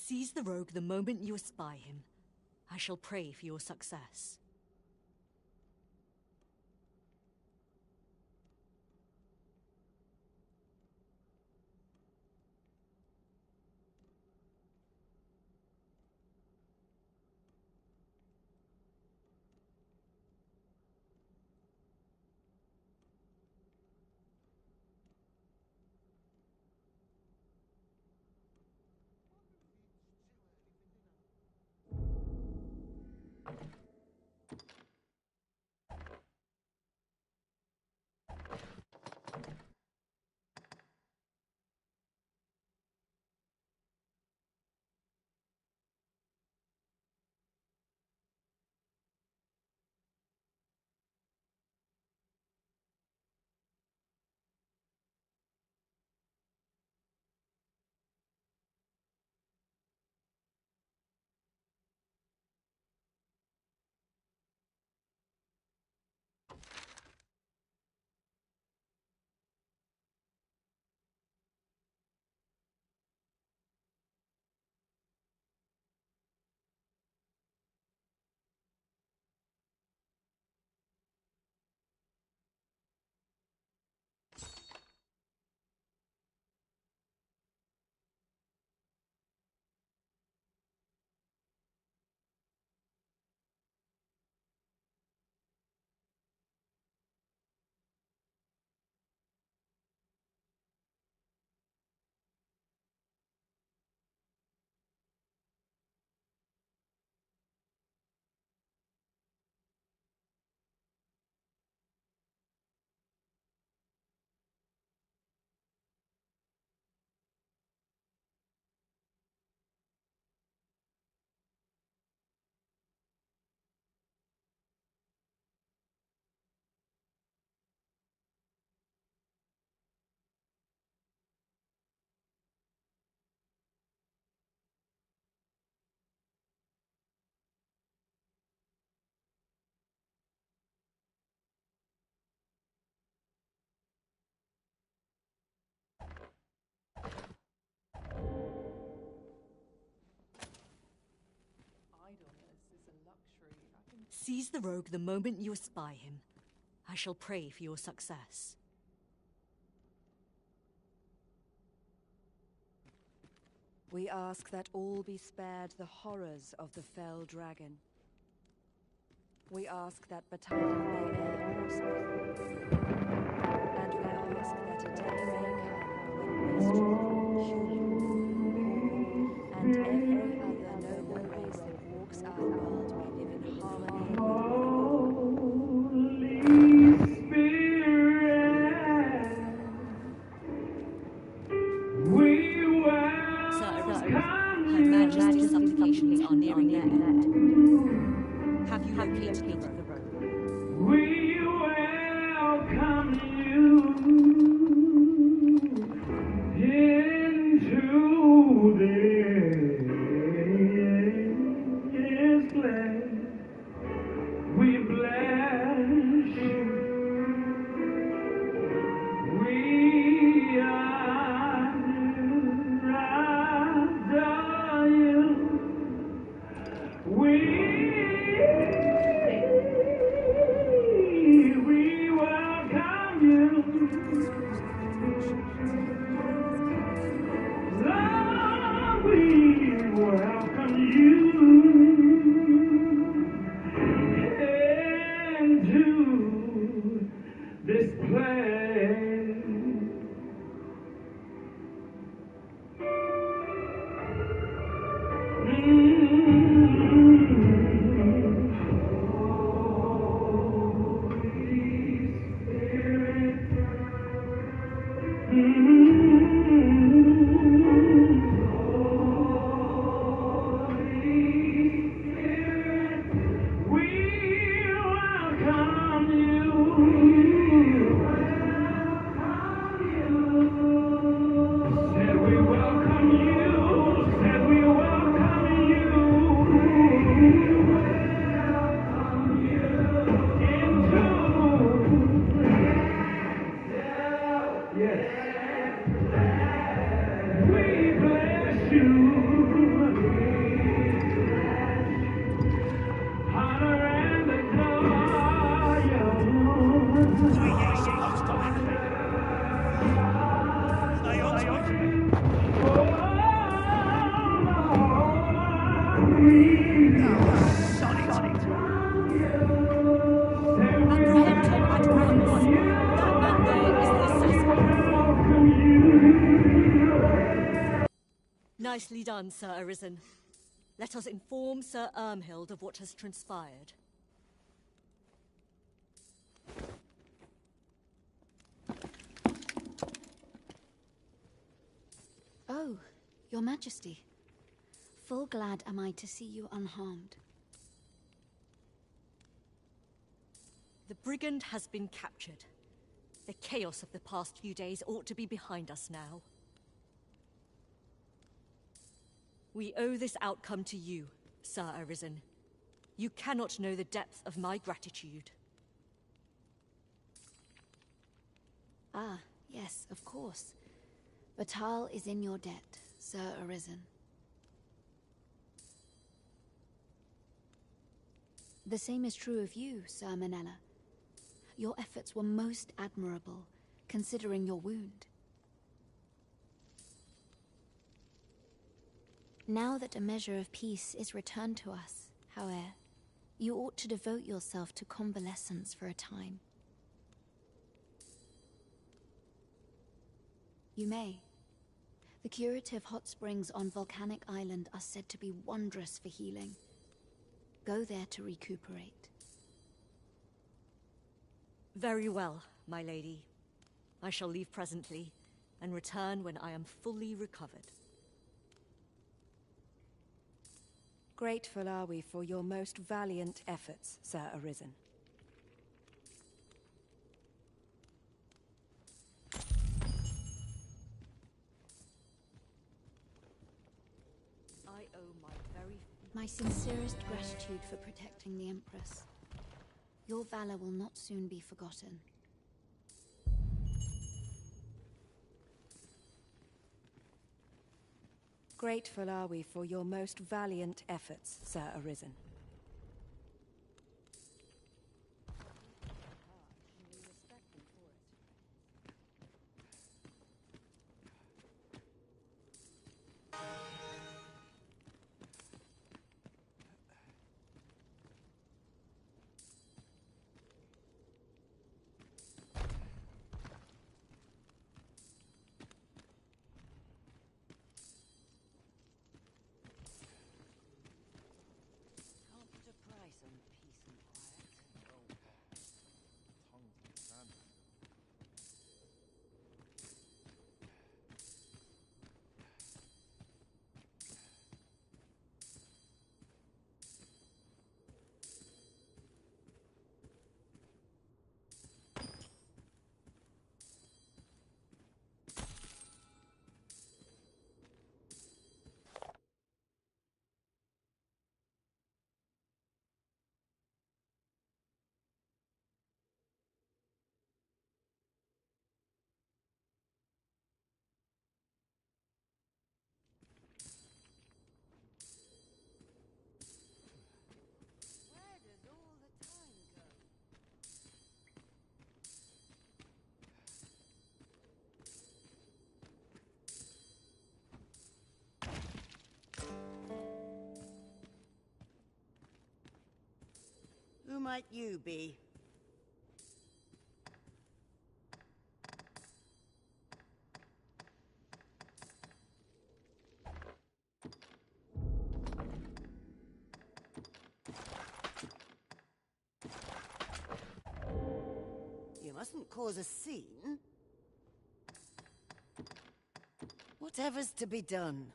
Seize the rogue the moment you espy him. I shall pray for your success. Seize the rogue the moment you espy him. I shall pray for your success. We ask that all be spared the horrors of the fell dragon. We ask that battalion may err prosper. And we ask that a day may come when mystery, human, and every other noble race that walks our world may live in harmony. Her Majesty's supplications are nearing their end. Have you located the road? We welcome you into this land. We bless you. We adore you. We welcome you. Lord, we welcome you into this place. We bless you. Nicely done, Sir Arisen. Let us inform Sir Ermhild of what has transpired. Oh, Your Majesty. Full glad am I to see you unharmed. The brigand has been captured. The chaos of the past few days ought to be behind us now. We owe this outcome to you, Sir Arisen. You cannot know the depth of my gratitude. Ah, yes, of course. Batal is in your debt, Sir Arisen. The same is true of you, Sir Manella. Your efforts were most admirable, considering your wound. Now that a measure of peace is returned to us, however, you ought to devote yourself to convalescence for a time. You may. The curative hot springs on Volcanic Island are said to be wondrous for healing. Go there to recuperate. Very well, my lady. I shall leave presently, and return when I am fully recovered. Grateful are we for your most valiant efforts, Sir Arisen. I owe My sincerest gratitude for protecting the Empress. Your valor will not soon be forgotten. Grateful are we for your most valiant efforts, Sir Arisen. Can't put a price on peace and quiet. Where does all the time go? Who might you be? You mustn't cause a scene. Whatever's to be done.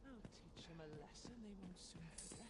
I'll teach them a lesson they won't soon forget.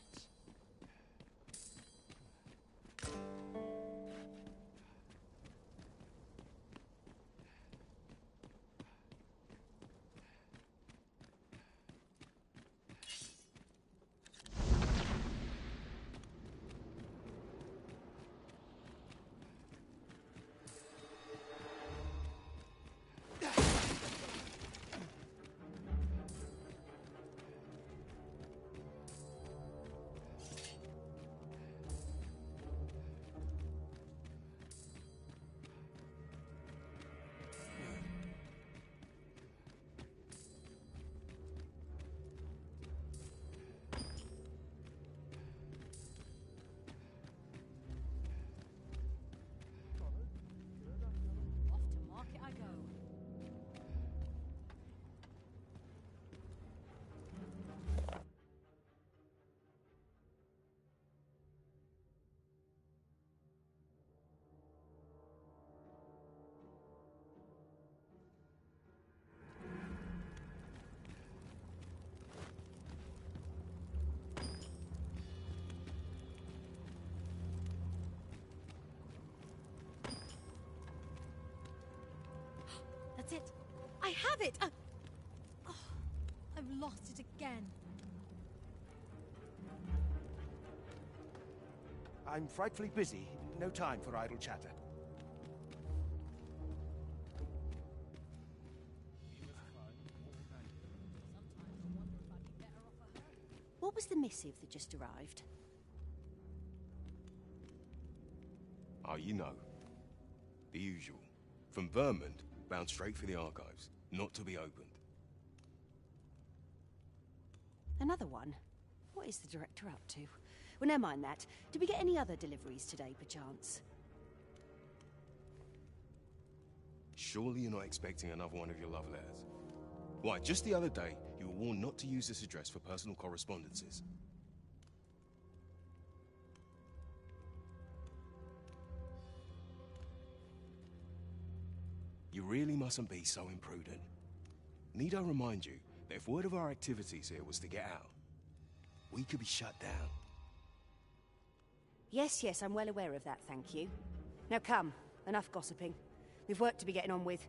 I have it! Oh, I've lost it again. I'm frightfully busy. No time for idle chatter. What was the missive that just arrived? Oh, you know. The usual. From Vermont, bound straight for the archives. Not to be opened. Another one? What is the director up to? Well, never mind that. Did we get any other deliveries today, perchance? Surely you're not expecting another one of your love letters. Why, just the other day, you were warned not to use this address for personal correspondences. You really mustn't be so imprudent. Need I remind you that if word of our activities here was to get out, we could be shut down. Yes, yes, I'm well aware of that, thank you. Now come, enough gossiping. We've work to be getting on with.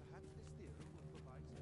Perhaps this theorem will provide some...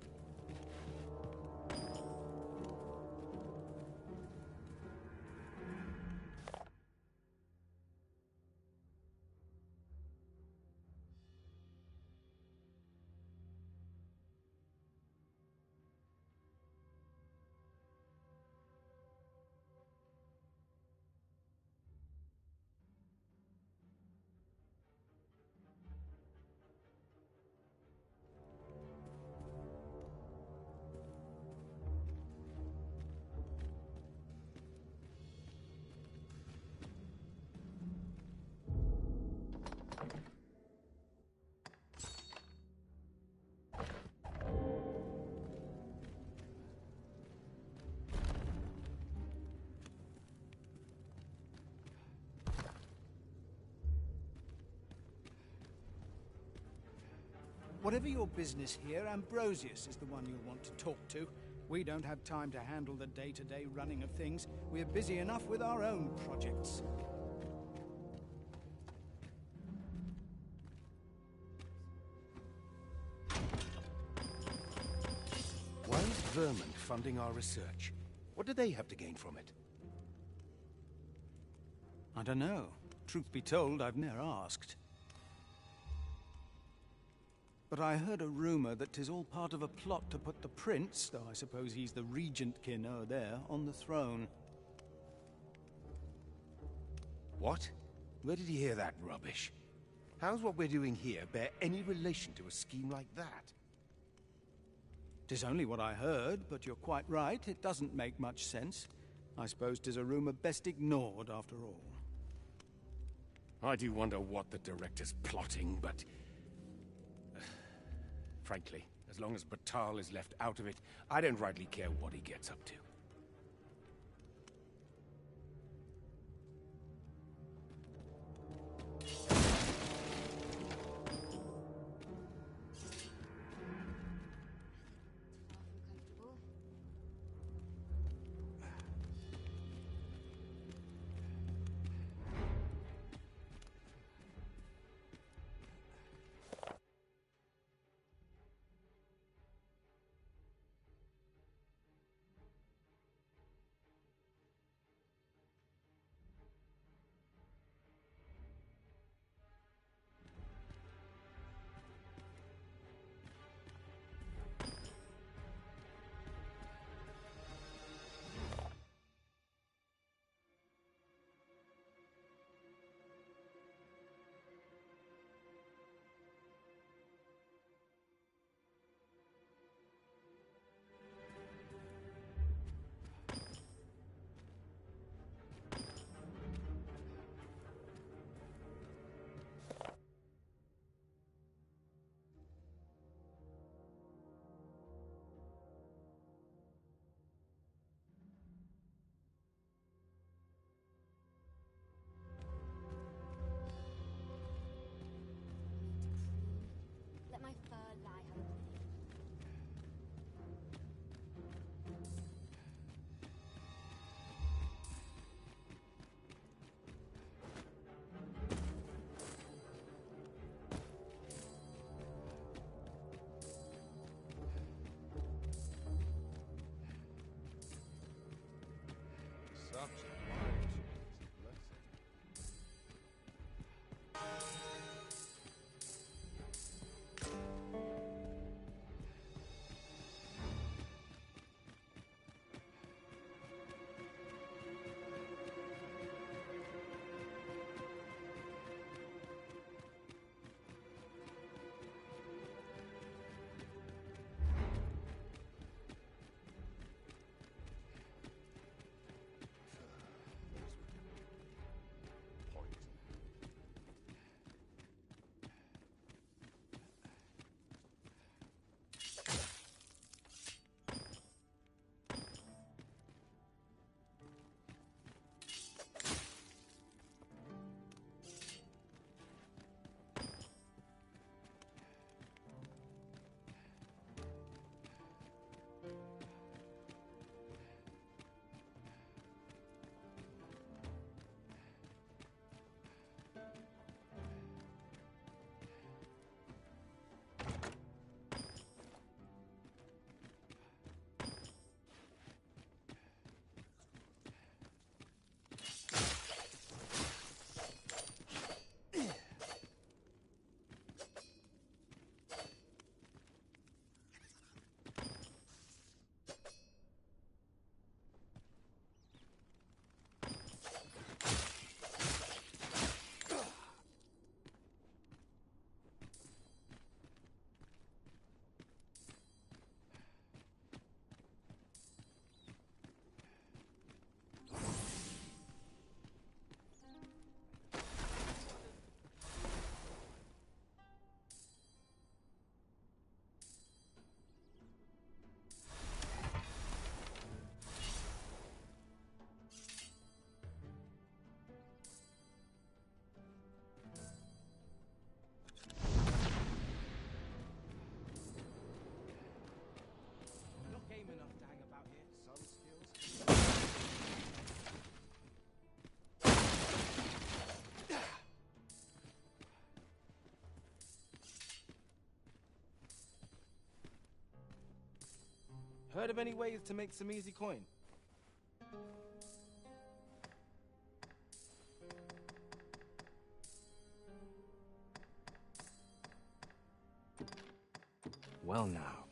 Whatever your business here, Ambrosius is the one you'll want to talk to. We don't have time to handle the day-to-day running of things. We're busy enough with our own projects. Why is Vermont funding our research? What do they have to gain from it? I don't know. Truth be told, I've ne'er asked. But I heard a rumor that 'tis all part of a plot to put the prince, though I suppose he's the regent-kin o'er there, on the throne. What? Where did you hear that rubbish? How's what we're doing here bear any relation to a scheme like that? 'Tis only what I heard, but you're quite right. It doesn't make much sense. I suppose 'tis a rumor best ignored, after all. I do wonder what the director's plotting, but... frankly, as long as Batal is left out of it, I don't rightly care what he gets up to. Heard of any ways to make some easy coin? Well now.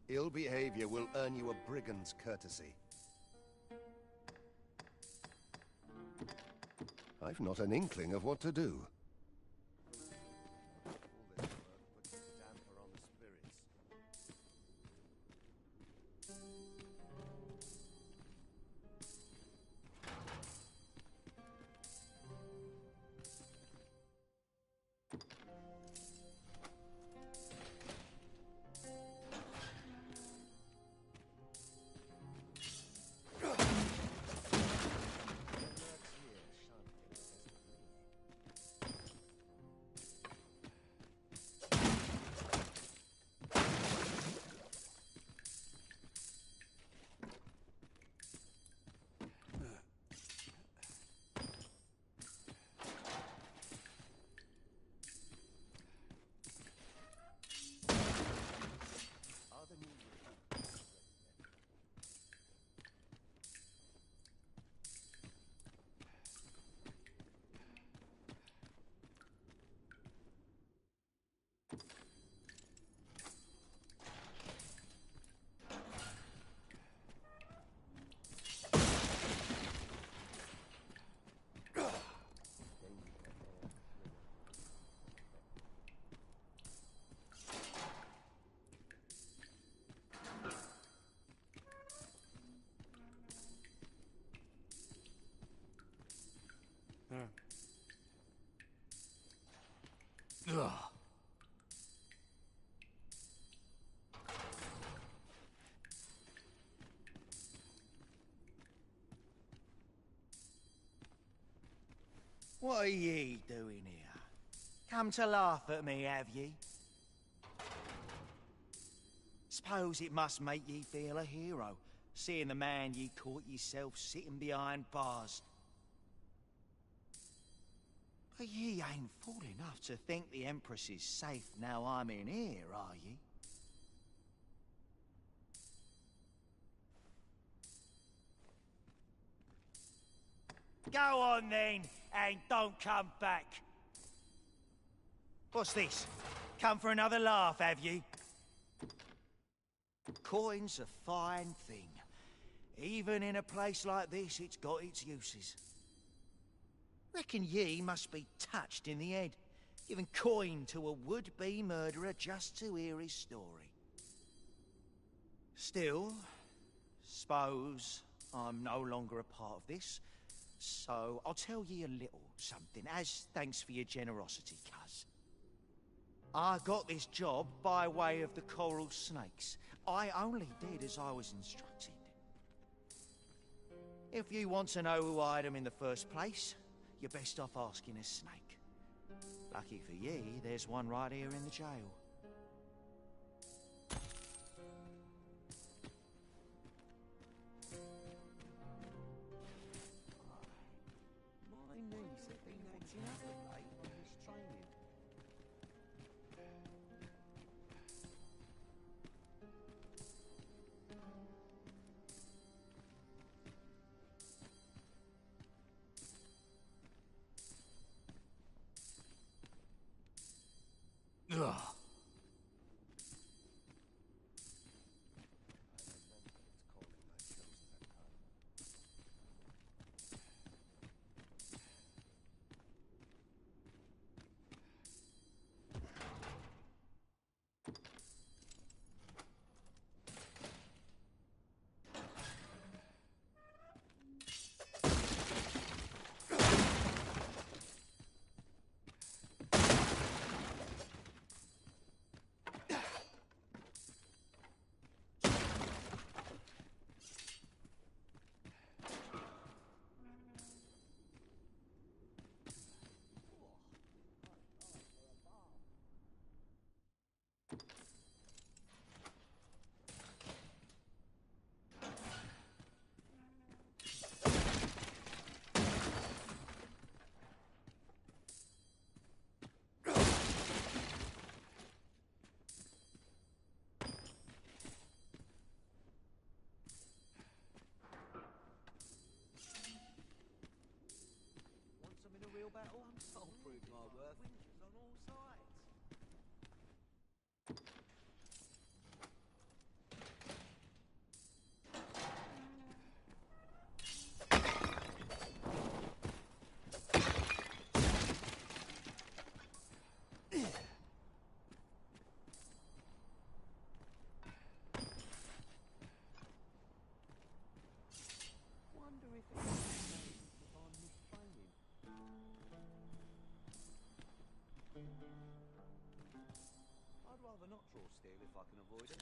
Ill behavior will earn you a brigand's courtesy. I've not an inkling of what to do. Ugh. What are ye doing here? Come to laugh at me, have ye? Suppose it must make ye feel a hero, seeing the man ye caught yourself sitting behind bars. But ye ain't fool enough to think the Empress is safe now I'm in here, are ye? Go on then, and don't come back. What's this? Come for another laugh, have you? Coin's a fine thing. Even in a place like this, it's got its uses. Reckon ye must be touched in the head, giving coin to a would-be murderer just to hear his story. Still, suppose I'm no longer a part of this, so I'll tell ye a little something, as thanks for your generosity, cuz. I got this job by way of the coral snakes. I only did as I was instructed. If you want to know who hired them in the first place, you're best off asking a snake. Lucky for ye, there's one right here in the jail. My niece has been acting up of late on this training. Ugh. Real battle? I'll prove my worth. Winches on all sides. Wonder if it's on this training. I'd rather not draw steel if I can avoid it.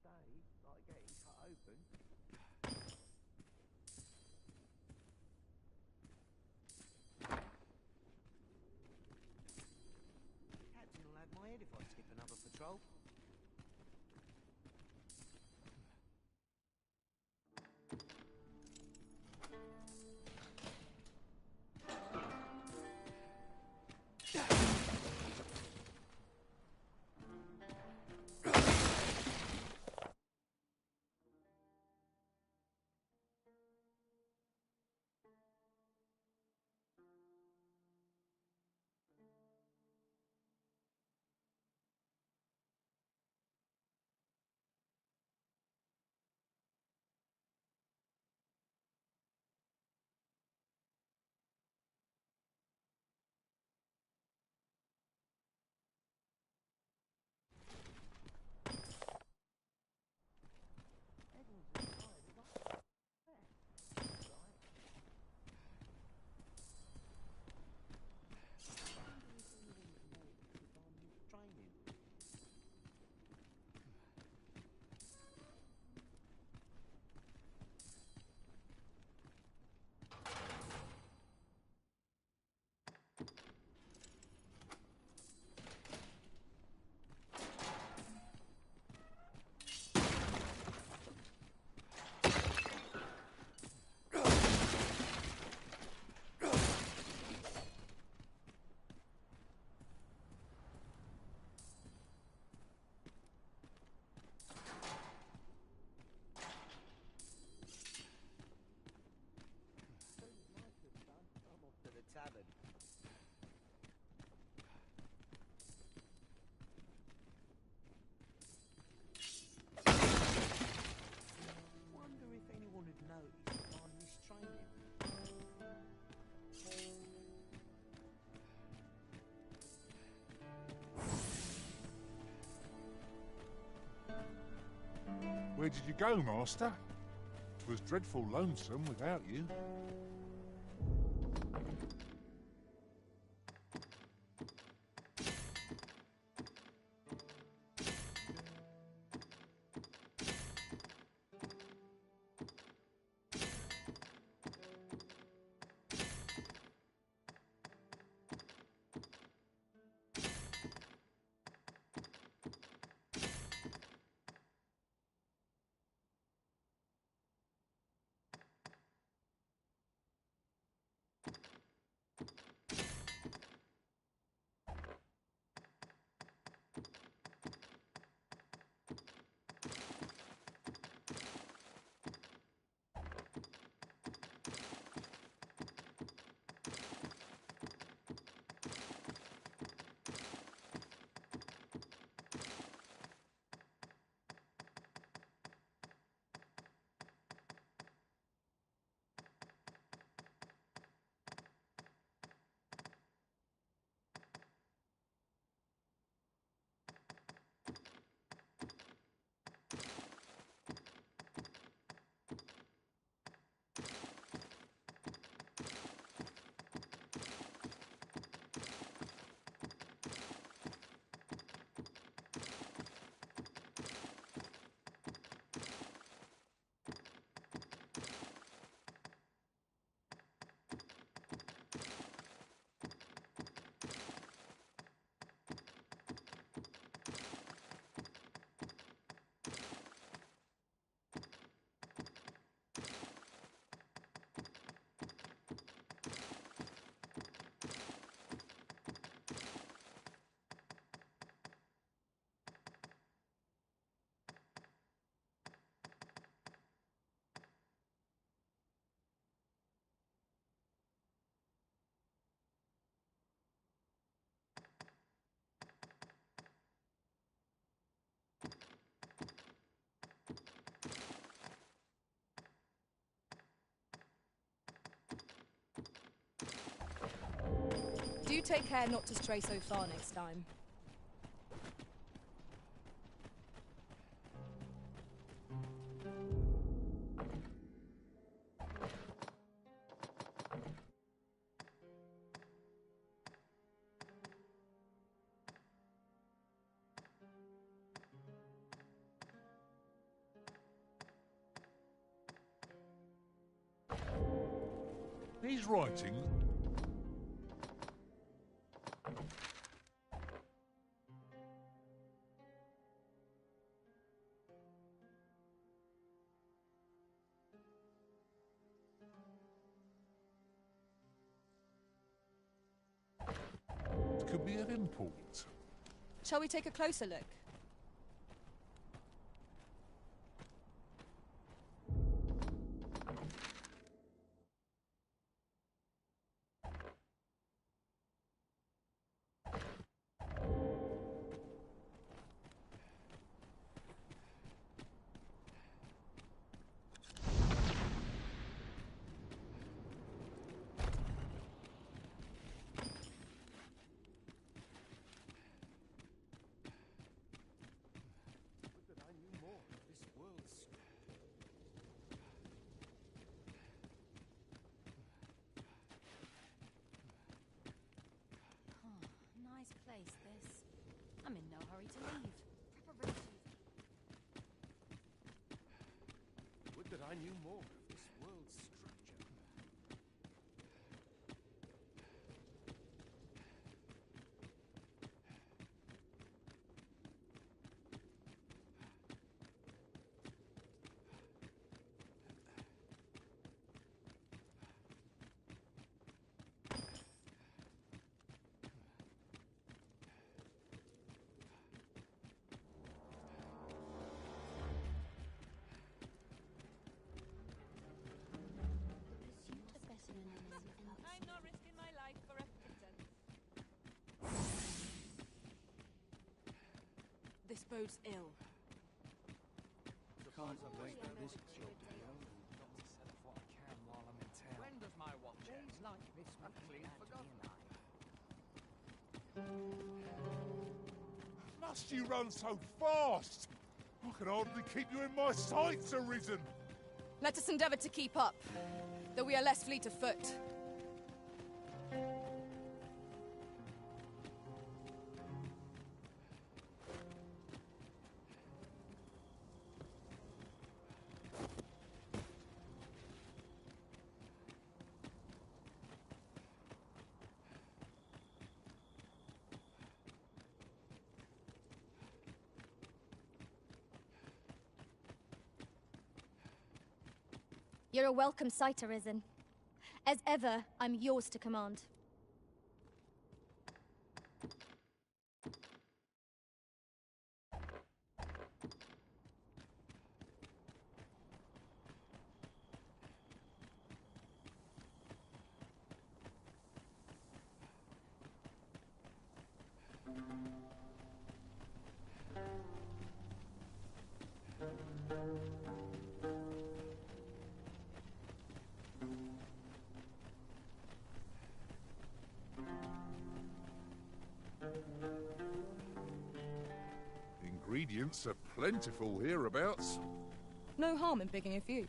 Day, like getting cut open. Captain will have my head if I skip another patrol. Where did you go, Master? 'Twas dreadful lonesome without you. Do take care not to stray so far next time. These writings... could be of import. Shall we take a closer look? Nice place, this. I'm in no hurry to leave. Preparations. Would that I knew more of this world's structure. I'm not risking my life for a pittance. This bodes ill. Can't wait for this job to go. When does my watch end? Like this, I clean forgotten. Must you run so fast? I can hardly keep you in my sights, Arisen. Let us endeavor to keep up, though we are less fleet of foot. You're a welcome sight, Arisen. As ever, I'm yours to command. Ingredients are plentiful hereabouts. No harm in picking a few.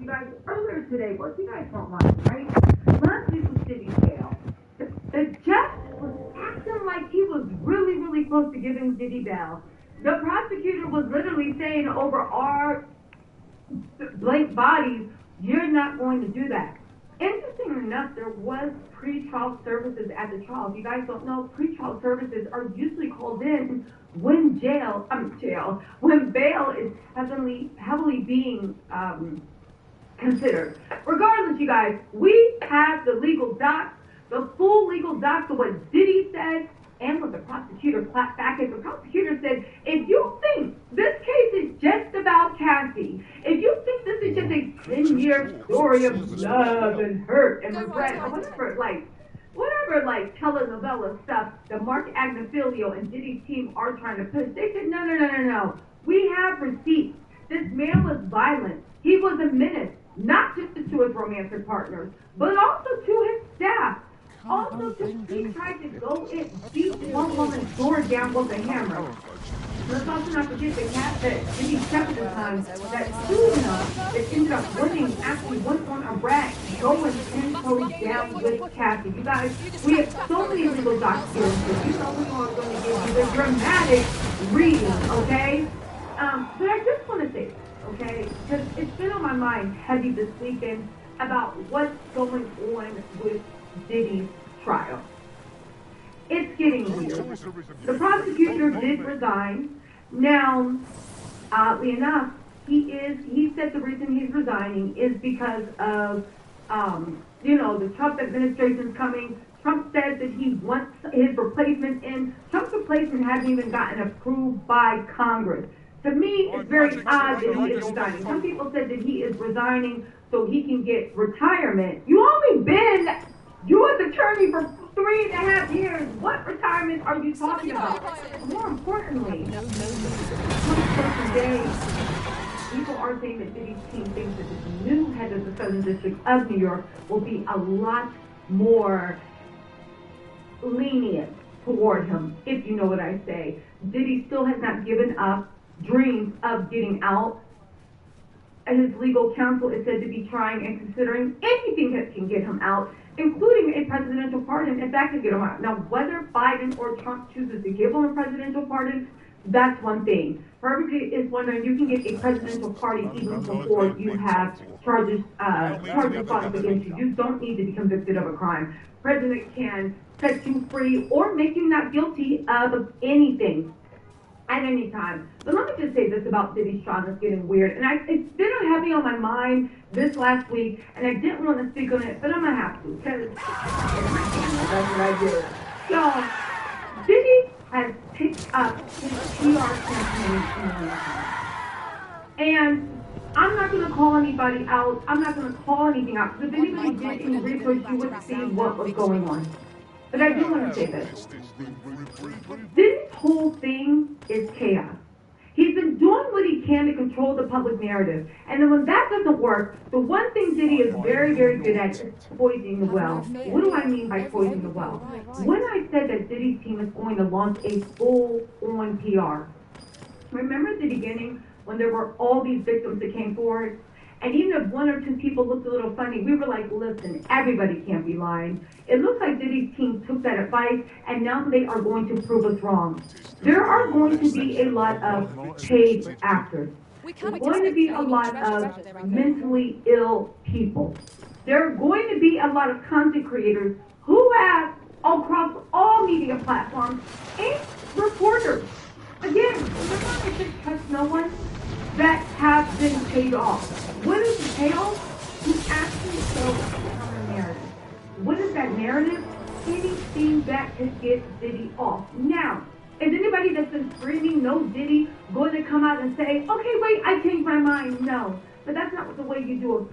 You guys, earlier today, what you guys don't like, right? Last week was City's bail. The judge was acting like he was really, really close to giving Diddy bail. The prosecutor was literally saying over our blank bodies, you're not going to do that. Interesting enough, there was pre-trial services at the trial. If you guys don't know, pre-trial services are usually called in when when bail is heavily being considered. Regardless, you guys, we have the legal docs, the full legal docs of what Diddy said and what the prosecutor clapped back at. The prosecutor said, if you think this case is just about Cassie, if you think this is just a 10-year story of love and hurt and regret or whatever, telenovela stuff that Mark Agnifilio and Diddy's team are trying to push, they said, no. We have receipts. This man was violent. He was a menace, not just to his romantic partners, but also to his staff. Also, he tried to go in, beat one woman's door down with a hammer. Let's also not forget the cat that Diddy kept at the time, that Suna, that ended up winning, actually went on a rat going 10 toes down with Cassie. You guys, we have so many legal docs here. You know we are going to give you the dramatic reading, okay? But I just want to say, okay, because it's been on my mind heavy this weekend about what's going on with Diddy's trial. It's getting weird. The prosecutor did resign. Now, oddly enough, he said the reason he's resigning is because of, the Trump administration's coming. Trump said that he wants his replacement in. Trump's replacement hasn't even gotten approved by Congress. To me, it's very odd that he is resigning. Some people said that he is resigning so he can get retirement. You only been U.S. attorney for 3.5 years. What retirement are you talking about? More importantly, today, people are saying that Diddy's team thinks that the new head of the Southern District of New York will be a lot more lenient toward him, if you know what I say. Diddy still has not given up dreams of getting out. And his legal counsel is said to be trying and considering anything that can get him out. including a presidential pardon, if that could get him out. Now, whether Biden or Trump chooses to give him a presidential pardon, that's one thing. Perfectly is wondering you can get a presidential pardon even before you have charges filed against you. You don't need to be convicted of a crime. President can set you free or make you not guilty of anything at any time. But let me just say this about Diddy's trial that's getting weird. And it's been heavy on my mind this last week, and I didn't want to speak on it, but I'm going to have to, because that's what I do. Y'all, Diddy has picked up his PR campaign and I'm not going to call anybody out. I'm not going to call anything out. Because if anybody did any research, you would see what was going on. But I do want to say this. This whole thing is chaos. He's been doing what he can to control the public narrative. And then when that doesn't work, the one thing Diddy is very, very good at is poisoning the well. What do I mean by poisoning the well? When I said that Diddy's team is going to launch a full-on PR, remember at the beginning when there were all these victims that came forward? And even if one or two people looked a little funny, we were like, listen, everybody can't be lying. It looks like Diddy's team took that advice, and now they are going to prove us wrong. There are going to be a lot of paid actors. There's going to be a lot of mentally ill people. There are going to be a lot of content creators who have, across all media platforms, and reporters. Again, remember I said trust no one? That have been paid off. What is the payoff? To actually show a counter narrative. What is that narrative? Anything that could get Diddy off. Now, is anybody that's been screaming no Diddy going to come out and say, okay, wait, I changed my mind? No. But that's not the way you do a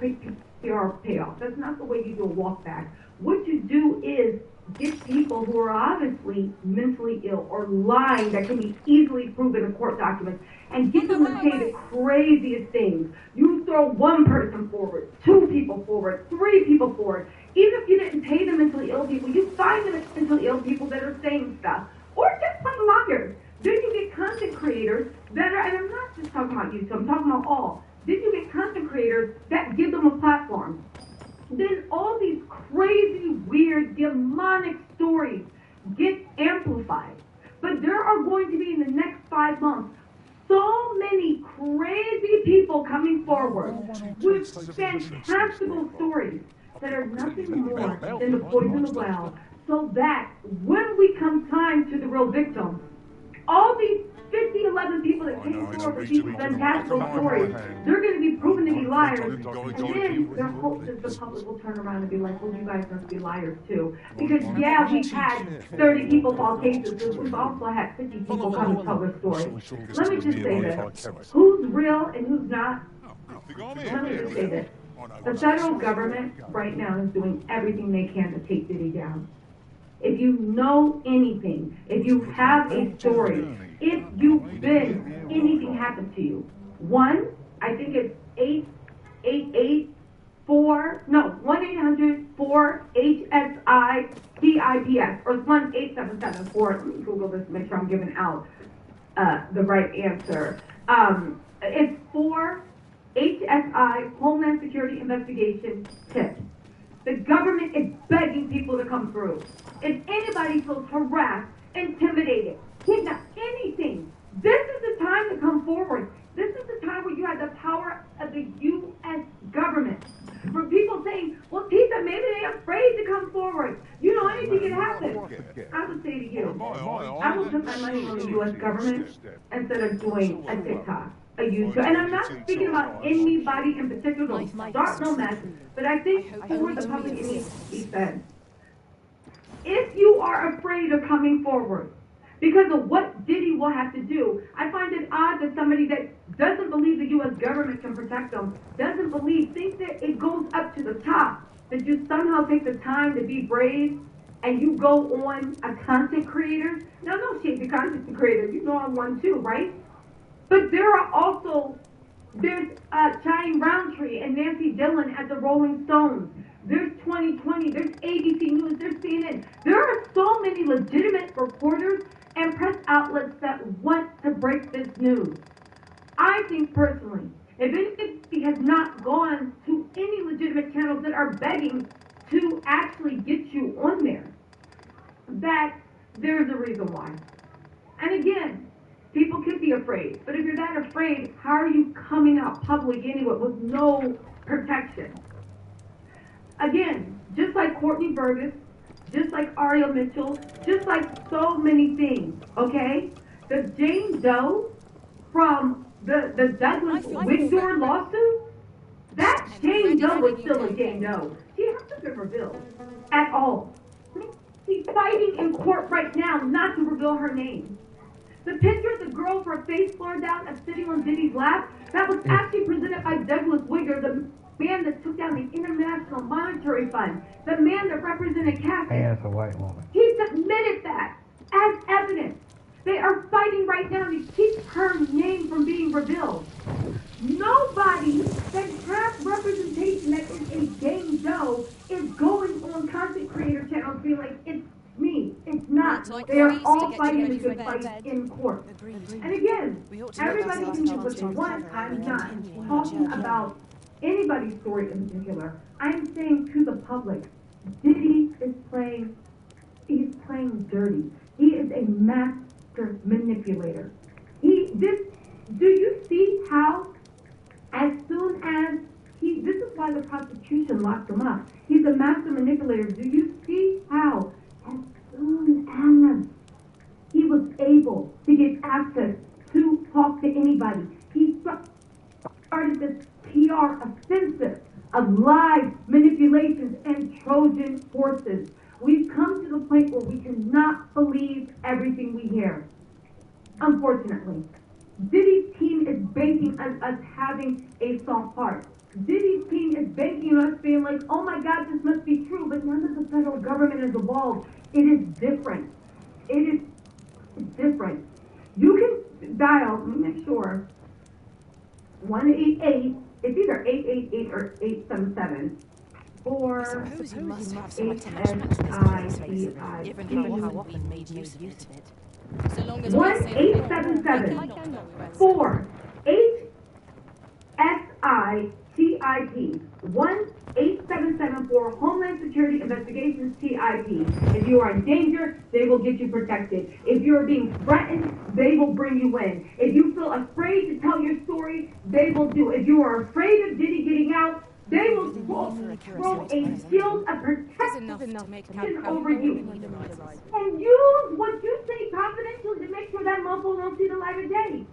PR payoff. That's not the way you do a walk back. What you do is get people who are obviously mentally ill or lying that can be easily proven in court documents and get them to say the craziest things. You throw one person forward, two people forward, three people forward. Even if you didn't pay the mentally ill people, you find the mentally ill people that are saying stuff. Or just plain liars. Then you get content creators that are, and I'm not just talking about you, so I'm talking about all. Then you get content creators that give them a platform. Then all these crazy, weird, demonic stories get amplified. But there are going to be in the next 5 months so many crazy people coming forward with fantastical stories that are nothing more than to poison the well, so that when we come time to the real victim, all these 11 people that came forward with these fantastical stories, they're going to be proven to be liars, and then their hope is the public will turn around and be like, well, you guys must be liars too. Because yeah, we've had 30 people fall cases, but we've also had 50 people come and tell their story. Let me just say this. Who's real and who's not? Let me just say this. The federal government right now is doing everything they can to take Diddy down. If you know anything, if you have a story, if you've been, anything happened to you, I think it's 1-800-4HSI-CIPS, or it's 1-877-4, let me Google this to make sure I'm giving out the right answer. It's 4 HSI, Homeland Security Investigation Tip. The government is begging people to come through. If anybody feels harassed, intimidated, kidnapped, anything, this is the time to come forward. This is the time where you have the power of the U.S. government. For people saying, well, Tisa, maybe they're afraid to come forward. You know, anything can happen. I would say to you, I will put my money on the U.S. government instead of doing a TikTok, a YouTube. And I'm not speaking about anybody in particular. Don't start no mess. But I think for the public, it needs to be said. If you are afraid of coming forward because of what Diddy will have to do, I find it odd that somebody that doesn't believe the U.S. government can protect them, thinks that it goes up to the top, that you somehow take the time to be brave and you go on a content creator. Now, no shade to content creator. You know I'm one too, right? But there's Chaim Roundtree and Nancy Dillon at the Rolling Stones. There's 2020, there's ABC News, there's CNN. There are so many legitimate reporters and press outlets that want to break this news. I think personally, if anybody has not gone to any legitimate channels that are begging to actually get you on there, that there's a reason why. And again, people can be afraid, but if you're that afraid, how are you coming out public anyway with no protection? Again, just like Courtney Burgess, just like Aria Mitchell, just like so many things, okay? The Jane Doe from the Douglas Wigdor lawsuit, that Jane Doe was still a Jane Doe. She hasn't been revealed at all. She's fighting in court right now not to reveal her name. The picture of the girl with her face floor down and sitting on Diddy's lap, that was actually presented by Douglas Wigdor, the man that took down the International Monetary Fund, the man that represented Catholics. And it's a white woman. He submitted that as evidence. They are fighting right now to keep her name from being revealed. Nobody that has representation that is a Jane Doe is going on content creator channels being like, it's me. It's not. They are all fighting a good fight in court. And again, everybody can do what they want. I'm not talking about anybody's story in particular. I'm saying to the public, Diddy is playing, he's playing dirty. He is a master manipulator. Do you see how, as soon as this is why the prosecution locked him up. He's a master manipulator. Do you see how, as soon as he was able to get access to talk to anybody, he started this PR offensive of lies, manipulations, and Trojan horses. We've come to the point where we cannot believe everything we hear. Unfortunately, Diddy's team is banking on us having a soft heart. Diddy's team is banking on us being like, oh my God, this must be true, but now that the federal government has evolved, it is different. It is different. You can dial, let me make sure, 188, it's either 888 or 877, or you must have some attachment to this place, given how often made use of it. So long as 1-877 4-HSI-TIP 1-877 for Homeland Security Investigations TIP. If you are in danger, they will get you protected. If you are being threatened, they will bring you in. If you feel afraid to tell your story, they will do. If you are afraid of Diddy getting out, they will throw a shield of protection over you and use what you say confidentially to make sure that mofo won't see the light of day.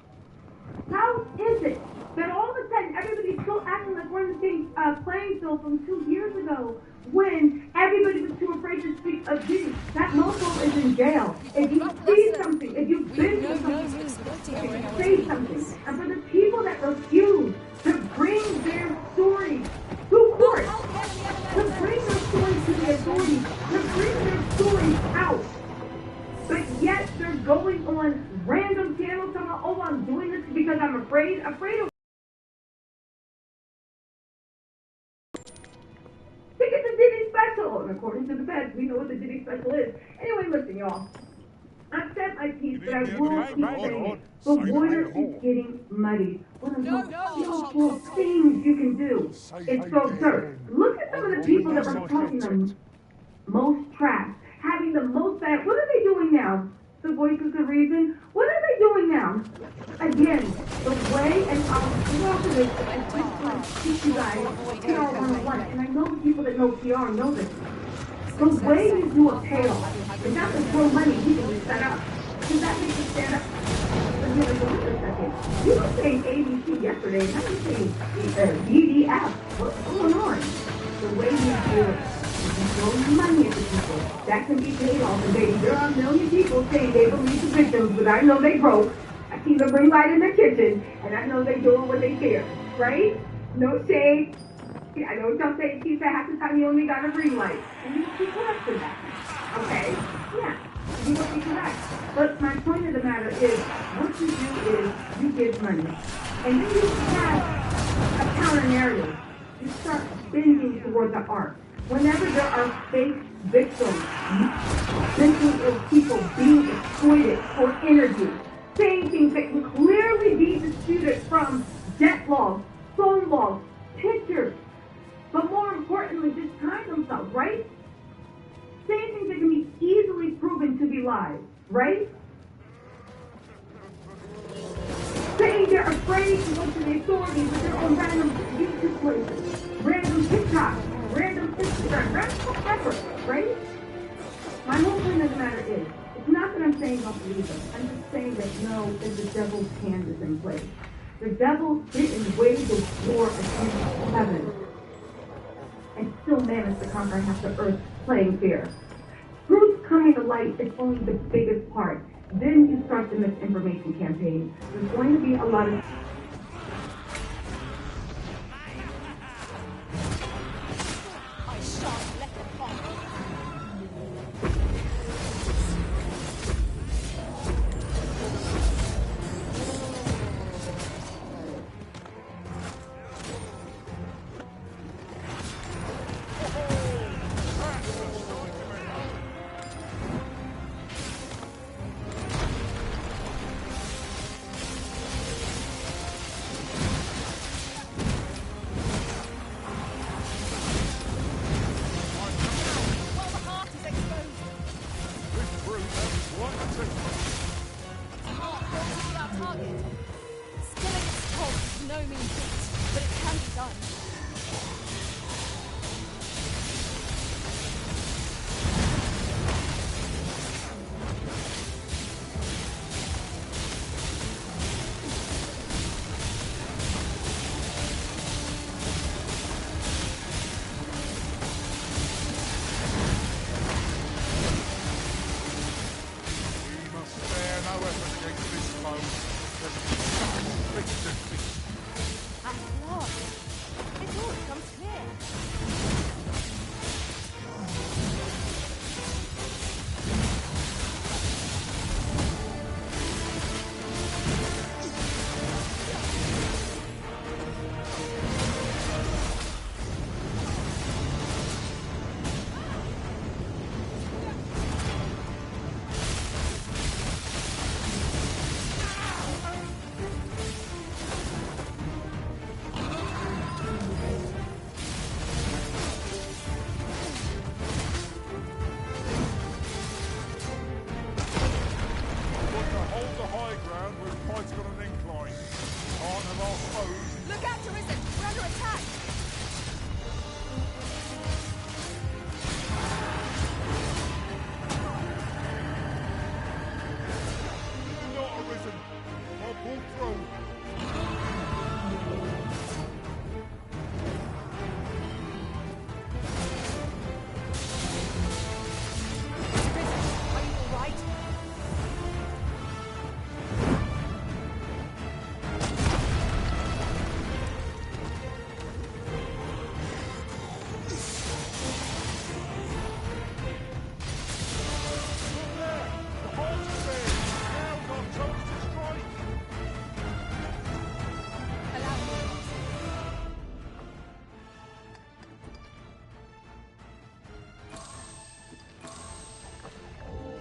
How is it that all of a sudden everybody's still acting like we're in the same playing field from 2 years ago when everybody was too afraid to speak of Diddy? That mofo is in jail. If you see something, if you've been to something, say something. And for the people that refuse to bring their stories to court, to bring their stories to the authorities, to bring their stories out, but yet they're going on random channels talking about, oh, I'm doing this because I'm afraid of. Think it's a Diddy special, and according to the feds, we know what the Diddy special is. Anyway, listen, y'all. I've said my piece, but I will keep saying it. The water is getting muddy. One of the most beautiful things you can do is throw dirt. Look at some of the people that were talking the most trash, having the most bad. What are they doing now? The voices of reason. What are they doing now? Again, the way, and I'll go off of this, I just want to teach you guys PR 101, and I know the people that know PR know this. The way you do a payoff is not to throw money people to set up. Because that makes you stand up. But here, wait a second. You were saying ABC yesterday, and I was saying DDF. What's going on? The way you do it is you throw money at the people. That can be paid off. And baby, there are a million people saying they believe the victims, but I know they broke. I see the ring light in the kitchen, and I know they doing what they fear. Right? No shade. I know y'all say she said half the time you only got a green light. And you be correct to that. Okay? Yeah. You will be correct. But my point of the matter is, what you do is you give money. And then you have a counter narrative. You start bending toward the art. Whenever there are fake victims, mentally ill people being exploited for energy, saying things that can clearly be disputed from debt logs, phone logs, pictures, but more importantly, disguise themselves, right? Saying things that can be easily proven to be lies, right? Saying they're afraid to go to the authorities with their own random YouTube places, random TikTok, random Instagram, random whatever, right? My whole point of the matter is, it's not that I'm saying don't believe them. I'm just saying that no, that the devil's hand is in place. The devil didn't wage the war against heaven and still managed to conquer half the earth playing fair. Truth coming to light is only the biggest part. Then you start the misinformation campaign. There's going to be a lot of... I shan't let them conquer.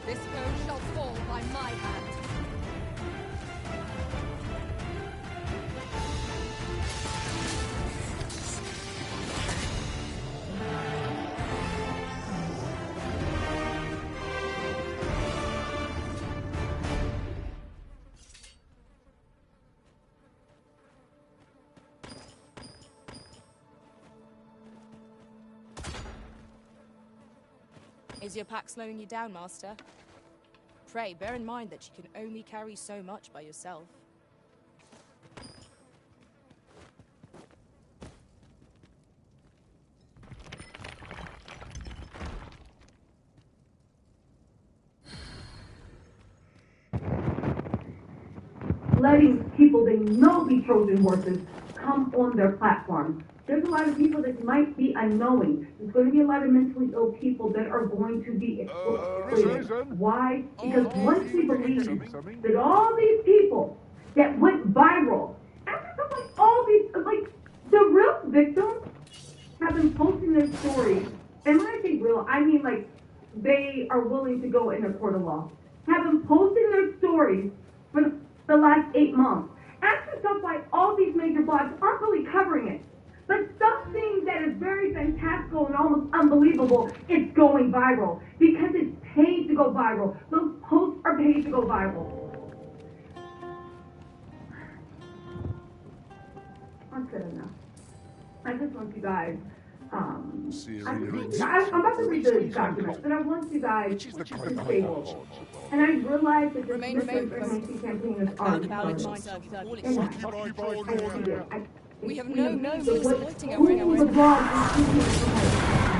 This foe shall fall by my hand. Is your pack slowing you down, Master? Pray, bear in mind that you can only carry so much by yourself. Letting people they know be Trojan horses come on their platforms. There's a lot of people that might be unknowing. There's going to be a lot of mentally ill people that are going to be exploited. Why? Because once we believe that all these people that went viral, after like all these, like the real victims have been posting their stories, and when I say real, I mean like they are willing to go in a court of law, have been posting their stories for the last 8 months. Ask yourself why all these major blogs aren't really covering it. But something that is very fantastical and almost unbelievable is going viral because it's paid to go viral. Those posts are paid to go viral. I've said enough. I just want you guys. I'm about to read the document, but I want you guys to stay woke. And I realize that this misinformation campaign is already started. We have no exploiting our the blog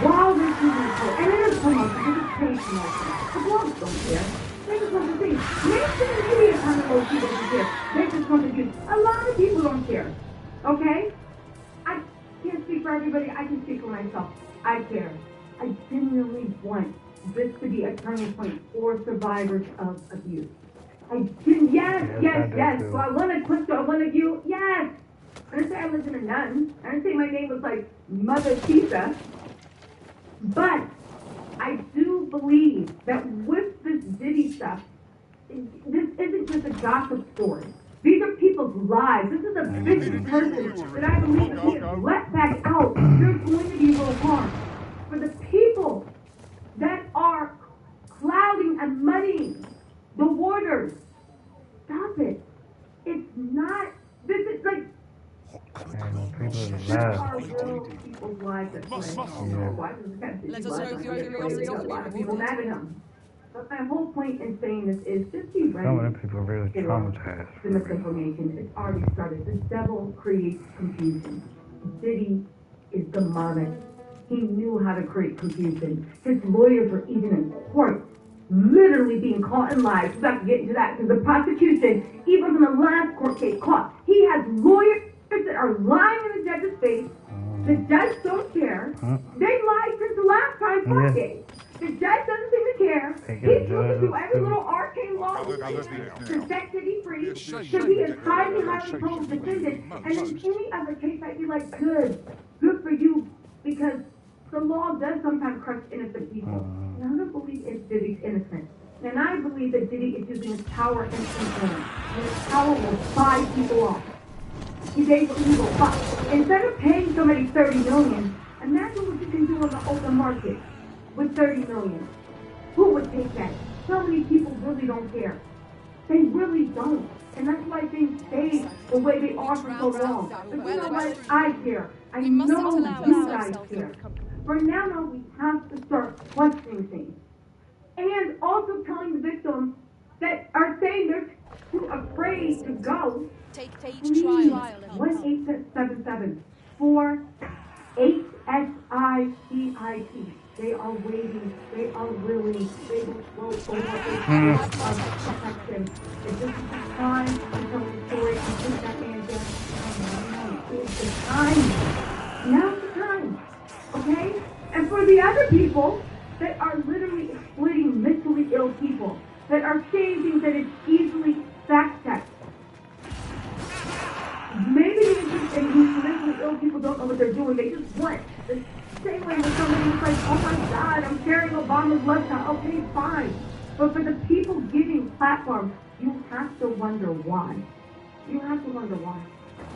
while they're shooting the show, and it is promoted because it's paid promotion. The blogs don't care. They just want to see. Mainstream media kind of low key doesn't care. They just want to use. A lot of people don't care. Okay? I can't speak for everybody. I can speak for myself. I care. I genuinely want this to be a turning point for survivors of abuse. Yes. So I want to question one of you. Yes. I didn't say I was in a nun. I didn't say my name was like Mother Teresa. But I do believe that with this Diddy stuff, this isn't just a gossip story. These are people's lives. This is a big person that I believe if he is let back out, there's going to be no harm. For the people that are clouding and muddying the waters, stop it. It's not, this is like, there are real people's lives at play. Let us know your curiosity. People mad at him. But my whole point in saying this is just be ready. Some of them people are really traumatized. The misinformation, it's already started. The devil creates confusion. Diddy is demonic. He knew how to create confusion. His lawyers were even in court, literally being caught in lies. We'll have to get into that because the prosecution, even from the last court case, caught. He has lawyers that are lying in the judge's face. The judge don't care. They lied since the last time court case. The judge doesn't seem to care. He's looking through every little arcane law to set Diddy free because he is highly proved defendant. And in any other case, I'd be like, good for you, because the law does sometimes crush innocent people. And I don't believe Diddy's innocent. And I believe that Diddy is using his power and influence. And his power will buy people off. He's able to buy. Instead of paying somebody $30 million, imagine what you can do on the open market with $30 million. Who would take that? So many people really don't care. They really don't. And that's why things stay the way they are for so long. But you know what? I care. I know you guys care. For now, we have to start questioning things. And also telling the victims that are saying they're too afraid to go. Take please, 1-877-48-SICIT. They are waiting. They are willing. They will float over a of protection. If this is the time to tell the story and put that man down, it's the time. Now's the time. Okay? And for the other people that are literally exploiting mentally ill people, that are saying things that is easily fact-checked. Maybe these mentally ill people don't know what they're doing. They just want the same way when somebody's like, oh my God, I'm sharing Obama's lifestyle. Okay, fine. But for the people giving platforms, you have to wonder why. You have to wonder why.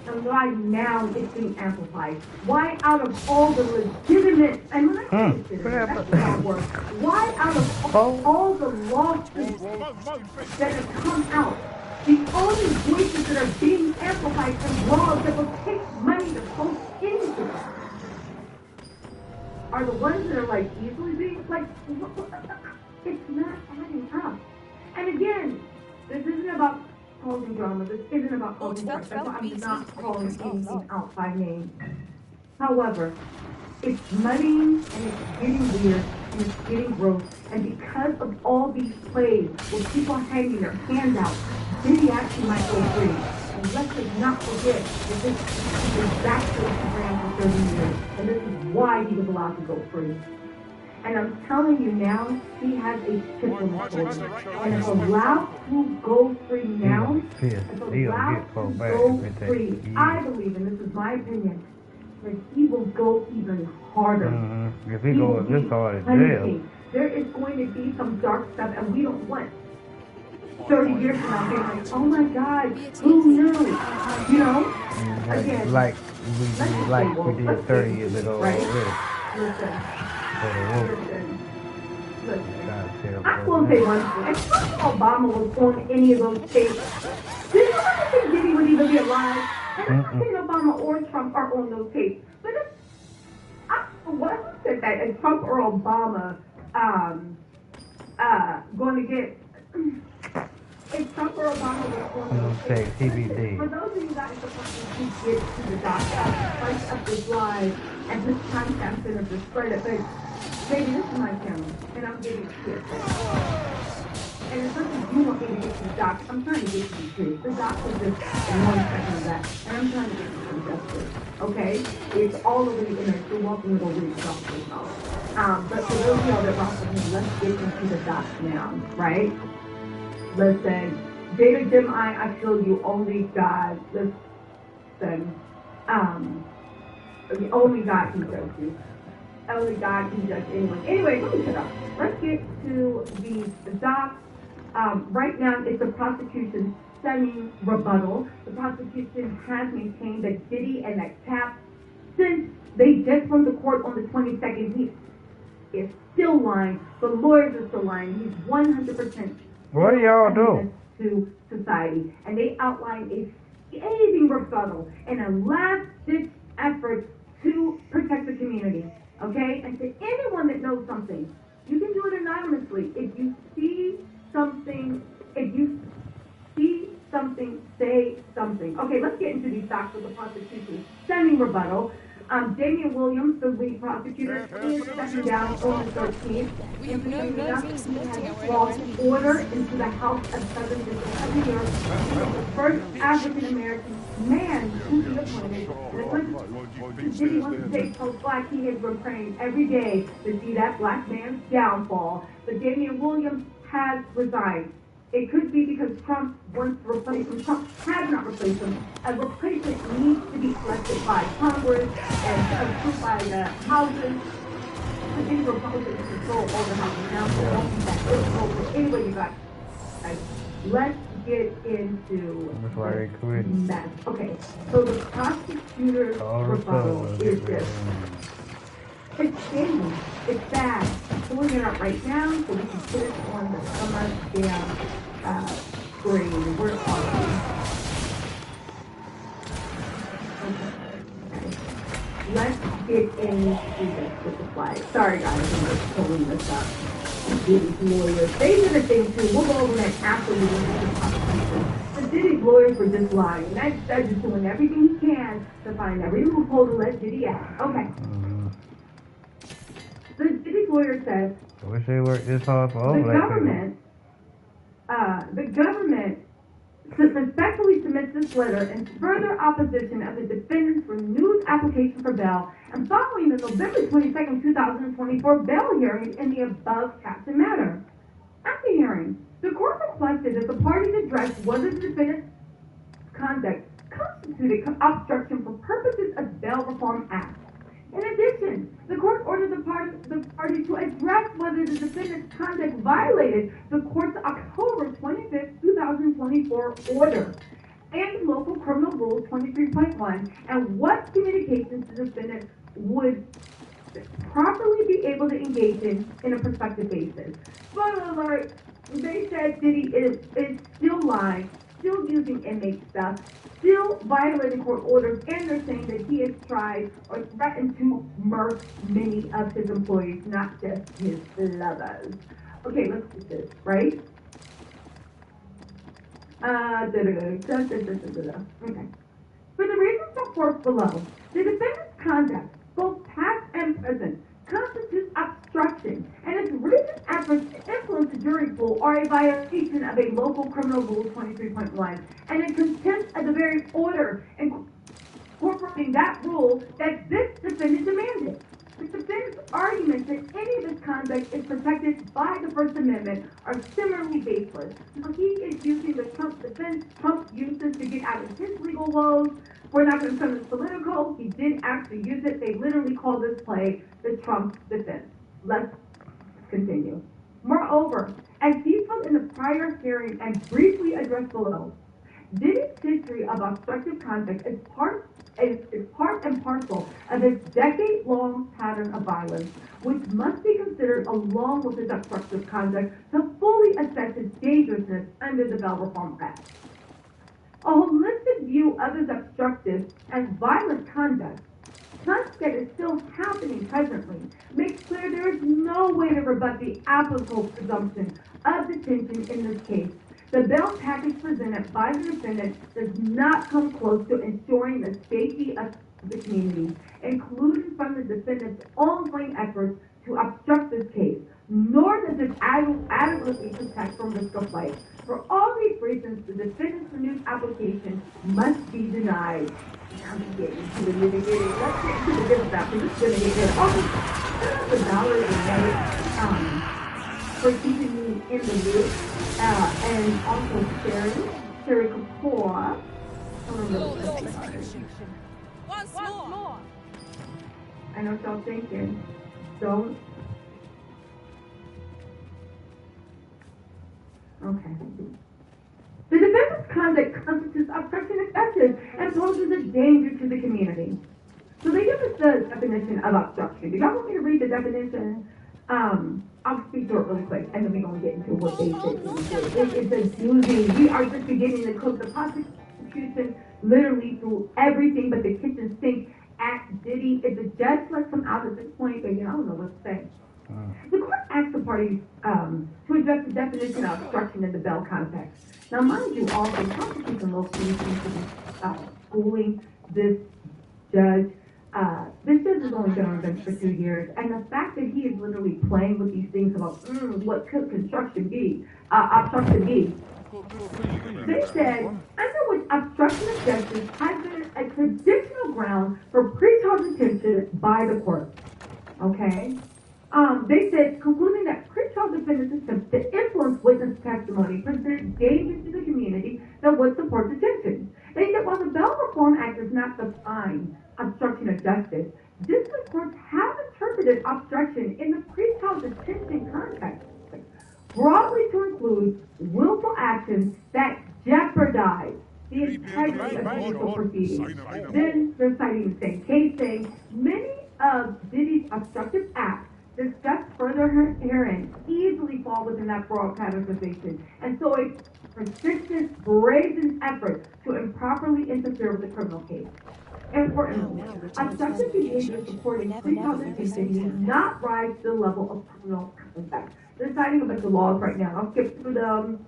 And why now it's being amplified. Why out of all the legitimate, and when I say legitimate, that's not work. Why out of all the lawsuits that have come out, the only voices that are being amplified and laws that will take money to post into them are the ones that are like easily being like, it's not adding up. And again, this isn't about causing drama. This isn't about causing war. That's why I'm not calling anything out by name. However, it's muddying and it's getting weird and it's getting gross. And because of all these plays with people hanging their hands out, Diddy actually might go free. And let's just not forget that this is exactly what he ran for 30 years. And this is why he was allowed to go free. And I'm telling you now, he has a chip on his shoulder. And if allowed to go free now, if allowed to go free, I believe, and this is my opinion, that he will go even harder. If he goes this hard in jail. There is going to be some dark stuff, and we don't want 30 years from now being like, oh my God, who knew? You know? Again, like like we did 30 years ago already. Listen. For the wolf. Listen. I will say one thing. If Obama was on any of those tapes, did you ever think Diddy would even be alive? And I'm not saying Obama or Trump are on those tapes. But if what said that if Trump or Obama going to get if Trump or Obama was on those tapes, TBD. for those of you guys that want to get to the doctor, price up this live and this timestamp center to spread it, but baby, this is my channel, and I'm getting to it. And as much as you want me to get to the doc, I'm trying to get to the truth. The doc was just one second of that, and I'm trying to get to some justice. Okay? It's all over the internet. You're welcome to go read the justice now. But for those of y'all that rock with me, let's get into the doc now, right? Listen, Jada Jim I showed you only God. Listen, only God can judge you. Only God can judge anyone. Anyway, let me shut up. Let's get to the doc. Right now, it's the prosecution's stunning rebuttal. The prosecution has maintained that Diddy and that Cap, since they just went to court on the 22nd, he is still lying. The lawyers are still lying. He's 100%. What do y'all do? To society, and they outline a scathing rebuttal and a last-ditch effort to protect the community. Okay, and to anyone that knows something, you can do it anonymously. If you see something, say something. Okay, let's get into these facts of the prosecution. Sending rebuttal. Damian Williams, the lead prosecutor, is stepping down on the 13th. We have no nerves supporting our brought order into the House of Southern District of New York. He is the first African-American man to be appointed. Diddy wants to stay pro-black. He has been praying every day to see that black man's downfall. But Damian Williams has resigned. It could be because Trump wants to replace him. Trump has not replaced him. A replacement needs to be selected by Congress and approved by the houses. I think Republicans control all the houses now, so it won't be that difficult. But anyway, you guys, let's get into the mess. Okay, so the prosecutor's rebuttal is this. It's shady. It's bad. I'm pulling it up right now so we can put it on the summer damn screen. We're on. Okay. Let's get into this with the flag. Sorry guys, I'm just pulling this up. Diddy's lawyers. They did a thing too. We'll go over that after we get into the prosecution. The Diddy's lawyers were just lying. And that judge is doing everything he can to find every loophole to let Diddy out. Okay. The Diddy's lawyer says I wish they worked this hard for all the black government respectfully submits this letter in further opposition of the defendant's renewed application for bail and following the November 22nd, 2024 bail hearing in the above captioned matter. At the hearing, the court requested that the parties address whether the defendant's conduct constituted obstruction for purposes of Bail Reform Act. In addition, the court ordered the party to address whether the defendant's conduct violated the court's October 25th, 2024 order and Local Criminal Rule 23.1 and what communications the defendant would properly be able to engage in a prospective basis. Spoiler alert, they said Diddy is still lying, still using inmate stuff, still violating court orders, and they're saying that he has tried or threatened to murder many of his employees, not just his lovers. Okay, let's do this, right? Okay. For the reasons set forth below, the defendant's conduct, both past and present, constitutes obstruction, and its recent efforts to influence the jury pool are a violation of a Local Criminal Rule 23.1 and in contempt of the very order incorporating that rule that this defendant demanded. The defendant's arguments that any of this conduct is protected by the First Amendment are similarly baseless. Now, he is using the Trump defense Trump uses to get out of his legal woes. We're not going to turn this political. He did actually use it. They literally call this play the Trump defense. Let's continue. Moreover, as detailed in the prior hearing and briefly addressed below, Diddy's history of obstructive conduct is part and parcel of his decade-long pattern of violence, which must be considered along with his obstructive conduct to fully assess his dangerousness under the Bail Reform Act. A holistic view of his obstructive and violent conduct, such that is still happening presently, makes clear there is no way to rebut the applicable presumption of detention in this case. The bail package presented by the defendant does not come close to ensuring the safety of the community, including from the defendant's ongoing efforts to obstruct this case, nor does it adequately protect from risk of life. For all these reasons, the defendant's renewed application must be denied. Now we get into the nitty-gritty. Let's get into the good stuff, because it's going to get good. Also, shout out to Valerie and for keeping me in the loop, and also Sherry Kapoor. Once more. I know what y'all thinking. Don't. Okay. The defendant's conduct constitutes obstruction of justice and poses a danger to the community. So they give us the definition of obstruction. Do y'all want me to read the definition? I'll speak to it really quick, and then we're going to get into what they say. It's a doozy. We are just beginning to cook. The prosecution literally threw everything but the kitchen sink at Diddy. If the judge lets him out at this point, then I don't know what to say. The court asked the parties to address the definition of obstruction in the bail context. Now, mind you, also, prosecution locally seems to be schooling this judge. This judge has only been on the bench for 2 years, and the fact that he is literally playing with these things about what could obstruction be, they said, under which obstruction of justice has been a traditional ground for pretrial detention by the court. Okay? They said, concluding that pretrial defendants' attempts to influence witness testimony present danger to the community that would support detention. They said, while the Bail Reform Act does not define obstruction of justice, district courts have interpreted obstruction in the pretrial detention context broadly to include willful actions that jeopardize the integrity of judicial proceedings. Then they're citing the same case, saying many of Diddy's obstructive acts discussed further herein easily fall within that broad categorization, and so a persistent, brazen effort to improperly interfere with the criminal case. Importantly, obstructive behavior supporting pretrial detention does not rise to the level of criminal conduct. They're citing a bunch of laws right now. I'll skip through them.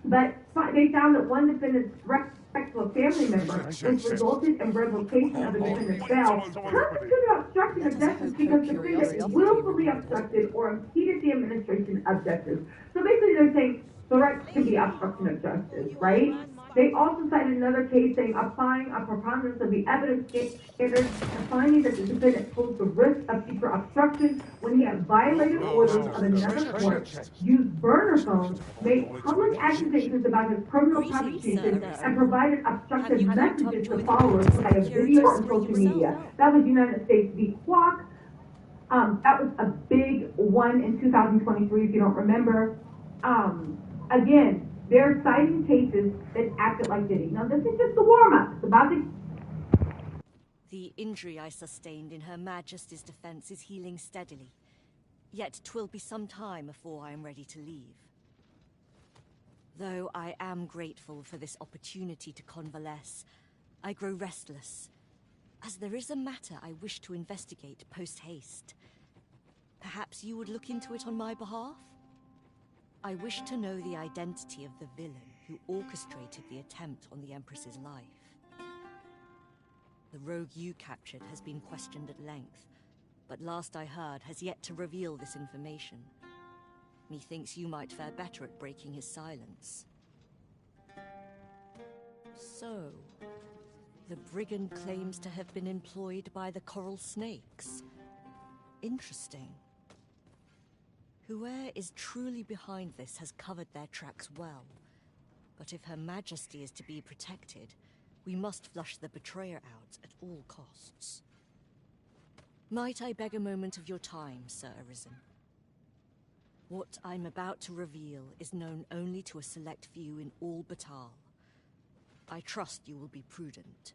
But they found that one defendant's respect to a family member, which resulted in revocation of the defendant's bail, constituted obstruction of justice because the defendant willfully obstructed or impeded the administration of justice. So basically they're saying threats can be obstruction of justice, right? They also cited another case saying applying a preponderance of the evidence standard and finding that the defendant posed the risk of future obstruction when he had violated orders of another court, used burner phones, made public accusations about his criminal prosecution, and provided obstructive messages to followers via video and social media. That was United States v. Kwok. That was a big one in 2023, if you don't remember. Again, they're citing cases that acted like Diddy. Now, this is just the warm-up. It's about to... The injury I sustained in Her Majesty's defense is healing steadily. Yet 'twill be some time before I am ready to leave. Though I am grateful for this opportunity to convalesce, I grow restless, as there is a matter I wish to investigate post-haste. Perhaps you would look into it on my behalf? I wish to know the identity of the villain who orchestrated the attempt on the Empress's life. The rogue you captured has been questioned at length, but last I heard has yet to reveal this information. Methinks you might fare better at breaking his silence. So, the brigand claims to have been employed by the Coral Snakes. Interesting. Whoever is truly behind this has covered their tracks well. But if Her Majesty is to be protected, we must flush the betrayer out at all costs. Might I beg a moment of your time, Sir Arisen? What I'm about to reveal is known only to a select few in all Batal. I trust you will be prudent.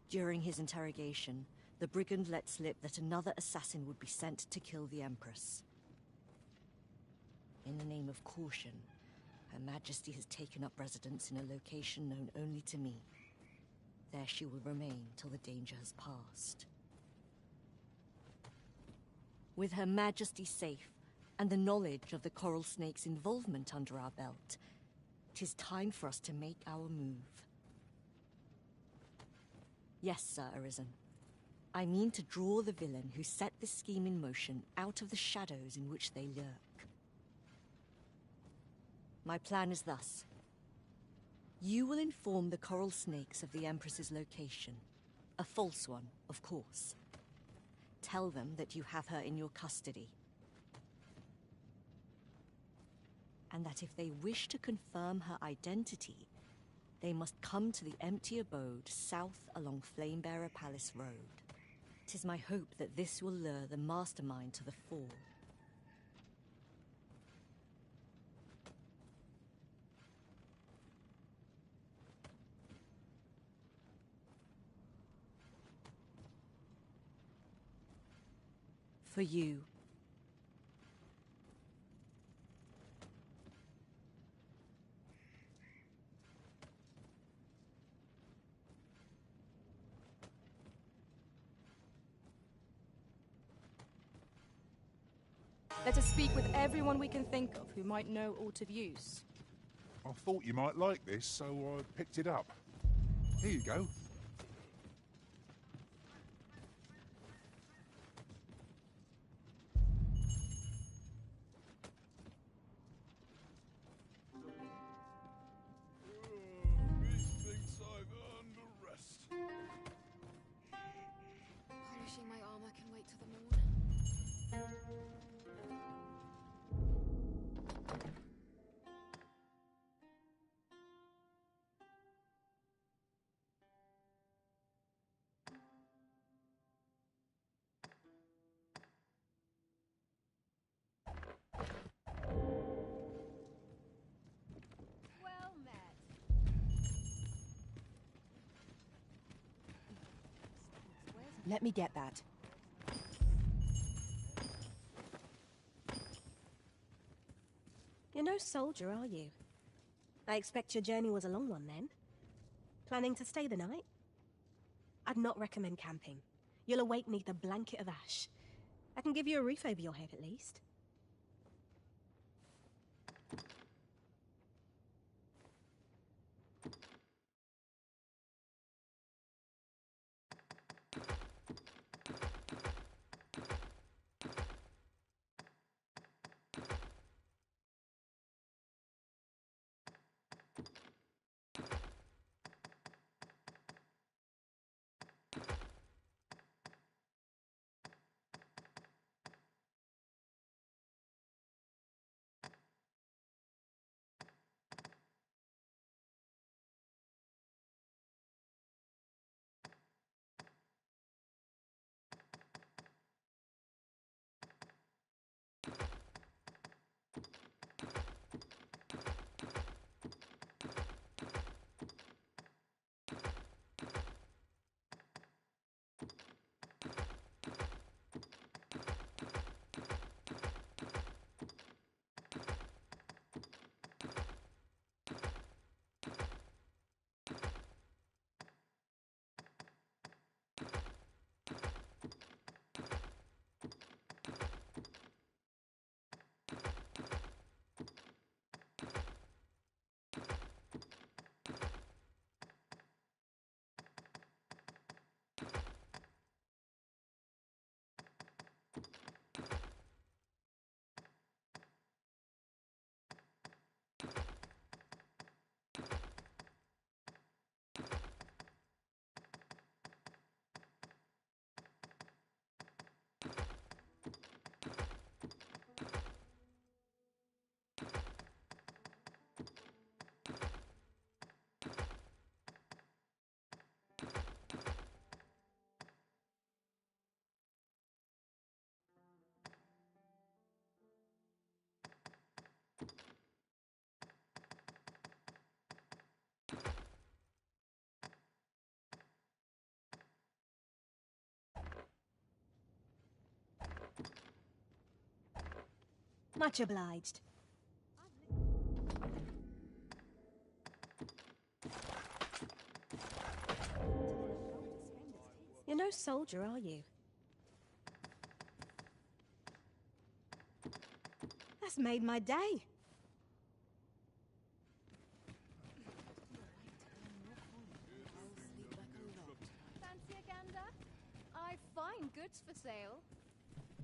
During his interrogation, the brigand let slip that another assassin would be sent to kill the Empress. In the name of caution, Her Majesty has taken up residence in a location known only to me. There she will remain till the danger has passed. With Her Majesty safe, and the knowledge of the Coral Snake's involvement under our belt, 'tis time for us to make our move. Yes, Sir Arisen. I mean to draw the villain who set this scheme in motion out of the shadows in which they lurk. My plan is thus. You will inform the Coral Snakes of the Empress's location. A false one, of course. Tell them that you have her in your custody. And that if they wish to confirm her identity, they must come to the empty abode south along Flamebearer Palace Road. 'Tis my hope that this will lure the mastermind to the fore. For you. Let us speak with everyone we can think of who might know aught of use. I thought you might like this, so I picked it up. Here you go. Methinks I've earned a rest. Polishing my armor can wait till the morn. Well met. Let me get that. You're no soldier, are you? I expect your journey was a long one then. Planning to stay the night? I'd not recommend camping. You'll awake neath a blanket of ash. I can give you a roof over your head at least. Much obliged. You're no soldier, are you? That's made my day. Fancy a gander? I've fine goods for sale.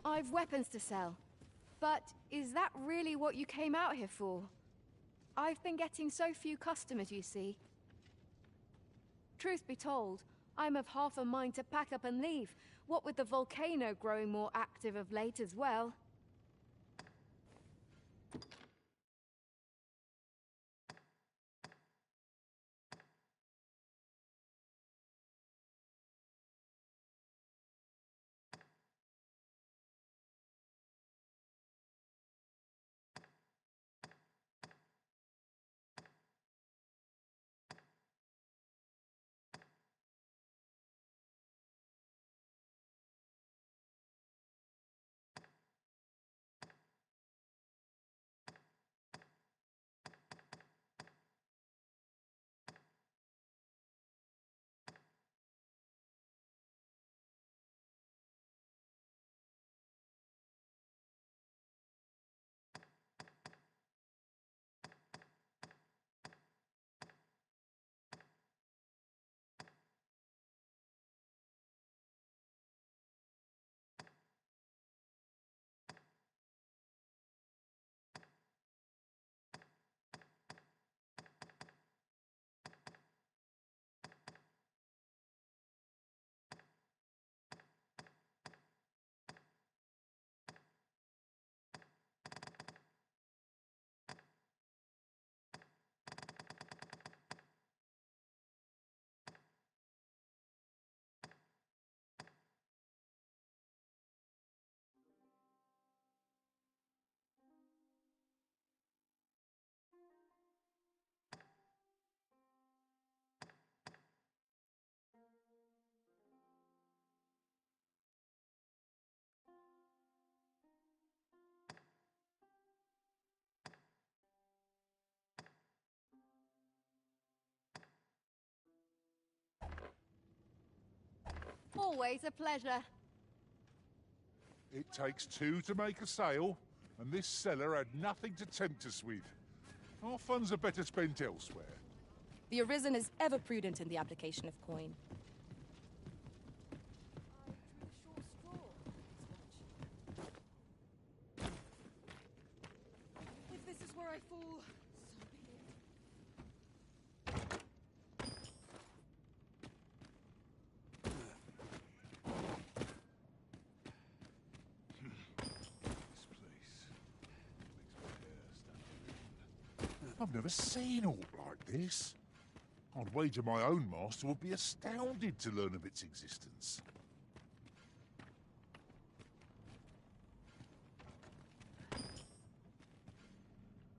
I've weapons to sell. But is that really what you came out here for? I've been getting so few customers, you see. Truth be told, I'm of half a mind to pack up and leave, what with the volcano growing more active of late as well. Always a pleasure. It takes two to make a sale, and this seller had nothing to tempt us with. Our funds are better spent elsewhere. The Arisen is ever prudent in the application of coin. If this is where I fall, I've never seen aught like this. I'd wager my own master would be astounded to learn of its existence.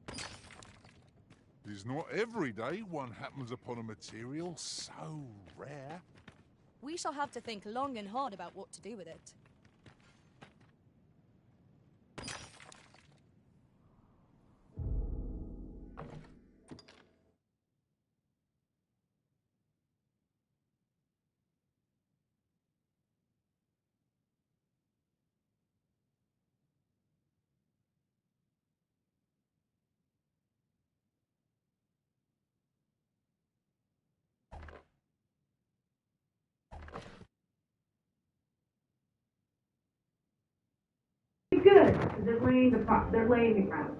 It is not every day one happens upon a material so rare. We shall have to think long and hard about what to do with it. Good, because they're laying the ground.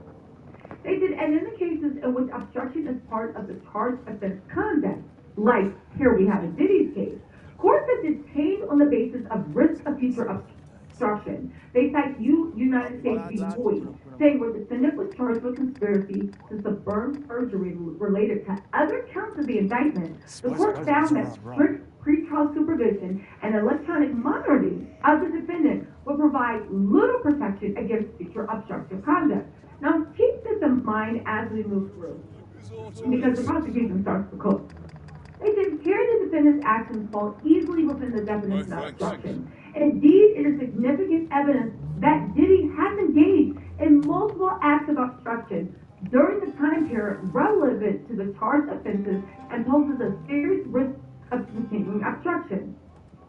They did, and in the cases in which obstruction is part of the charged offense conduct, like here we have in Diddy's case, courts have detained on the basis of risk of future obstruction. They cite United States v. Boyd, saying where the defendant was charged with conspiracy to suborn perjury related to other counts of the indictment, the court found that pretrial supervision and electronic monitoring of the defendant will provide little protection against future obstructive conduct. Now, keep this in mind as we move through, because the prosecution starts to cook. They said here the defendant's actions fall easily within the definition of obstruction. Indeed, it is significant evidence that Diddy has engaged in multiple acts of obstruction during the time period relevant to the charged offenses and poses a serious risk of continuing obstruction.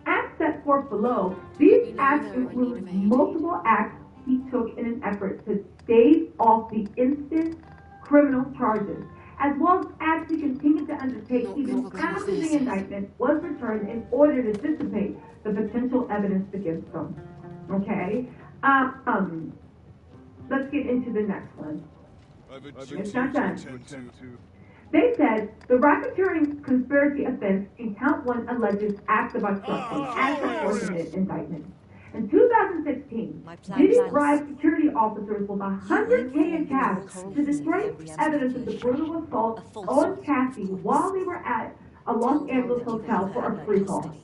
As set forth below, these acts include multiple acts he took in an effort to stave off the instant criminal charges, as well as acts he continued to undertake even after the indictment was returned in order to dissipate the potential evidence against them. Okay? Let's get into the next one. It's not done. They said the racketeering conspiracy offense in count 1 alleges acts of obstruction as reported in the indictment. In 2016, Diddy bribed security officers with $100K in cash to destroy evidence of the brutal assault on Cassie while they were at a Los Angeles hotel for a free call.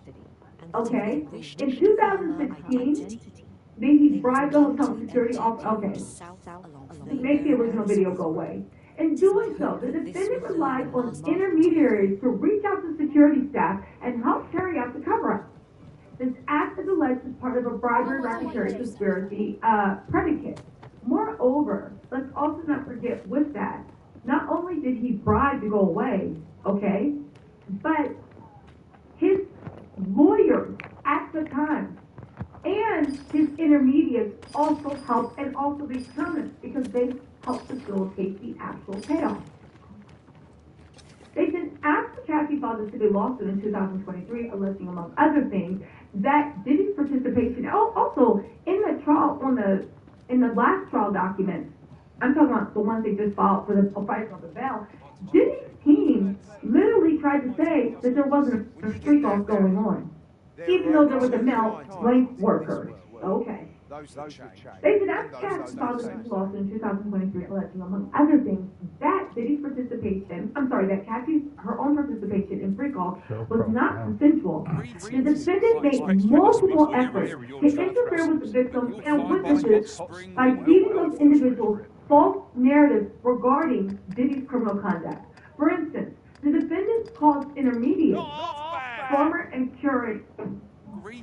Okay? In 2016, he bribed the hotel security officer. Okay. Make the original video go away. In doing so, the defendant relied on intermediaries to reach out to security staff and help carry out the cover-up. This act is alleged as part of a bribery racketeering conspiracy predicate. Moreover, let's also not forget with that, not only did he bribe to go away, okay, but his lawyers at the time and his intermediates also helped, and also the attorneys, because they helped facilitate the actual payoff. They said after Cassie filed the city lawsuit in 2023, alleging, among other things, that Diddy's participation, also in the trial, in the last trial documents, I'm talking about the ones they just filed for the fight on the bail, Diddy's team literally tried to say that there wasn't a street off going on, even though there was a male blank worker. Okay. They said after Cassie filed the lawsuit in 2023, alleging, among other things, that Diddy's participation, her own participation in free call was not consensual. The defendant made multiple efforts to interfere with the victims and witnesses by feeding those individuals false narratives regarding Diddy's criminal conduct. For instance, the defendants caused intermediate, former and current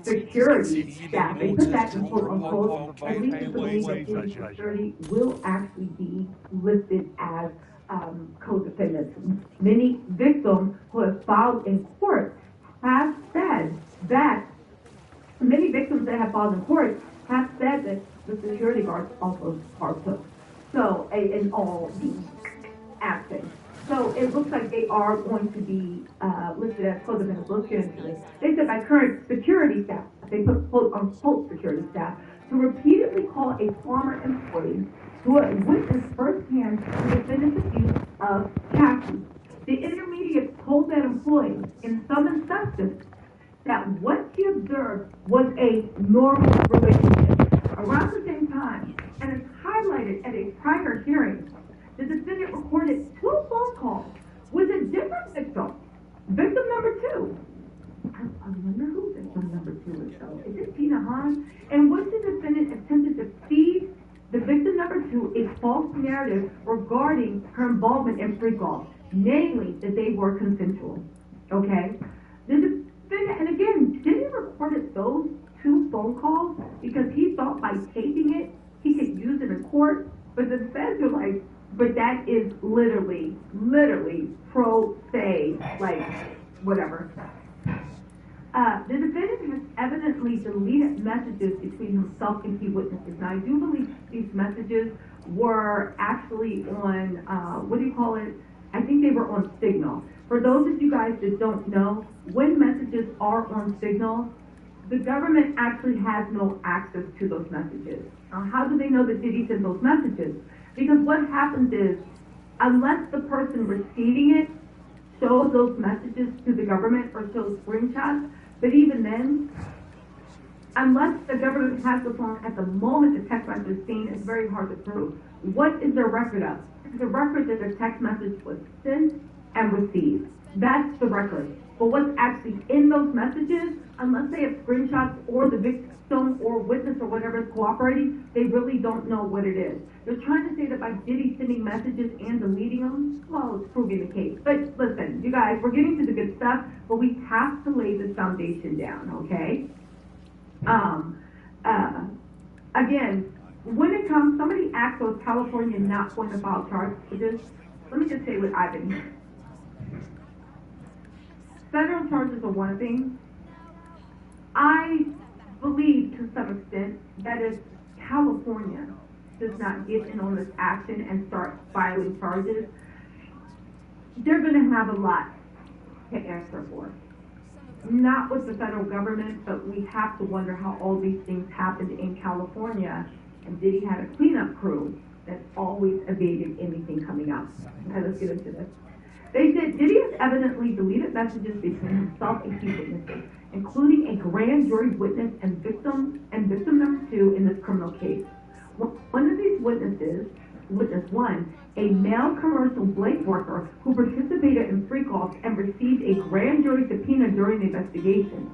security staff, they put that in quote unquote, at least to believe that Diddy's security will actually be listed as co-defendants. Many victims who have filed in court have said that, many victims that have filed in court have said that the security guards also partook. So, in all these actions. So it looks like they are going to be listed as co-defendants. Let's get into this. They said by current security staff, they put quote unquote security staff, to repeatedly call a former employee who had witnessed firsthand the defendant's abuse of Cassie. The intermediate told that employee in some instances that what she observed was a normal relationship. Around the same time, and it's highlighted at a prior hearing, the defendant recorded 2 phone calls with a different victim. Victim number 2. I wonder who victim number 2 is though. Is it Tina Hahn? And what the defendant attempted to feed the victim number 2 a false narrative regarding her involvement in free calls, namely that they were consensual. Okay? The defendant, and again, didn't recorded those 2 phone calls because he thought by taping it he could use it in court, but the defense was like, but that is literally pro se, like, whatever. The defendant has evidently deleted messages between himself and key witnesses. Now, I do believe these messages were actually on, I think they were on Signal. For those of you guys that don't know, when messages are on Signal, the government actually has no access to those messages. How do they know that Diddy sent those messages? Because what happens is, unless the person receiving it shows those messages to the government or shows screenshots, but even then, unless the government has the phone at the moment the text message is seen, it's very hard to prove. What is their record of? It's the record that the text message was sent and received. That's the record. But what's actually in those messages, unless they have screenshots or the victim or witness or whatever is cooperating, they really don't know what it is. They're trying to say that by Diddy sending messages and deleting them, well, it's proving the case. But listen, you guys, we're getting to the good stuff, but we have to lay this foundation down, okay? Again, when it comes, somebody asked, was California not going to file charges? Let me just say what I've been hearing. Federal charges are one thing. I believe to some extent that if California does not get in on this action and start filing charges, they're going to have a lot to answer for. Not with the federal government, but we have to wonder how all these things happened in California, and Diddy had a cleanup crew that always evaded anything coming out. Okay, let's get into this. They said Diddy has evidently deleted messages between himself and key witnesses, including a grand jury witness and victim number 2 in this criminal case. One of these witnesses, witness 1, a male commercial blank worker who participated in free calls and received a grand jury subpoena during the investigation.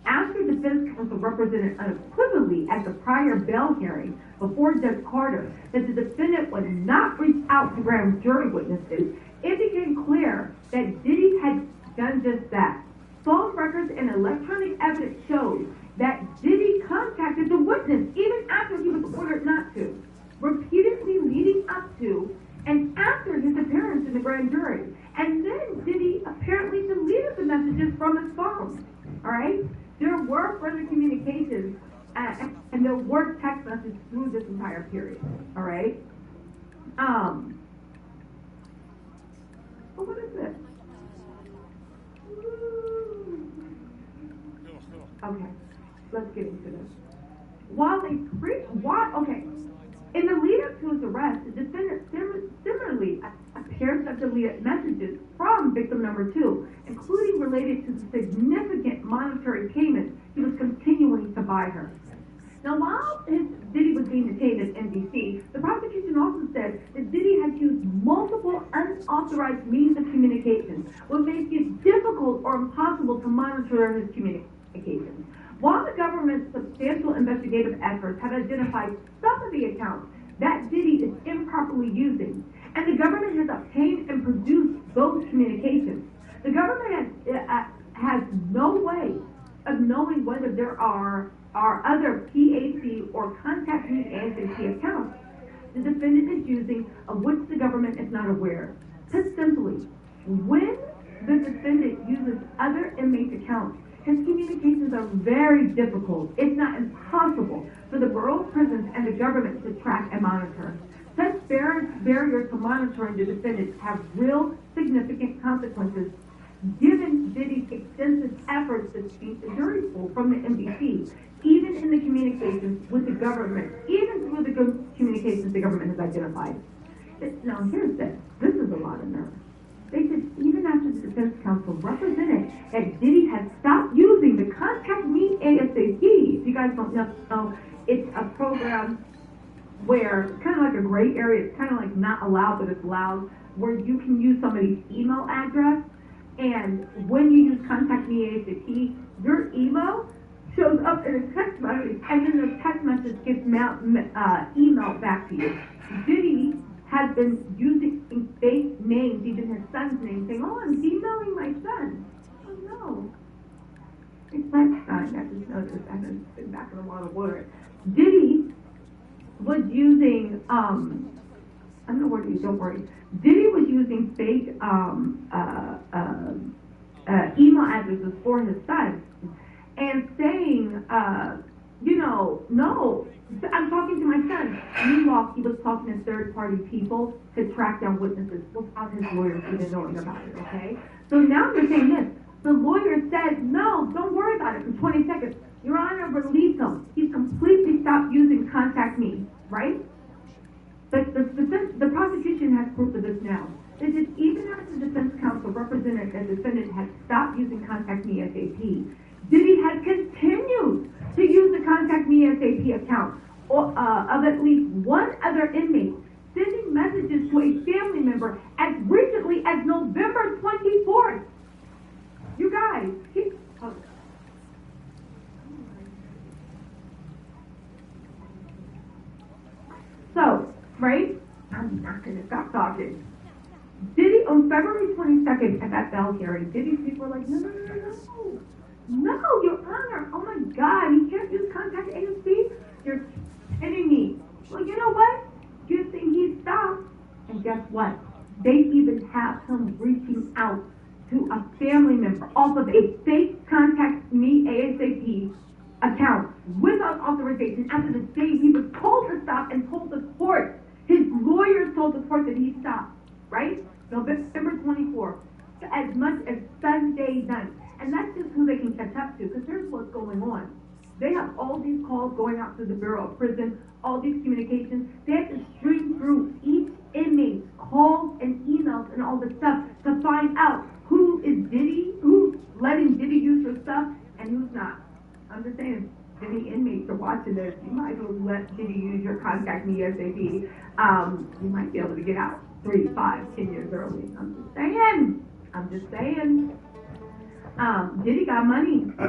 After defense counsel represented unequivocally at the prior bail hearing before Judge Carter that the defendant would not reach out to grand jury witnesses, it became clear that Diddy had done just that. Phone records and electronic evidence showed that Diddy contacted the witness even after he was ordered not to, repeatedly leading up to and after his appearance in the grand jury. And then Diddy apparently deleted the messages from his phone. All right? There were further communications and there were text messages through this entire period. All right? What is this? Okay, let's get into this. Okay. In the lead-up to his arrest, the defendant similarly appears to have deleted messages from victim number 2, including related to the significant monetary payments he was continuing to buy her. Now, while Diddy was being detained at NBC, the prosecution also said that Diddy had used multiple unauthorized means of communication, what makes it difficult or impossible to monitor his communications. While the government's substantial investigative efforts have identified some of the accounts that Diddy is improperly using, and the government has obtained and produced those communications, the government has no way of knowing whether there are other PAC or contact me ASAP accounts the defendant is using of which the government is not aware. Put simply, when the defendant uses other inmates' accounts, his communications are very difficult, if not impossible, for the Bureau of Prisons and the government to track and monitor. Such barriers to monitoring the defendants have real significant consequences given Diddy's extensive efforts to keep the jury pool from the NBC, even in the communications with the government, even through the communications the government has identified. Now, here's this. This is a lot of nerve. They said even after the defense counsel represented that Diddy had stopped using the Contact Me ASAP. If you guys don't know, it's a program where it's kind of like a gray area. It's kind of like not allowed, but it's allowed, where you can use somebody's email address. And when you use Contact Me ASAP, your email shows up in a text message, and then the text message gets emailed back to you. Diddy has been using fake names, even his son's name, saying, "Oh, I'm emailing my son." Oh no, it's my son. I just noticed. I haven't been back in a lot of water. Diddy was using I'm not worried. Don't worry. Diddy was using fake email addresses for his son, and saying, no, I'm talking to my son. Meanwhile, he was talking to third-party people to track down witnesses without his lawyers even knowing about it, okay? So now they're saying this. The lawyer said, no, don't worry about it in 20 seconds. Your Honor, release him. He's completely stopped using Contact Me, right? But the prosecution has proof of this now. They said even after the defense counsel represented that the defendant had stopped using Contact Me ASAP, Diddy had continued to use the Contact Me ASAP account of at least one other inmate, sending messages to a family member as recently as November 24th. You guys, so, right? I'm not going to stop talking. Diddy, on February 22nd at that bail hearing, Diddy's people were like, no, Your Honor, oh my God, you can't use Contact ASP? You're kidding me. Well, guess what? They even have him reaching out to a family member off of a fake Contact Me ASAP account without authorization after the day he was told to stop and told the court. His lawyers told the court that he stopped, right? November 24th, as much as Sunday night. And that's just who they can catch up to, because here's what's going on. They have all these calls going out to the Bureau of Prison, all these communications. They have to stream through each inmate's calls and emails and all this stuff to find out who is Diddy, who's letting Diddy use her stuff, and who's not. I'm just saying, if any inmates are watching this, you might as well let Diddy use your Contact Me ASAP. You might be able to get out 3, 5, 10 years early. I'm just saying. Diddy got money. Now,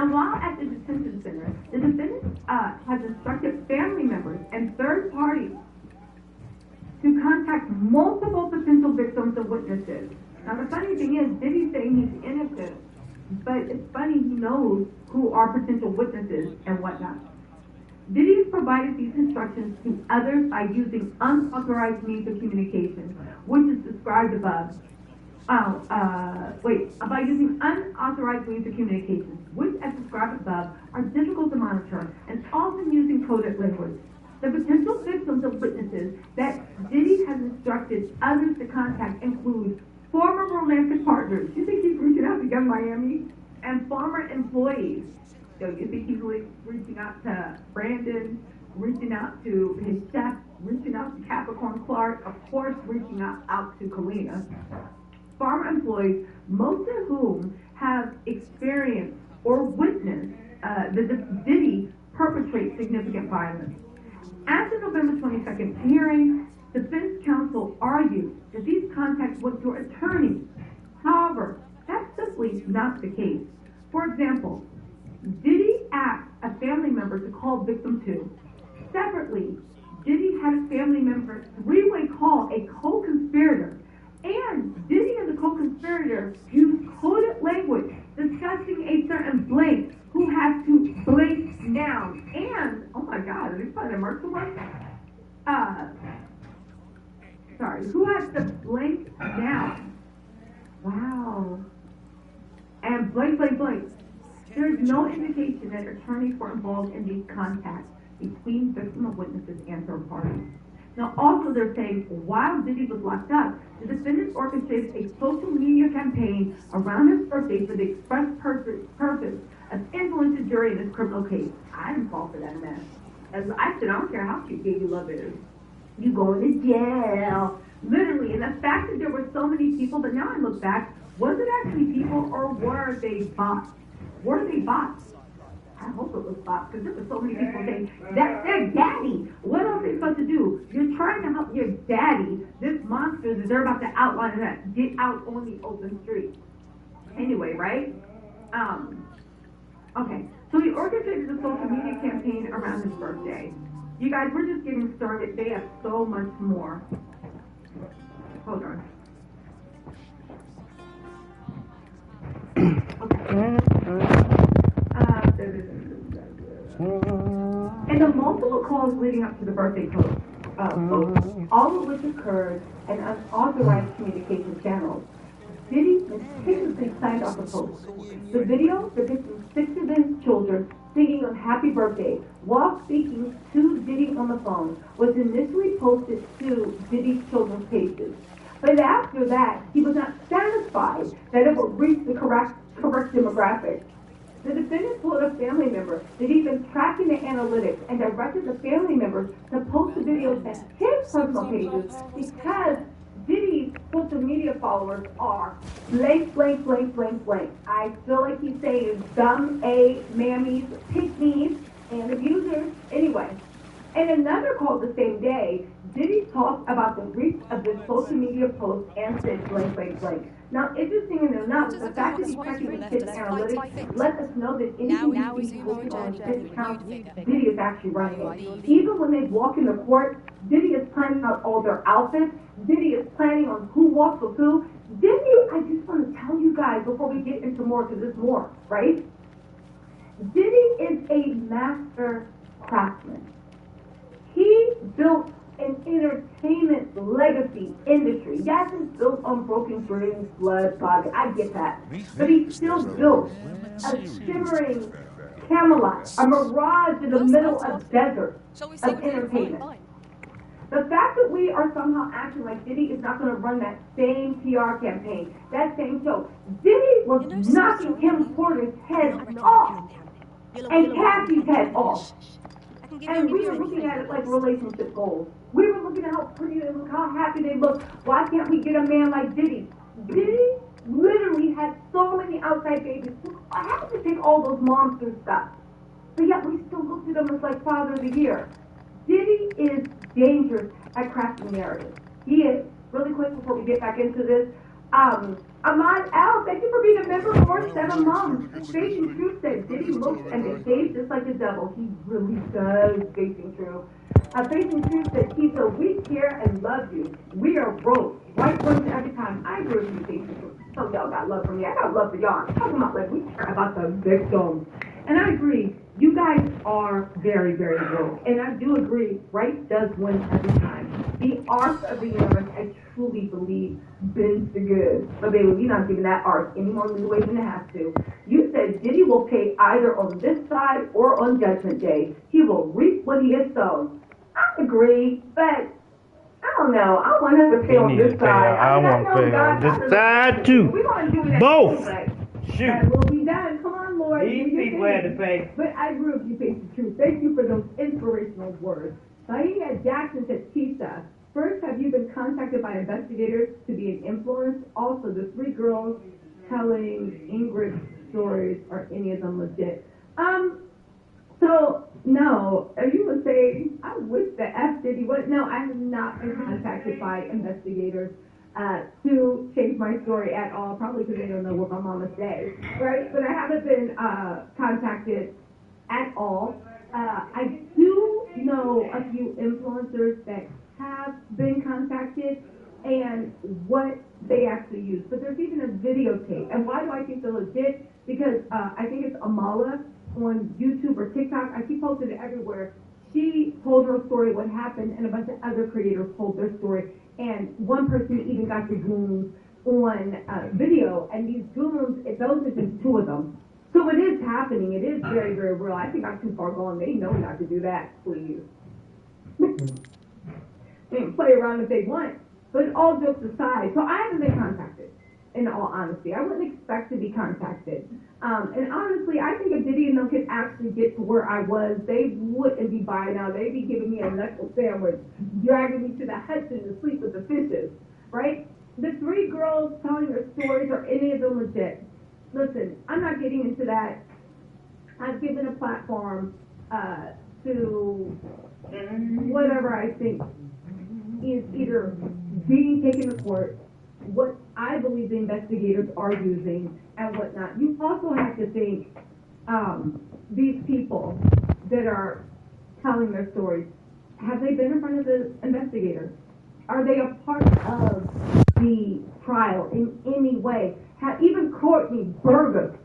while at the detention center, the defendant has instructed family members and third parties to contact multiple potential victims and witnesses. Now, the funny thing is, Diddy's saying he's innocent, but it's funny he knows who are potential witnesses and whatnot. Diddy's provided these instructions to others by using unauthorized means of communication, which is described above. By using unauthorized means of communication, which, as described above, are difficult to monitor and often using coded language. The potential victims of witnesses that Diddy has instructed others to contact include former romantic partners. You think he's reaching out to Young Miami? And former employees. So you think he's reaching out to Brandon, reaching out to his chef, reaching out to Capricorn Clark, of course reaching out to Kalina. Former employees, most of whom have experienced or witnessed Diddy perpetrate significant violence. At the November 22nd hearing, defense counsel argued that these contacts went to attorneys. However, that's simply not the case. For example, Diddy asked a family member to call victim 2. Separately, Diddy had a family member three-way call a co-conspirator, and Diddy and the co-conspirator used coded language discussing a certain blank who has to blank now. And, oh my God, are they playing a murder one? Who has to blank now? Wow. And blank, blank, blank. There is no indication that attorneys were involved in these contacts between victim and witnesses and third parties. Now, also they're saying while Diddy was locked up, the defendant orchestrated a social media campaign around his birthday for the express purpose of influencing the jury in this criminal case. I didn't fall for that mess. As I said, I don't care how cute Baby Love is. You going to jail. Literally, and the fact that there were so many people, but now I look back, was it actually people or were they bots? Were they bots? I hope it was bots, because there were so many people saying, that's their daddy. What else are they supposed to do? You're trying to help your daddy. This monster that they're about to outline that get out on the open street. Anyway, right? Okay, so he orchestrated a social media campaign around his birthday. You guys, we're just getting started. They have so much more. Hold on. In the multiple calls leading up to the birthday post, all of which occurred in unauthorized communication channels, Diddy meticulously signed off the post. The video depicting 6 of his children singing on Happy Birthday while speaking to Diddy on the phone was initially posted to Diddy's children's pages. But after that, he was not satisfied that it would reach the correct demographic. The defendant told a family member that he'd been tracking the analytics and directed the family members to post the videos at his personal pages because Diddy's social media followers are blank, blank, blank, blank, blank. I feel like he's saying dumb A, mammies, pick-me's, and abusers. Anyway, in another call the same day, Diddy talked about the reach of this social media post and said blank, blank, blank. Now, interesting enough, the fact that he's tracking his analytics lets us know that anything he's posting on his account, Diddy is actually running it. Even when they walk into court, Diddy is planning out all their outfits. Diddy is planning on who walks with who. Diddy, I just want to tell you guys before we get into more, because there's more, right? Diddy is a master craftsman. He built an entertainment legacy industry. Yes, it's built on broken dreams, blood, body. I get that. But he still built a shimmering Camelot, a mirage in the middle of desert of entertainment. The fact that we are somehow acting like Diddy is not going to run that same PR campaign, that same show. Diddy was knocking Kim Porter's head off and Cassie's head off. And we were looking at it like relationship goals. We were looking at how pretty they look, how happy they look. Why can't we get a man like Diddy? Diddy literally had so many outside babies. I have to take all those monster stuff. But yet we still looked at him as like father of the year. Diddy is dangerous at crafting narratives. He is. Really quick before we get back into this. Ahmad Al, thank you for being a member for 7 months. Facing Truth said Diddy looks and behaves just like the devil. He really does, Facing Truth. Facing Truth said, Keisha, we care and love you. We are broke. White ones every time. I agree with you, Facing Truth. Some of y'all got love for me. I got love for y'all. I'm talking about like we care about the victims. And I agree. You guys are very, very broke. And I do agree, right does win every time. The arc of the universe, I truly believe, bends the good. But baby, we're not giving that arc any more leeway than it has to. You said Diddy will pay either on this side or on Judgment Day. He will reap what he has sown. I agree, but I don't know. I want him to pay on this side. I want to pay on this side too. We want to do that both. Anyway. Shoot. That will be done. Come on, Lord. These people had to pay. But I agree with you, Face the Truth. Thank you for those inspirational words. Saeed Jackson says, Keisha, first, have you been contacted by investigators to be an influence? Also, the 3 girls telling Ingrid's stories, are any of them legit? So, no. Are you going to say, I wish the F Diddy was? No, I have not been contacted by investigators to change my story at all, probably because they don't know what my mama said, right? But I haven't been contacted at all. I do know a few influencers that have been contacted and what they actually use. But there's even a videotape. And why do I think they're legit? Because I think it's Amala on YouTube or TikTok. I keep posting it everywhere. She told her story, what happened, and a bunch of other creators told their story. And one person even got the goons on video. And these goons, those are just 2 of them. So it is happening. It is very, very real. I think I'm too far gone. They know not to do that, please. They can play around if they want. But all jokes aside, so I haven't been contacted, in all honesty. I wouldn't expect to be contacted. And honestly, I think if Diddy and them could actually get to where I was, they wouldn't be buying out. They'd be giving me a knuckle sandwich, dragging me to the Hudson to sleep with the fishes, right? The 3 girls telling their stories, are any of them legit? Listen, I'm not getting into that. I've given a platform to whatever I think is either being taken to court, what I believe the investigators are using, and whatnot. You also have to think these people that are telling their stories, have they been in front of the investigators? Are they a part of the trial in any way? Even Courtney Burgess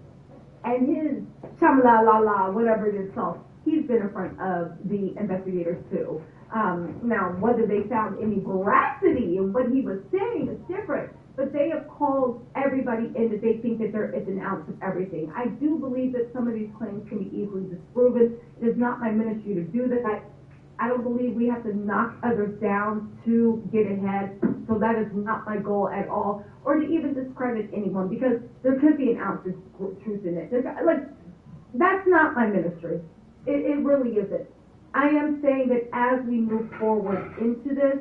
and his la whatever it is called, he's been in front of the investigators too. Now, whether they found any veracity in what he was saying is different, but they have called everybody in that they think that there is an ounce of everything. I do believe that some of these claims can be easily disproven. It is not my ministry to do that. I don't believe we have to knock others down to get ahead, so that is not my goal at all, or to even discredit anyone, because there could be an ounce of truth in it. That's not my ministry. It really isn't. I am saying that as we move forward into this,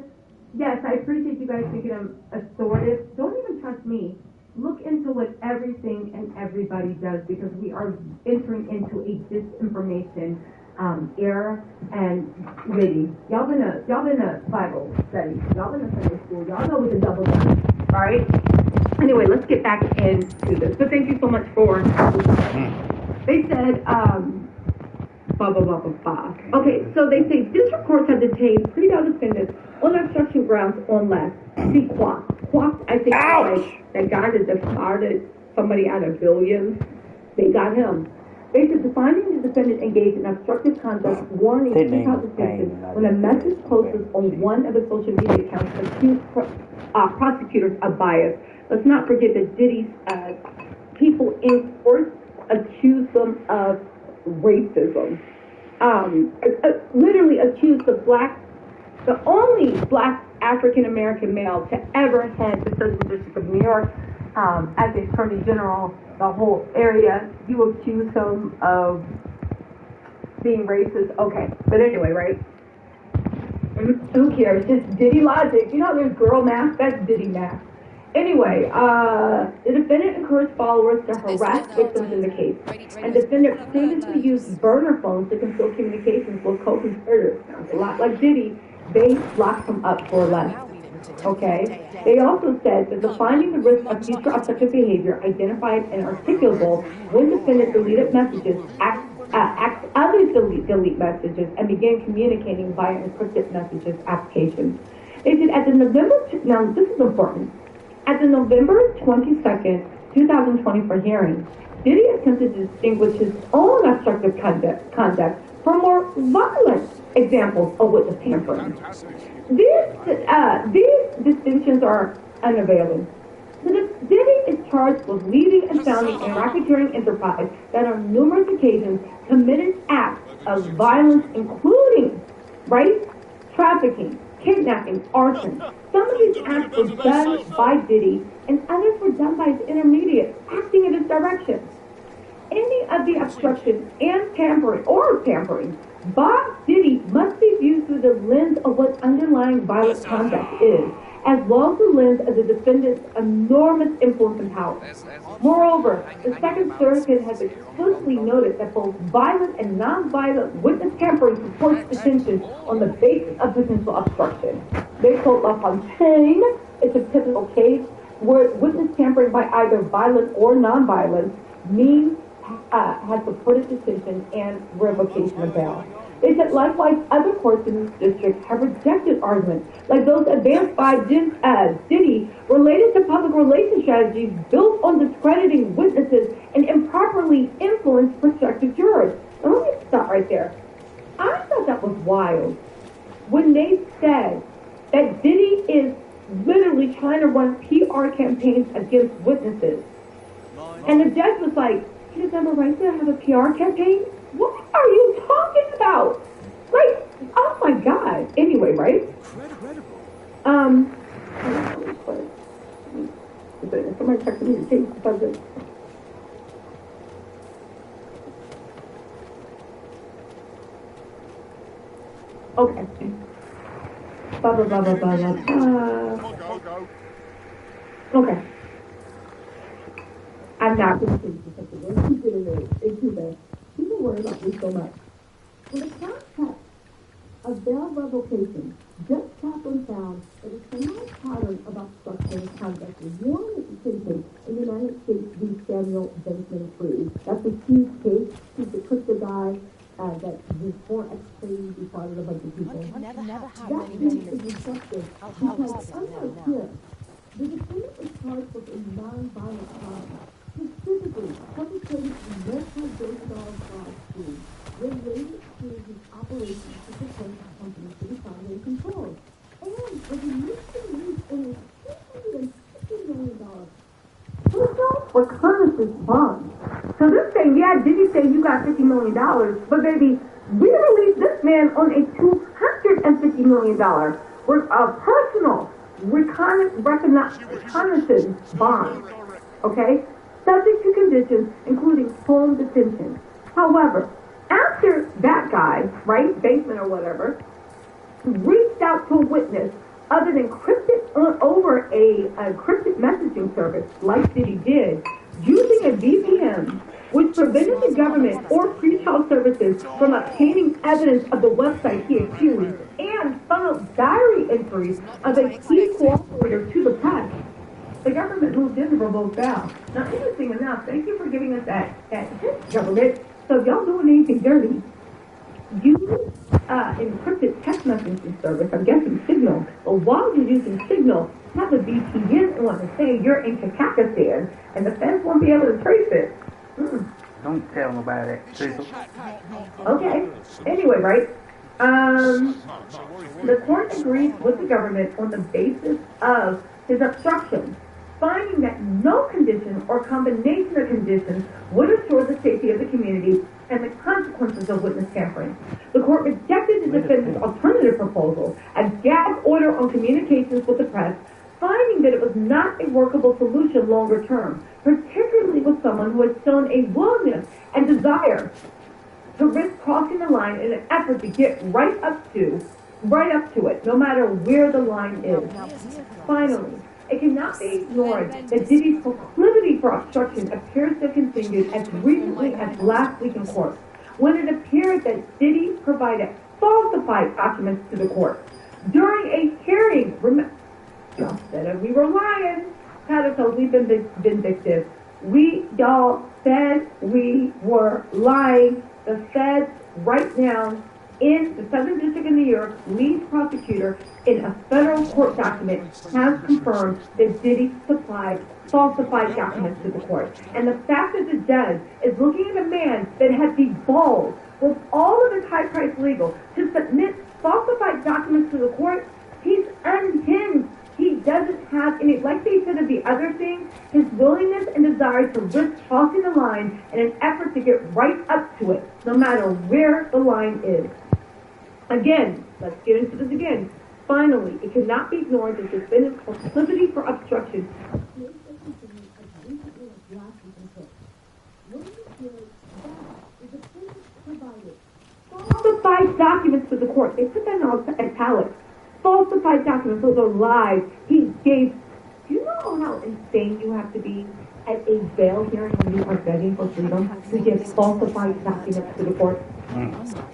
yes, I appreciate you guys thinking I'm authoritative. Don't even trust me. Look into what everything and everybody does, because we are entering into a disinformation era. And really, y'all been a Bible study, y'all been a Sunday school, y'all know what the double does. All right. Anyway, let's get back into this. But thank you so much for. They said. Okay, so they say district courts have detained pre-trial defendants on obstruction grounds on less. See, Quack, I think, like that guy that defrauded somebody out of billions. They got him. They said the finding the defendant engaged in obstructive conduct warranted detention when a message posted on one of the social media accounts accused prosecutors of bias. Let's not forget that Diddy's people in court accused them of racism. Literally accused the only black African American male to ever head the Southern District of New York as the Attorney General, the whole area. You accuse him of being racist. Okay, but anyway, right? Who cares? Just Diddy logic. You know, there's girl math. That's Diddy math. Anyway, the defendant encouraged followers to harass victims in the case, and the defendant previously used burner phones to conceal communications with co-conspirators. Sounds a lot like Diddy. They locked him up for less. Okay? They also said that the finding the risk of future obstructive behavior identified and articulable when the defendant deleted messages, asked others to delete messages, and began communicating via encrypted messages applications. They said at the now this is important. At the November 22nd, 2024 hearing, Diddy attempted to distinguish his own obstructive conduct from more violent examples of witness tampering. These distinctions are unavailing. Diddy is charged with leading and founding a racketeering enterprise that on numerous occasions committed acts of violence, including rape, trafficking, kidnapping, arson. Some of these acts were done by Diddy, and others were done by his intermediates acting in his direction. Any of the obstruction and tampering by Diddy must be viewed through the lens of what underlying violent conduct is, as well as the lens of the defendant's enormous influence and power. Moreover, the Second Circuit has explicitly noted that both violent and non-violent witness tampering supports detention on the basis of potential obstruction. They quote LaFontaine, it's a typical case where witness tampering by either violent or non-violent means has supported detention and revocation of bail. They said likewise other courts in this district have rejected arguments like those advanced by Diddy related to public relations strategies built on discrediting witnesses and improperly influenced prospective jurors. Now let me stop right there. I thought that was wild when they said that Diddy is literally trying to run PR campaigns against witnesses. And the judge was like, "You have a right to have a PR campaign? What are you talking about?" Like, oh my God. Anyway, right? Somebody texted me to change the subject. Okay. Blah, blah, blah, blah, blah, blah. Okay. I'm not going to change the subject. Let's keep it in there. It's too bad. People worry about me so much. In the context of bail revocation, Judge Kaplan found that a similar pattern of obstruction of conduct was warranted detention in the United States v. Samuel Benjamin Cruz. That's a huge case. He's the crypto guy that was 4x3 defrauded a bunch of people. That case is destructive because, unlike here, the defendant was charged with a non-violent crime, specifically perpetrated a multi-billion-dollar fraud scheme related to his operations to support the company to be found and controlled, and was initially used in a $250 million for Curtis's bond. So they're saying, yeah, did you say you got $50 million? But baby, we released this man on a $250 million personal reconnaissance bond. Okay? Subject to conditions, including home detention. However, after that guy, right, Bateman or whatever, reached out to a witness other than over a encrypted messaging service, like Diddy did, using a VPN, which prevented the government or pretrial services from obtaining evidence of the website he accused, and funneled diary entries of a key cooperator to the press. The government moved in to revoke bail. Now, interesting enough, thank you for giving us that hint, government. So if y'all doing anything dirty, use encrypted text messaging service, I'm guessing Signal, but while you're using Signal, have a VPN on to say you're in Kazakhstan, and the feds won't be able to trace it. Don't tell nobody that, Cecil. Okay. Anyway, right? The court agrees with the government on the basis of his obstruction, finding that no condition or combination of conditions would assure the safety of the community and the consequences of witness tampering. The court rejected the defendant's alternative proposal, a gag order on communications with the press, finding that it was not a workable solution longer term, particularly with someone who has shown a willingness and desire to risk crossing the line in an effort to get right up to it, no matter where the line is. Finally, it cannot be ignored that Diddy's proclivity for obstruction appears to have continued as recently as last week in court, when it appeared that Diddy provided falsified documents to the court. During a hearing, y'all said we were lying. Cataclysm, we've been vindictive. Y'all said we were lying. The feds right now in the Southern District of New York, lead prosecutor in a federal court document has confirmed that Diddy supplied falsified documents to the court. And the fact that the judge is looking at a man that had the balls with all of his high-priced legal to submit falsified documents to the court, he's unhinged. He doesn't have any, like they said of the other thing, his willingness and desire to risk crossing the line in an effort to get right up to it, no matter where the line is. Again, let's get into this again. Finally, it cannot be ignored that the defendant's proclivity for obstruction falsified documents to the court. They put that in italics. Falsified documents, those are lies. He gave. Do you know how insane you have to be at a bail hearing when you are begging for freedom to give falsified documents to the court?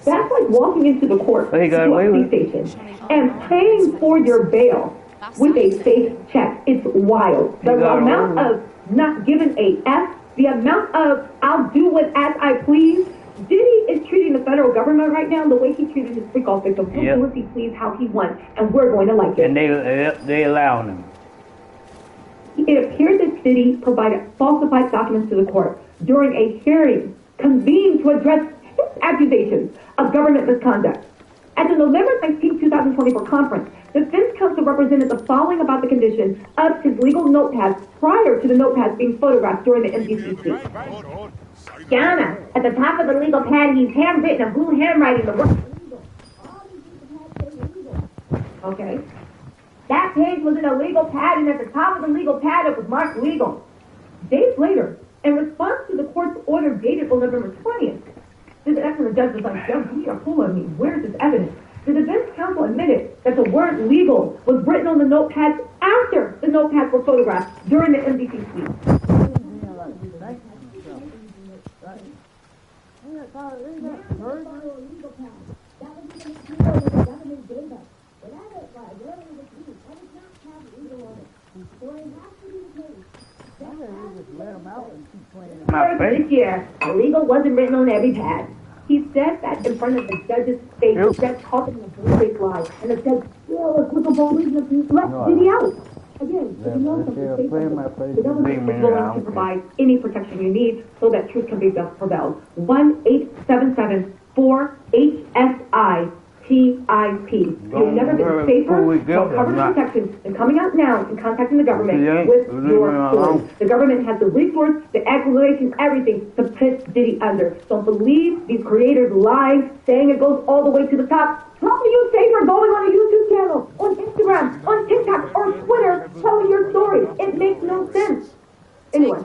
That's like walking into the court to a police station and paying for your bail with a fake check. It's wild. The amount of not giving a F, the amount of I'll do it as I please. Diddy is treating the federal government right now the way he treated his freak-off victims. He'll do as he please, how he wants, and we're going to like it. And they allow him. It appears that Diddy provided falsified documents to the court during a hearing convened to address his accusations of government misconduct. At the November 19, 2024 conference, the defense counsel represented the following about the condition of his legal notepads prior to the notepads being photographed during the MDCC. Ghana, at the top of the legal pad, he's handwritten in blue handwriting the word illegal. Okay. That page was in a legal pad, and at the top of the legal pad, it was marked legal. Days later, in response to the court's order dated on November 20th, that's when the judge was like, "Judge, you are fooling me. Where's this evidence?" The defense counsel admitted that the word legal was written on the notepads after the notepads were photographed during the MDCC. This year, illegal wasn't written on every pad. He said that in front of the judge's face. The judge called him a bullshit lie, and the judge still applicable reason let Diddy out. Again, if you know something, say something. The government is willing to provide any protection you need so that truth can be prevailed. 1-877-4-HSI. TIP. You've never been safer or covered protection than coming out now and contacting the government with your story. The government has the resource, the accusation, everything to put Diddy under. Don't believe these creators lying, saying it goes all the way to the top. How are you safer going on a YouTube channel, on Instagram, on TikTok, or Twitter, telling your story? It makes no sense. Anyway,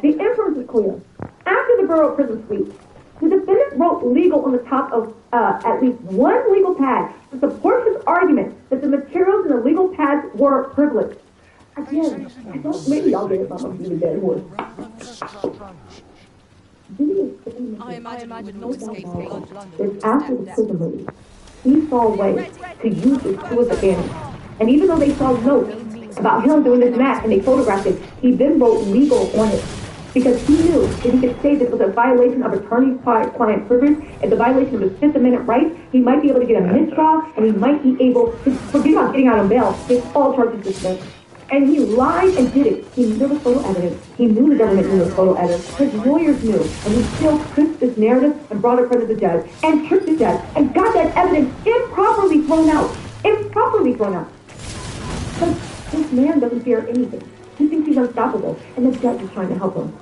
the inference is clear. After the borough prison sweep, the defendant wrote legal on the top of at least one legal pad to support his argument that the materials in the legal pads were privileged. Again, maybe I'll get it from a dead horse. I imagine not escaping London. That after the prison release, he saw a way to use this to his advantage. And even though they saw notes about him doing this and that, and they photographed it, he then wrote legal on it. Because he knew that he could say this was a violation of attorney-client privilege, and the violation of his Fifth Amendment rights, he might be able to get a mistrial, and he might be able to, forget about getting out on bail, get all charges dismissed. And he lied and did it. He knew there was photo evidence. He knew the government knew there was photo evidence. His lawyers knew. And he still twisted this narrative and brought it in front of the judge and tricked the judge and got that evidence improperly thrown out. Improperly thrown out. Because this man doesn't fear anything. He thinks he's unstoppable. And the judge is trying to help him.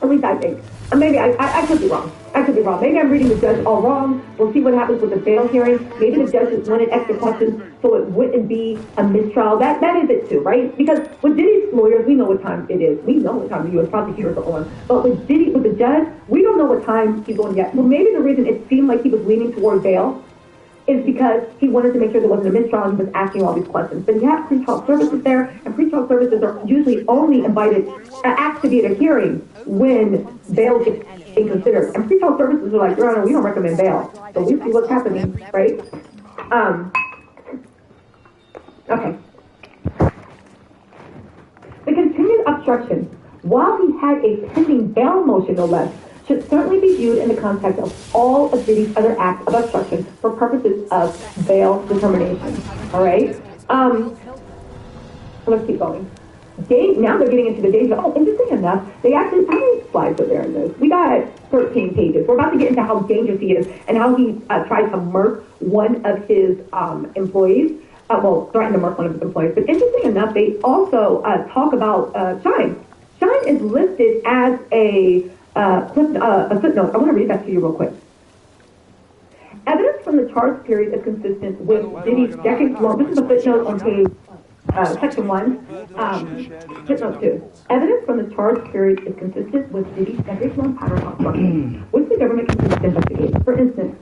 At least I think. Maybe I could be wrong. I could be wrong. Maybe I'm reading the judge all wrong. We'll see what happens with the bail hearing. Maybe the judge just wanted extra questions so it wouldn't be a mistrial. That is it too, right? Because with Diddy's lawyers, we know what time it is. We know what time the U.S. prosecutors are on. But with Diddy, with the judge, we don't know what time he's on yet. Well, maybe the reason it seemed like he was leaning toward bail is because he wanted to make sure there wasn't a mistrial and he was asking all these questions. But you have pretrial services there, and pretrial services are usually only invited, asked to be at a hearing when bail is being considered. And pretrial services are like, Your Honor, we don't recommend bail. So we see what's happening, right? Okay. The continued obstruction, while he had a pending bail motion, no less, should certainly be viewed in the context of all of Diddy's other acts of obstruction for purposes of bail determination. All right? Let's keep going. Now they're getting into the danger. Oh, interesting enough, they actually, how many slides are there in this? We got 13 pages. We're about to get into how dangerous he is and how he tried to murk one of his employees. Threatened to murk one of his employees. But interesting enough, they also talk about Shine. Shine is listed as a footnote. I want to read that to you real quick. Evidence from the charge period is consistent with Diddy's decades-long. This is a footnote on page section 1, footnote 2. Evidence from the charge period is consistent with Diddy's decades-long pattern of obstruction, which the government continues to investigate. For instance,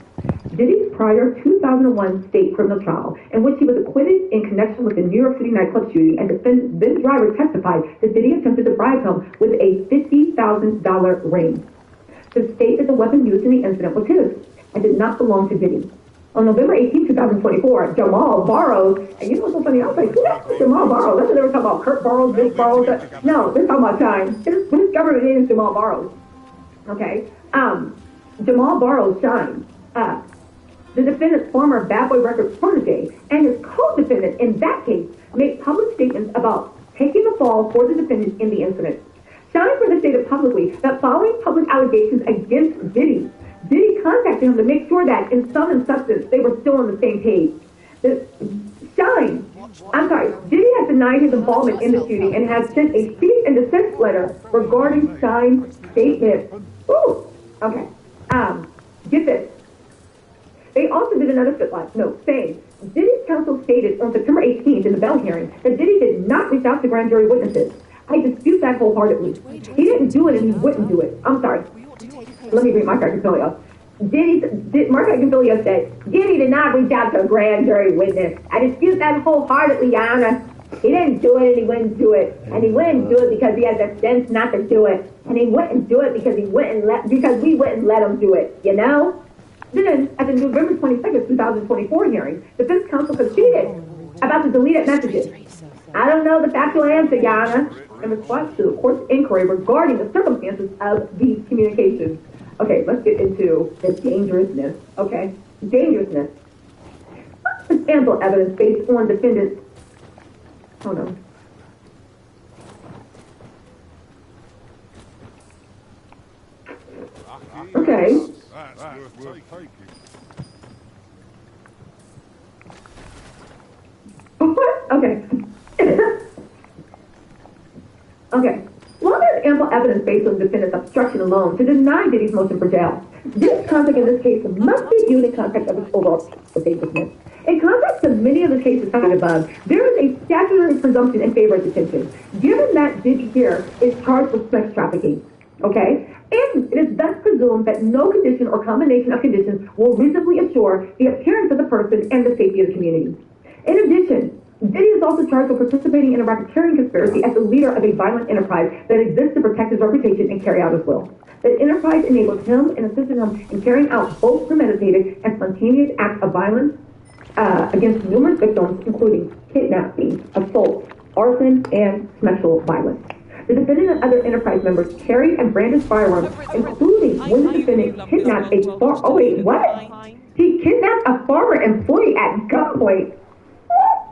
Diddy's prior 2001 state criminal trial, in which he was acquitted in connection with the New York City nightclub shooting, and then driver testified that Diddy attempted to bribe him with a $50,000 ring. The state that the weapon used in the incident was his and did not belong to Diddy. On November 18, 2024, Jamal Burrows, and you know what's so funny? I was like, who the is Jamal Burrows? That's what they were talking about, Kurt Burrows, this Burrows. No, they're talking about Shine. His government name is Jamal Burrows. Okay? Jamal Burrows, Shine. The defendant's former Bad Boy Records protege and his co-defendant in that case made public statements about taking the fall for the defendant in the incident. Shine further stated publicly that following public allegations against Diddy contacted him to make sure that, in sum and substance, they were still on the same page. Diddy has denied his involvement in the shooting and has sent a cease and desist letter regarding Shine's statement. Ooh, okay. Get this. They also did another note saying, Diddy's counsel stated on September 18th in the bail hearing that Diddy did not reach out to grand jury witnesses. I dispute that wholeheartedly. He didn't do it and he wouldn't do it. I'm sorry. Let me read Mark Agnifilio. Mark Agnifilio said, Diddy did not reach out to a grand jury witness. I dispute that wholeheartedly, Your Honor. He didn't do it and he wouldn't do it. And he wouldn't do it because he has the sense not to do it. And he wouldn't do it because we wouldn't let him do it, you know? Then, at the November 22nd, 2024 hearing, the defense counsel conceded about the deleted messages. I don't know the factual answer, Your Honor, in response to the court's inquiry regarding the circumstances of these communications. Okay, let's get into the dangerousness, okay? Dangerousness. There's ample evidence based on defendants. Hold on. Okay. That's worth taking. Okay. Okay. Well, there's ample evidence based on the defendant's obstruction alone to deny Diddy's motion for jail. This conduct in this case must be viewed in context of its overall dangerousness. In contrast to many of the cases cited above, there is a statutory presumption in favor of detention, given that Diddy here is charged with sex trafficking. Okay? And it is thus presumed that no condition or combination of conditions will reasonably assure the appearance of the person and the safety of the community. In addition, Diddy is also charged with participating in a racketeering conspiracy as the leader of a violent enterprise that exists to protect his reputation and carry out his will. The enterprise enabled him and assisted him in carrying out both premeditated and spontaneous acts of violence against numerous victims, including kidnapping, assault, arson, and sexual violence. The defendant and other enterprise members carried and brandished firearms, including when the defendant kidnapped a He kidnapped a former employee at gunpoint.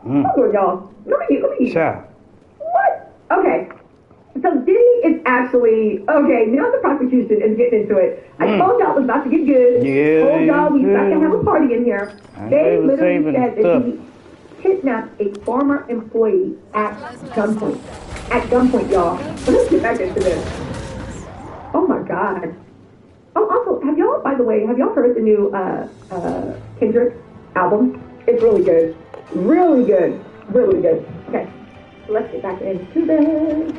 Hold on, y'all. Let me. Child. is actually okay. Now the prosecution is getting into it. I told y'all it was about to get good. Yeah, Told y'all we was about to have a party in here. They literally said that he kidnapped a former employee at gunpoint. At gunpoint, y'all. But let's get back into this. Oh my God. Oh, also, have y'all heard the new Kendrick album? It's really good. Really good. Really good. Okay. So let's get back into this.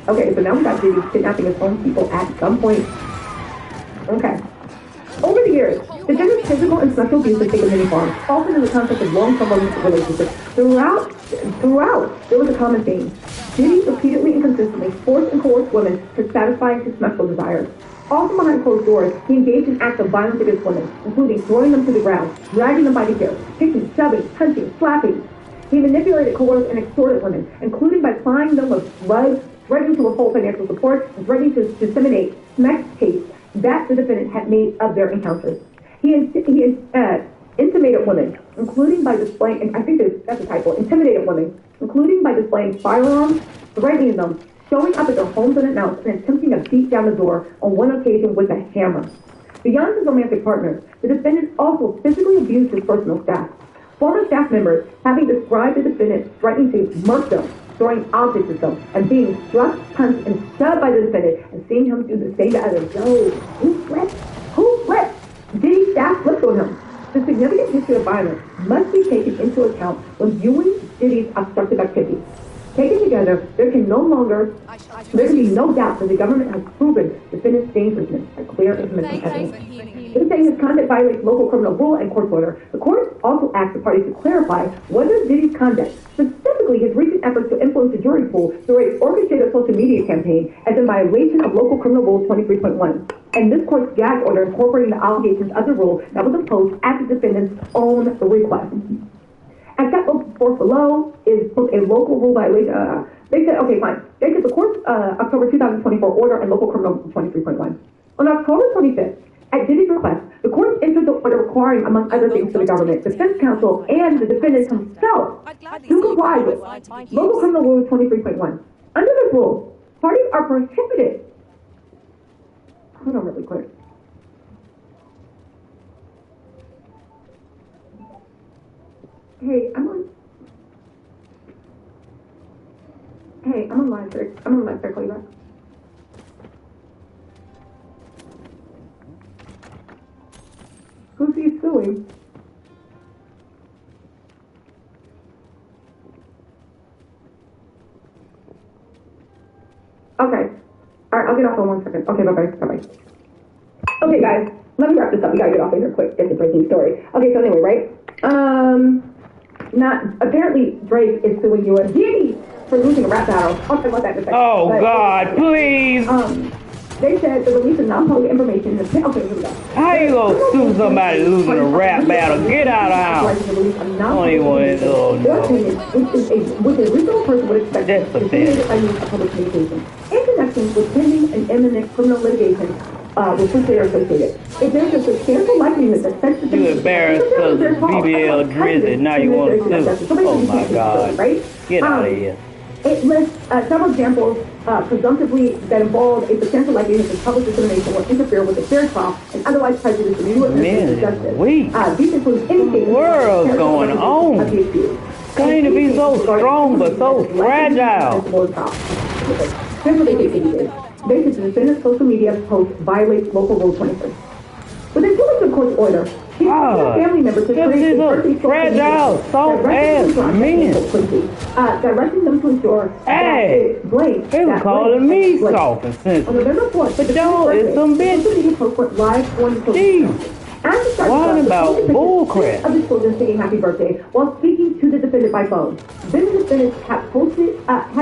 Okay, so now we got Diddy kidnapping his own people at gunpoint. Okay. Over the years, the gender physical and sexual abuse has taken many forms, often in the context of long-term relationships. Throughout, there was a common theme. Diddy repeatedly and consistently forced and coerced women to satisfy his sexual desires. Often behind closed doors, he engaged in acts of violence against women, including throwing them to the ground, dragging them by the hair, kicking, shoving, punching, slapping. He manipulated, coerced, and extorted women, including by plying them with drugs, threatening to withhold financial support, and threatening to disseminate sex tapes that the defendant had made of their encounters. He intimidated women, including by displaying, and I think that's a typo, intimidated women, including by displaying firearms, threatening them, showing up at their homes unannounced, and attempting to beat down the door on one occasion with a hammer. Beyond his romantic partners, the defendant also physically abused his personal staff. Former staff members having described the defendant threatening to murder them, throwing objects at them, and being struck, punched, and shoved by the defendant, and seeing him do the same to others. Yo, who flipped? Who flipped? Diddy's staff flipped on him. The significant history of violence must be taken into account when viewing Diddy's obstructive activities. Taken together, there can be no doubt that the government has proven defendant's dangerousness by clear and convincing evidence. In saying his conduct violates local criminal rule and court order, the court also asked the parties to clarify whether Diddy's conduct, specifically his recent efforts to influence the jury pool through an orchestrated social media campaign, as in violation of local criminal rule 23.1. And this court's gag order incorporating the allegations of the rule that was imposed at the defendant's own request. As set forth below is both a local rule violation. They said, okay, fine. They said the court's October 2024 order and local criminal 23.1. On October 25th, at Diddy's request, the court entered the order requiring, among other things, to the government, defense counsel, and the defendant himself to comply with local criminal rule 23.1. Under this rule, parties are prohibited. Hold on really quick. Hey, I'm on live, sir. I'm on live, sir. Call you back. Who's he suing? Okay. Alright, I'll get off in 1 second. Okay, bye-bye. Bye-bye. Okay, guys. Let me wrap this up. We gotta get off in here quick. It's a breaking story. Okay, so anyway, right? Apparently Drake is suing you and Diddy for losing a rap battle. I'll talk about that in a second. Oh, but, God, please. They said the release of non-public information. Okay, here we go. How you gonna sue somebody losing a rap battle? Get out of the house. Don't even want to know. Which a reasonable person would expect to be by means of public communication. In connection with pending and imminent criminal litigation with which they are associated. If there's a substantial likelihood that such you embarrassed because of BBL Drizzy, now you want to sue. Oh my God. Get out of here. It lists several examples, presumptively, that involve a substantial likelihood that public dissemination will interfere with a fair trial and otherwise prejudice the new administration of justice. These include any statement. What world's going on? Claim to be so strong but so fragile. Here's what they did. They said the defendant's social media post violates local rule 23. Within 2 weeks of court's order, his family members have created a birthday fragile, soft-ass men. Directing them to ensure that it's blamed. They were calling me soft and sensitive. On November 4th, but y'all is some bitch. What about bullcrap? Of the children singing happy birthday while speaking to the defendant by phone. Then the defendant had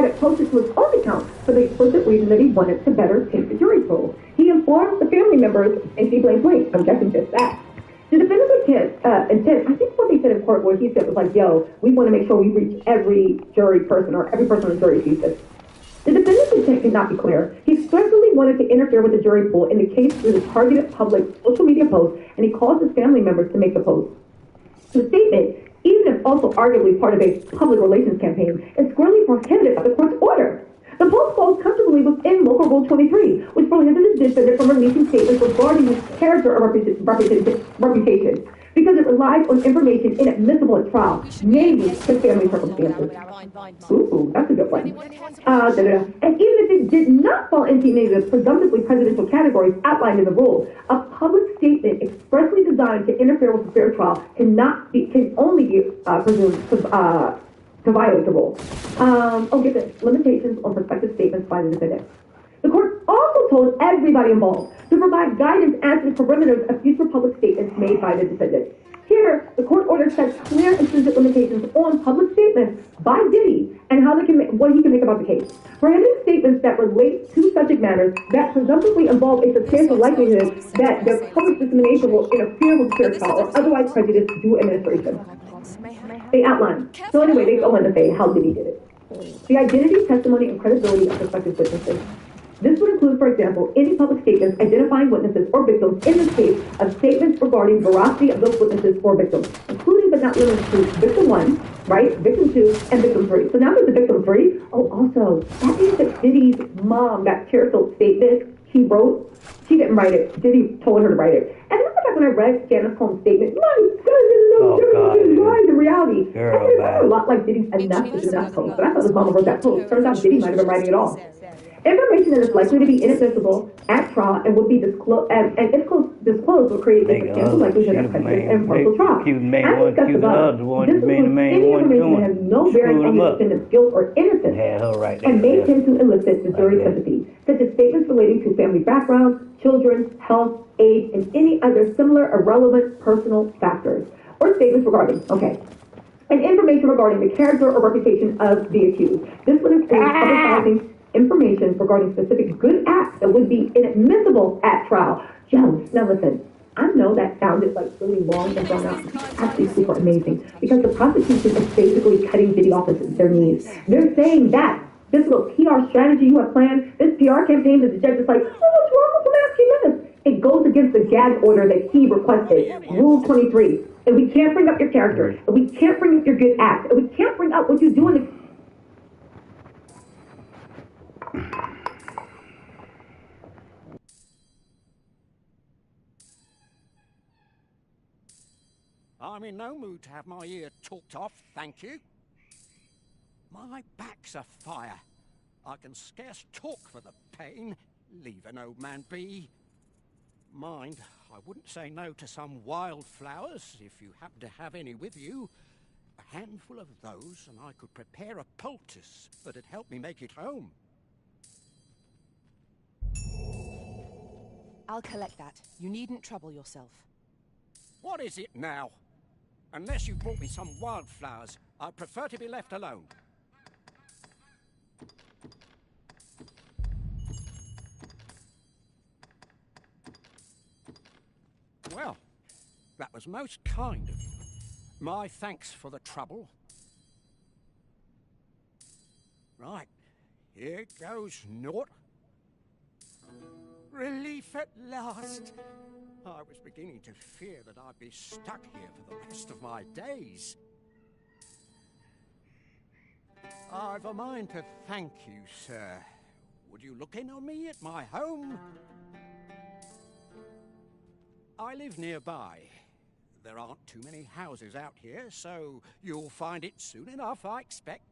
it posted to his own account for the explicit reason that he wanted to better take the jury pool. He informed the family members, and she blamed Blake. I'm guessing just that. The defendant's intent, I think what they said in court, what he said was like, yo, we want to make sure we reach every jury person or every person on the jury sees this. The defendant's intent could not be clear. He expressly wanted to interfere with the jury pool in the case through the targeted public social media post, and he caused his family members to make the post. The statement, even if also arguably part of a public relations campaign, is squarely prohibited by the court's order. Rule 23, which prohibits the defendant from releasing statements regarding his character or reputation, because it relies on information inadmissible at trial, namely his family circumstances. Ooh, that's a good one. And even if it did not fall into any of the presumptively presidential categories outlined in the rule, a public statement expressly designed to interfere with a fair trial can only be presumed to violate the rule. Get this. Limitations on prospective statements by the defendant. The court also told everybody involved to provide guidance as to the perimeters of future public statements made by the defendant. Here, the court order sets clear and stringent limitations on public statements by Diddy and what he can make about the case. Prohibiting statements that relate to subject matters that presumptively involve a substantial likelihood that their public dissemination will interfere with fair trial or otherwise prejudice due administration. They outline. So anyway, they go on to say how Diddy did it. The identity, testimony, and credibility of prospective witnesses. This would include, for example, any public statements identifying witnesses or victims in this case of statements regarding veracity of those witnesses or victims, including but not limited to victim 1, right, victim 2, and victim 3. So now there's the victim 3. Oh, also, that means that Diddy's mom, that tearful statement he wrote, she didn't write it. Diddy told her to write it. And remember back when I read Janice Combs' statement, my cousin lied in reality. I think it's a lot like Diddy's enough to do that post. But I thought his mama wrote that post. Turns out Diddy might have been writing it all. Information that is likely to be inadmissible at trial and would be disclosed, and if disclosed, will create a substantial likelihood of prejudice and partial trial. As discussed above, this includes any information that has no bearing on the defendant's guilt or innocence and may tend to elicit the jury's sympathy, such as statements relating to family background, children's health, age, and any other similar irrelevant personal factors, or statements regarding, and information regarding the character or reputation of the accused. This would include publicizing information regarding specific good acts that would be inadmissible at trial. Jones, now listen, I know that sounded like really long and drawn out. It's actually super amazing because the prosecution is basically cutting Diddy off at their knees. They're saying that this little PR strategy you have planned, this PR campaign that the judge is like, oh, what's wrong with him asking this? It goes against the gag order that he requested, Rule 23. And we can't bring up your character, and we can't bring up your good acts, and we can't bring up what you do in the... I'm in no mood to have my ear talked off, thank you. My back's afire. I can scarce talk for the pain. Leave an old man be. Mind, I wouldn't say no to some wildflowers, if you happen to have any with you. A handful of those, and I could prepare a poultice that'd help me make it home. I'll collect that. You needn't trouble yourself. What is it now? Unless you brought me some wildflowers, I'd prefer to be left alone. Well, that was most kind of you. My thanks for the trouble. Right, here goes naught. Relief at last. I was beginning to fear that I'd be stuck here for the rest of my days. I've a mind to thank you, sir. Would you look in on me at my home? I live nearby. There aren't too many houses out here, so you'll find it soon enough, I expect.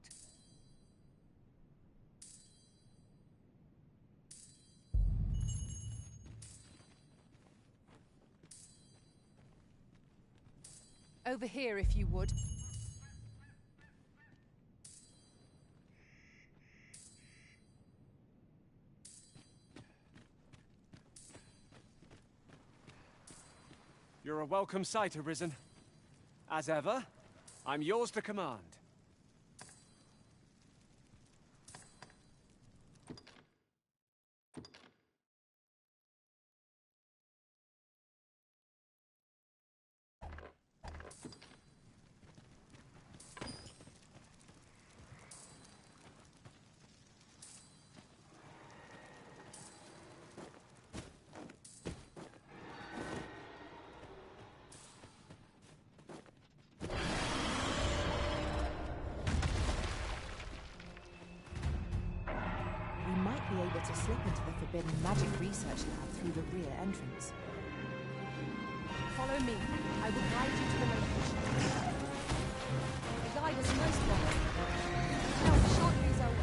Over here, if you would. You're a welcome sight, Arisen. As ever, I'm yours to command. to slip into the forbidden magic research lab through the rear entrance. Follow me. I will guide you to the location. The guide is most welcome. Now we shan't lose our way.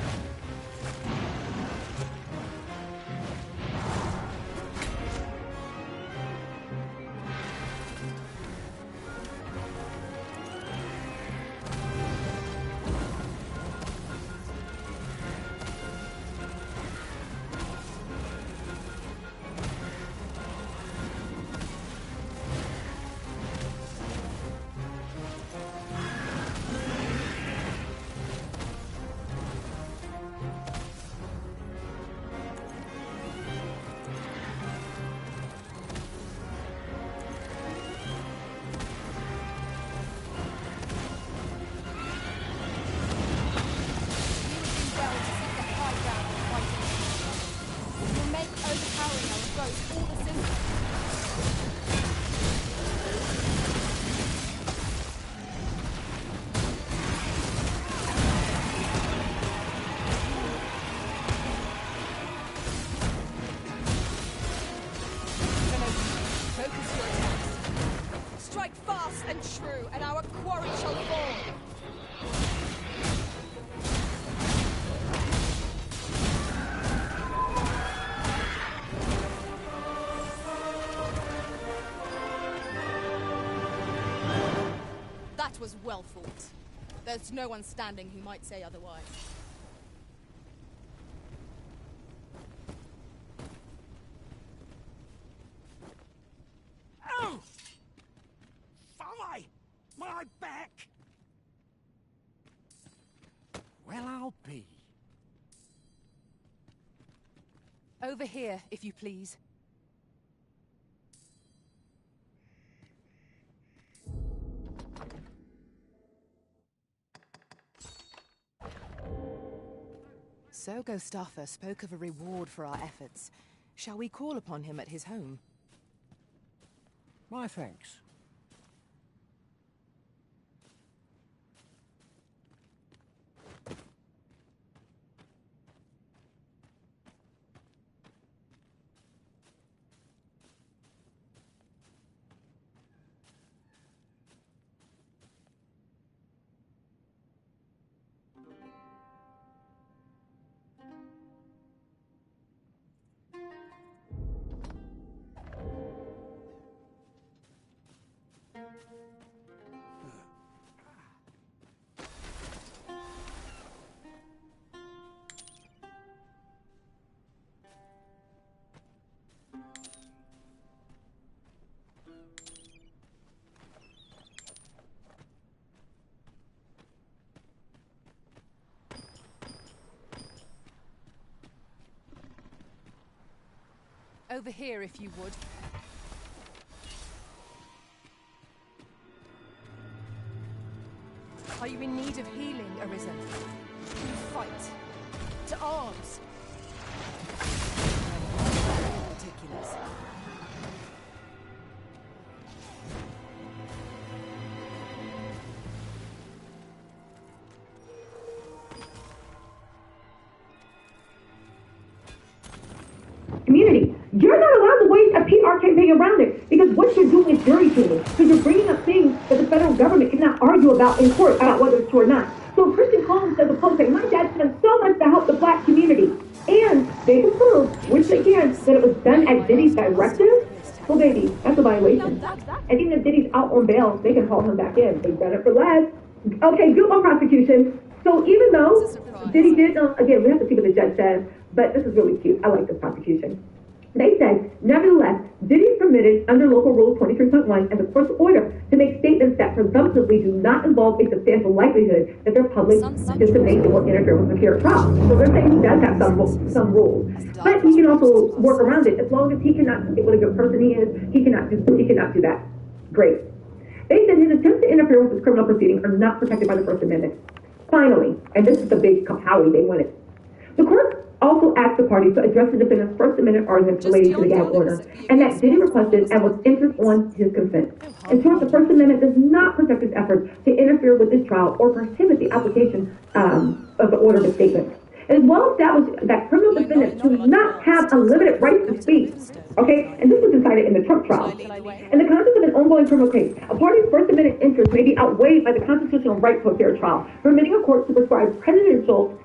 Was well fought. There's no one standing who might say otherwise. Oh! Fie! My back! Well, I'll be. Over here, if you please. So Gustava spoke of a reward for our efforts. Shall we call upon him at his home? My thanks. Over here, if you would. Are you in need of healing, Arisen? Will you fight? To arms! Particulars. Community, you're not allowed to wage a PR campaign around it because what you're doing is jury tooling. Because you're bringing up things that the federal government cannot argue about in court about whether it's true or not. So a Christian Collins says a post saying, my dad spent so much to help the black community. And they can prove, which they can, that it was done at Diddy's directive. Well, baby, that's a violation. And even if Diddy's out on bail, they can haul him back in. They've done it for less. Okay, guilt on prosecution. So even though Diddy did, again, we have to see what the judge says, but this is really cute. I like this prosecution. They said, nevertheless, Diddy is permitted under Local Rule 23.1 as a court's order to make statements that presumptively do not involve a substantial likelihood that their public dissemination will interfere with secure trial. So they're saying he does have some rules. But he can also work around it as long as he cannot say what a good person he is. He cannot do that. Great. They said his attempts to interfere with his criminal proceedings are not protected by the First Amendment. Finally, and this is the big Howie they wanted, the court also asked the parties to address the defendant's First Amendment arguments related to the gag order, and that Diddy requested and was entered on his consent. In short, the First Amendment does not protect his efforts to interfere with this trial or prohibit the application of the order of the statement. It is well established that criminal defendants do not have unlimited rights to speak. Okay? And this was decided in the Trump trial. In the context of an ongoing criminal case, a party's First Amendment interest may be outweighed by the constitutional right to a fair trial, permitting a court to prescribe prejudicial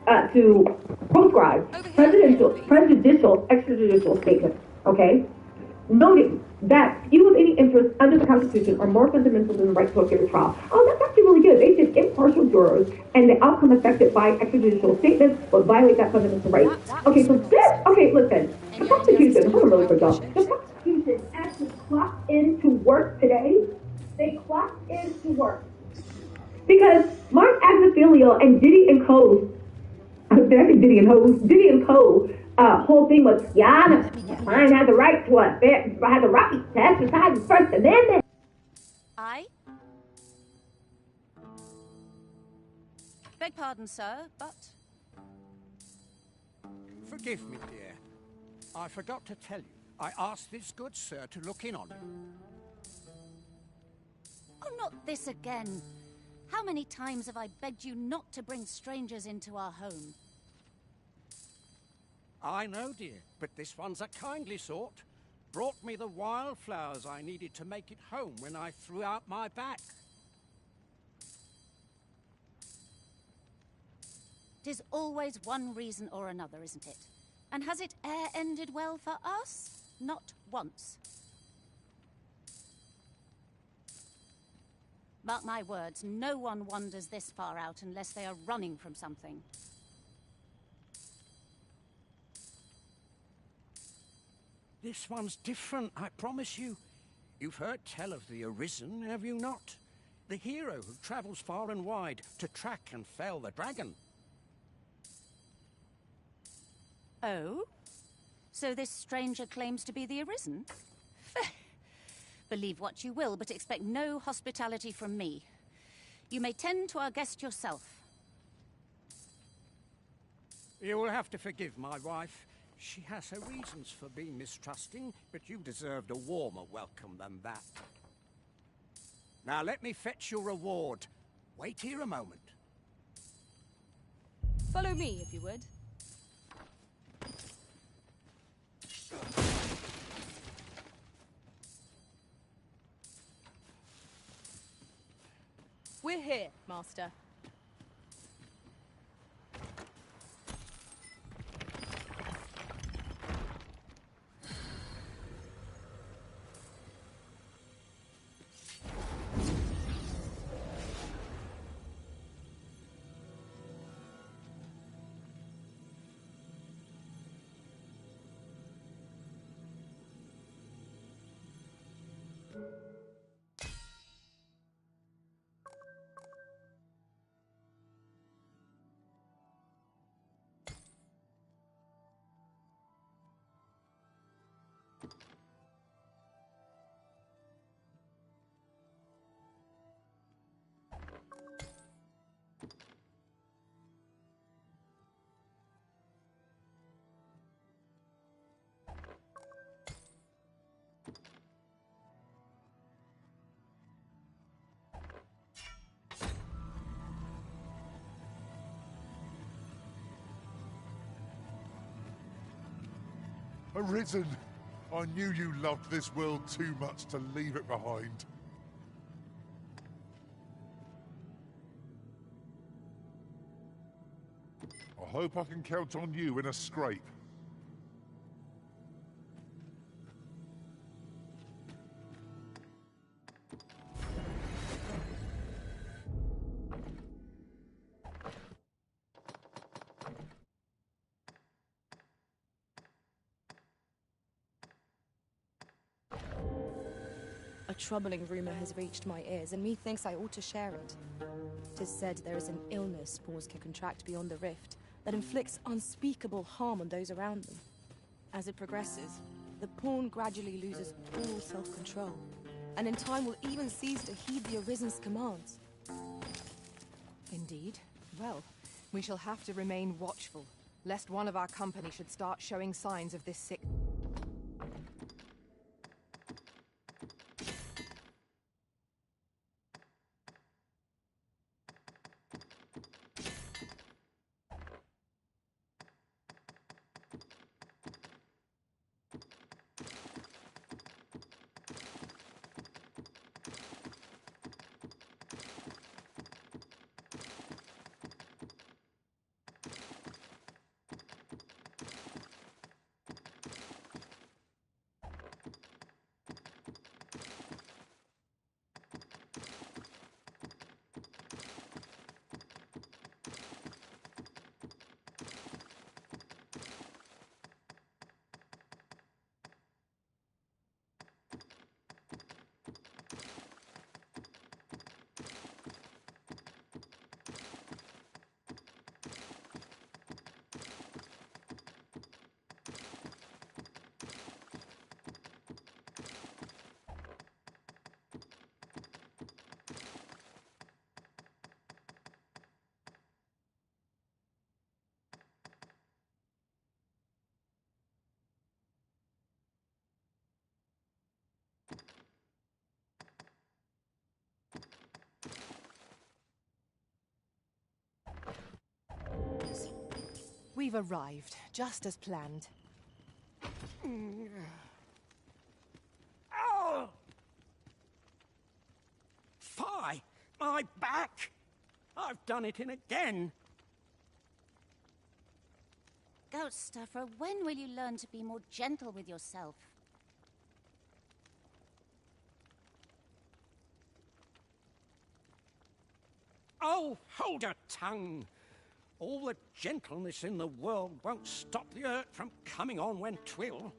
extrajudicial statements. Okay? Noting that few of any interests under the Constitution are more fundamental than the right to a fair trial. Oh, that's actually really good. They said impartial jurors and the outcome affected by extrajudicial statements would violate that fundamental right. Okay, so this, okay, listen, the prosecution, hold on really quick, y'all. The prosecution actually clocked into work today. They clocked into work. Because Mark Agnifilio and Diddy and Co. Diddy and Co. Whole thing was, mine had the right to exercise the First Amendment. I? Beg pardon, sir, but... Forgive me, dear. I forgot to tell you. I asked this good sir to look in on you. Oh, not this again. How many times have I begged you not to bring strangers into our home? I know, dear, but this one's a kindly sort. Brought me the wildflowers I needed to make it home when I threw out my back. 'Tis always one reason or another, isn't it? And has it e'er ended well for us? Not once. Mark my words, no one wanders this far out unless they are running from something. This one's different, I promise you. You've heard tell of the Arisen, have you not? The hero who travels far and wide to track and fell the dragon. Oh? So this stranger claims to be the Arisen? Believe what you will, but expect no hospitality from me. You may tend to our guest yourself. You will have to forgive my wife. She has her reasons for being mistrusting, but you deserved a warmer welcome than that. Now let me fetch your reward. Wait here a moment. Follow me, if you would. We're here, Master. Arisen! I knew you loved this world too much to leave it behind. I hope I can count on you in a scrape. A troubling rumor has reached my ears, and methinks I ought to share it. 'Tis said there is an illness spores can contract beyond the rift that inflicts unspeakable harm on those around them. As it progresses, the pawn gradually loses all self-control, and in time will even cease to heed the Arisen's commands. Indeed. Well, we shall have to remain watchful, lest one of our company should start showing signs of this sick... We've arrived, just as planned. Oh! Fie! My back! I've done it in again! Ghost Stuffer, when will you learn to be more gentle with yourself? Oh, hold your tongue! All the gentleness in the world won't stop the hurt from coming on when 'twill.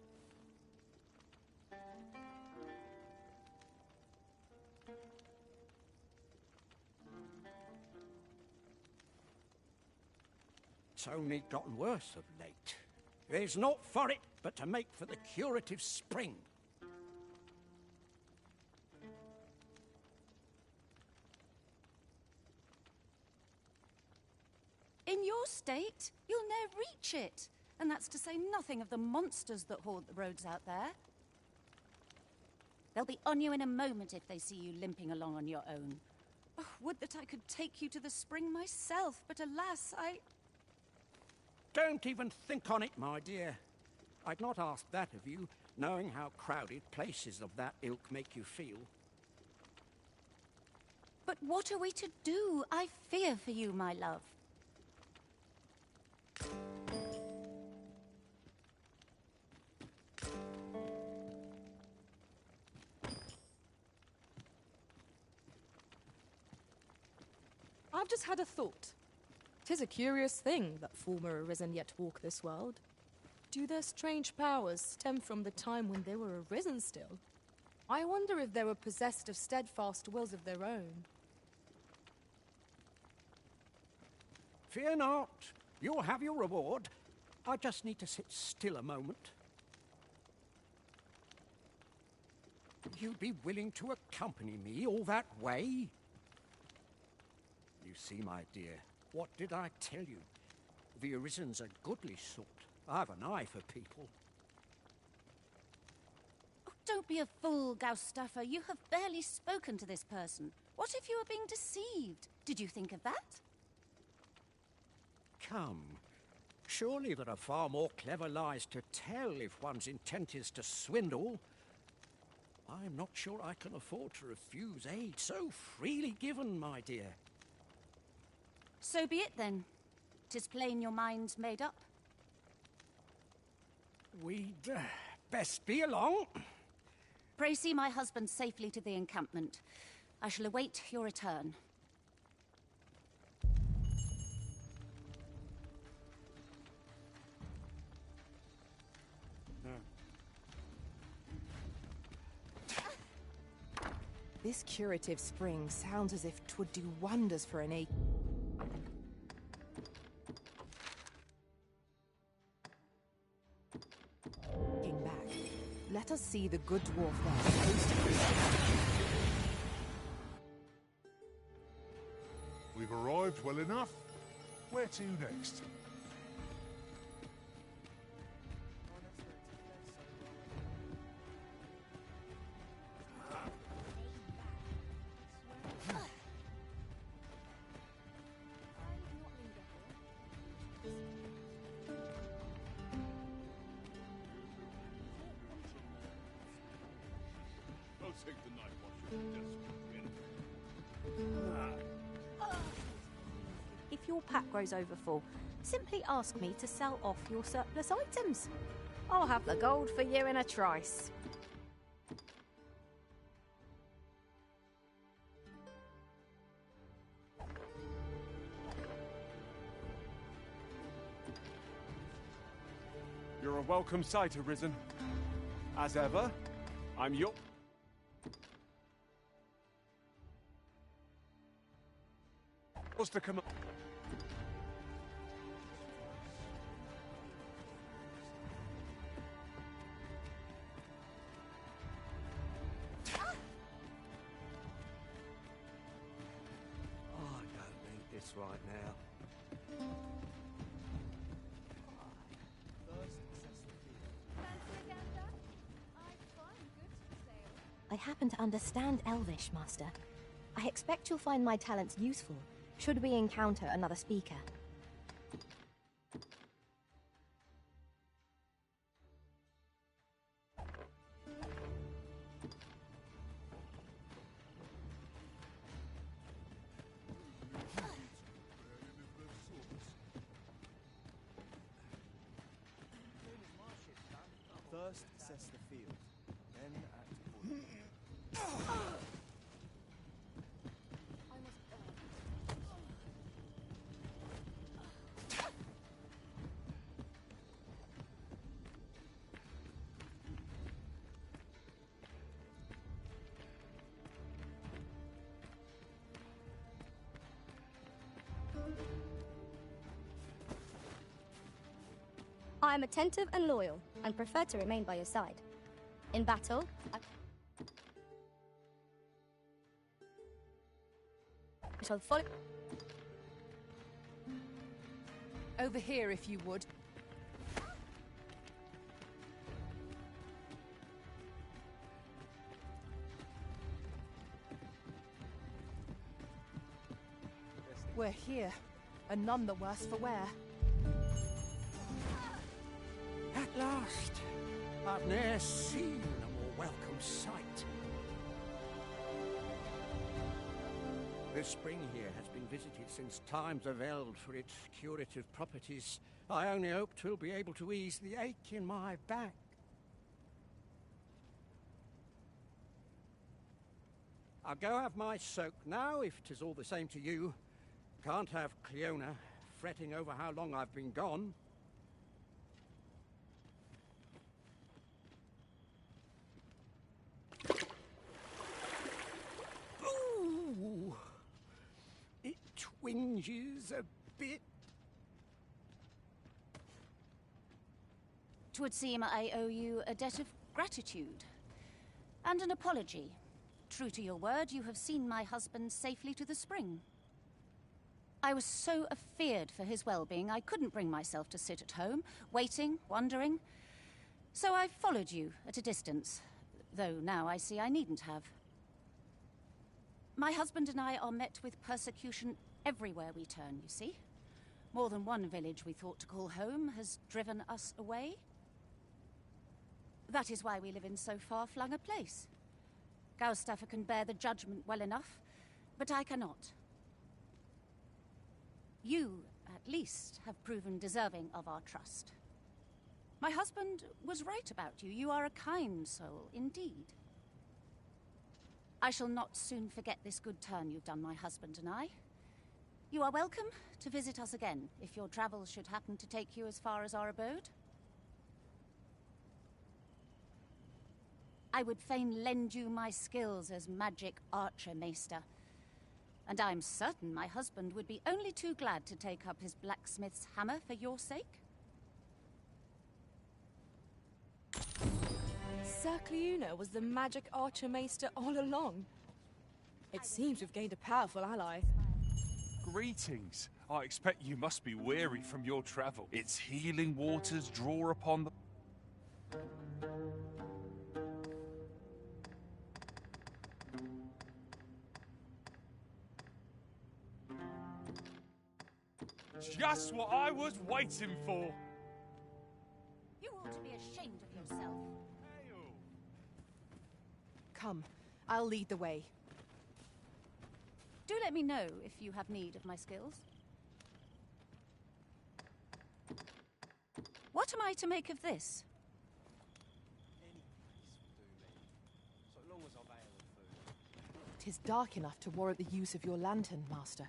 It's only gotten worse of late. There's naught for it but to make for the curative spring. In your state, you'll ne'er reach it. And that's to say nothing of the monsters that haunt the roads out there. They'll be on you in a moment if they see you limping along on your own. Oh, would that I could take you to the spring myself, but alas, Don't even think on it, my dear. I'd not ask that of you, knowing how crowded places of that ilk make you feel. But what are we to do? I fear for you, my love. I've just had a thought. 'Tis a curious thing that former arisen yet walk this world. Do their strange powers stem from the time when they were arisen still? I wonder if they were possessed of steadfast wills of their own. Fear not. You'll have your reward. I just need to sit still a moment. You'd be willing to accompany me all that way? You see, my dear, what did I tell you? The Arisen's a goodly sort. I've an eye for people. Oh, don't be a fool, Gaustuffer. You have barely spoken to this person. What if you were being deceived? Did you think of that? Come. Surely there are far more clever lies to tell if one's intent is to swindle. I'm not sure I can afford to refuse aid so freely given, my dear. So be it then. 'Tis plain your mind's made up. We'd best be along. Pray see my husband safely to the encampment. I shall await your return. This curative spring sounds as if 'twould do wonders for an ache. Back. Let us see the good dwarf there. We've arrived well enough. Where to next? If your pack grows over full, simply ask me to sell off your surplus items. I'll have the gold for you in a trice. You're a welcome sight, Arisen. As ever, I'm your... What's to come... I don't need this right now. I happen to understand Elvish, Master. I expect you'll find my talents useful, should we encounter another speaker. First, assess the field, then act accordingly. I am attentive and loyal, and prefer to remain by your side. In battle, I shall follow. Over here, if you would. We're here, and none the worse for wear. At last, I've ne'er seen a more welcome sight. The spring here has been visited since times availed for its curative properties. I only hope 'twill be able to ease the ache in my back. I'll go have my soak now, if 'tis all the same to you. Can't have Cleona fretting over how long I've been gone. Ooh, it twinges a bit. 'Twould seem I owe you a debt of gratitude and an apology. True to your word, you have seen my husband safely to the spring. I was so afeard for his well-being, I couldn't bring myself to sit at home, waiting, wondering. So I followed you at a distance, though now I see I needn't have. My husband and I are met with persecution everywhere we turn, you see. More than one village we thought to call home has driven us away. That is why we live in so far-flung a place. Gaustaffer can bear the judgment well enough, but I cannot. You, at least, have proven deserving of our trust. My husband was right about you. You are a kind soul, indeed. I shall not soon forget this good turn you've done my husband and I. You are welcome to visit us again, if your travels should happen to take you as far as our abode. I would fain lend you my skills as magic archer maester, and I'm certain my husband would be only too glad to take up his blacksmith's hammer for your sake. Sir Cleona was the magic archer maester all along. It seems we've gained a powerful ally. Greetings. I expect you must be weary from your travel. Its healing waters draw upon the... Just what I was waiting for! You ought to be ashamed of yourself. Come, I'll lead the way. Do let me know if you have need of my skills. What am I to make of this? So long as I'm ale and food. 'Tis dark enough to warrant the use of your lantern, Master.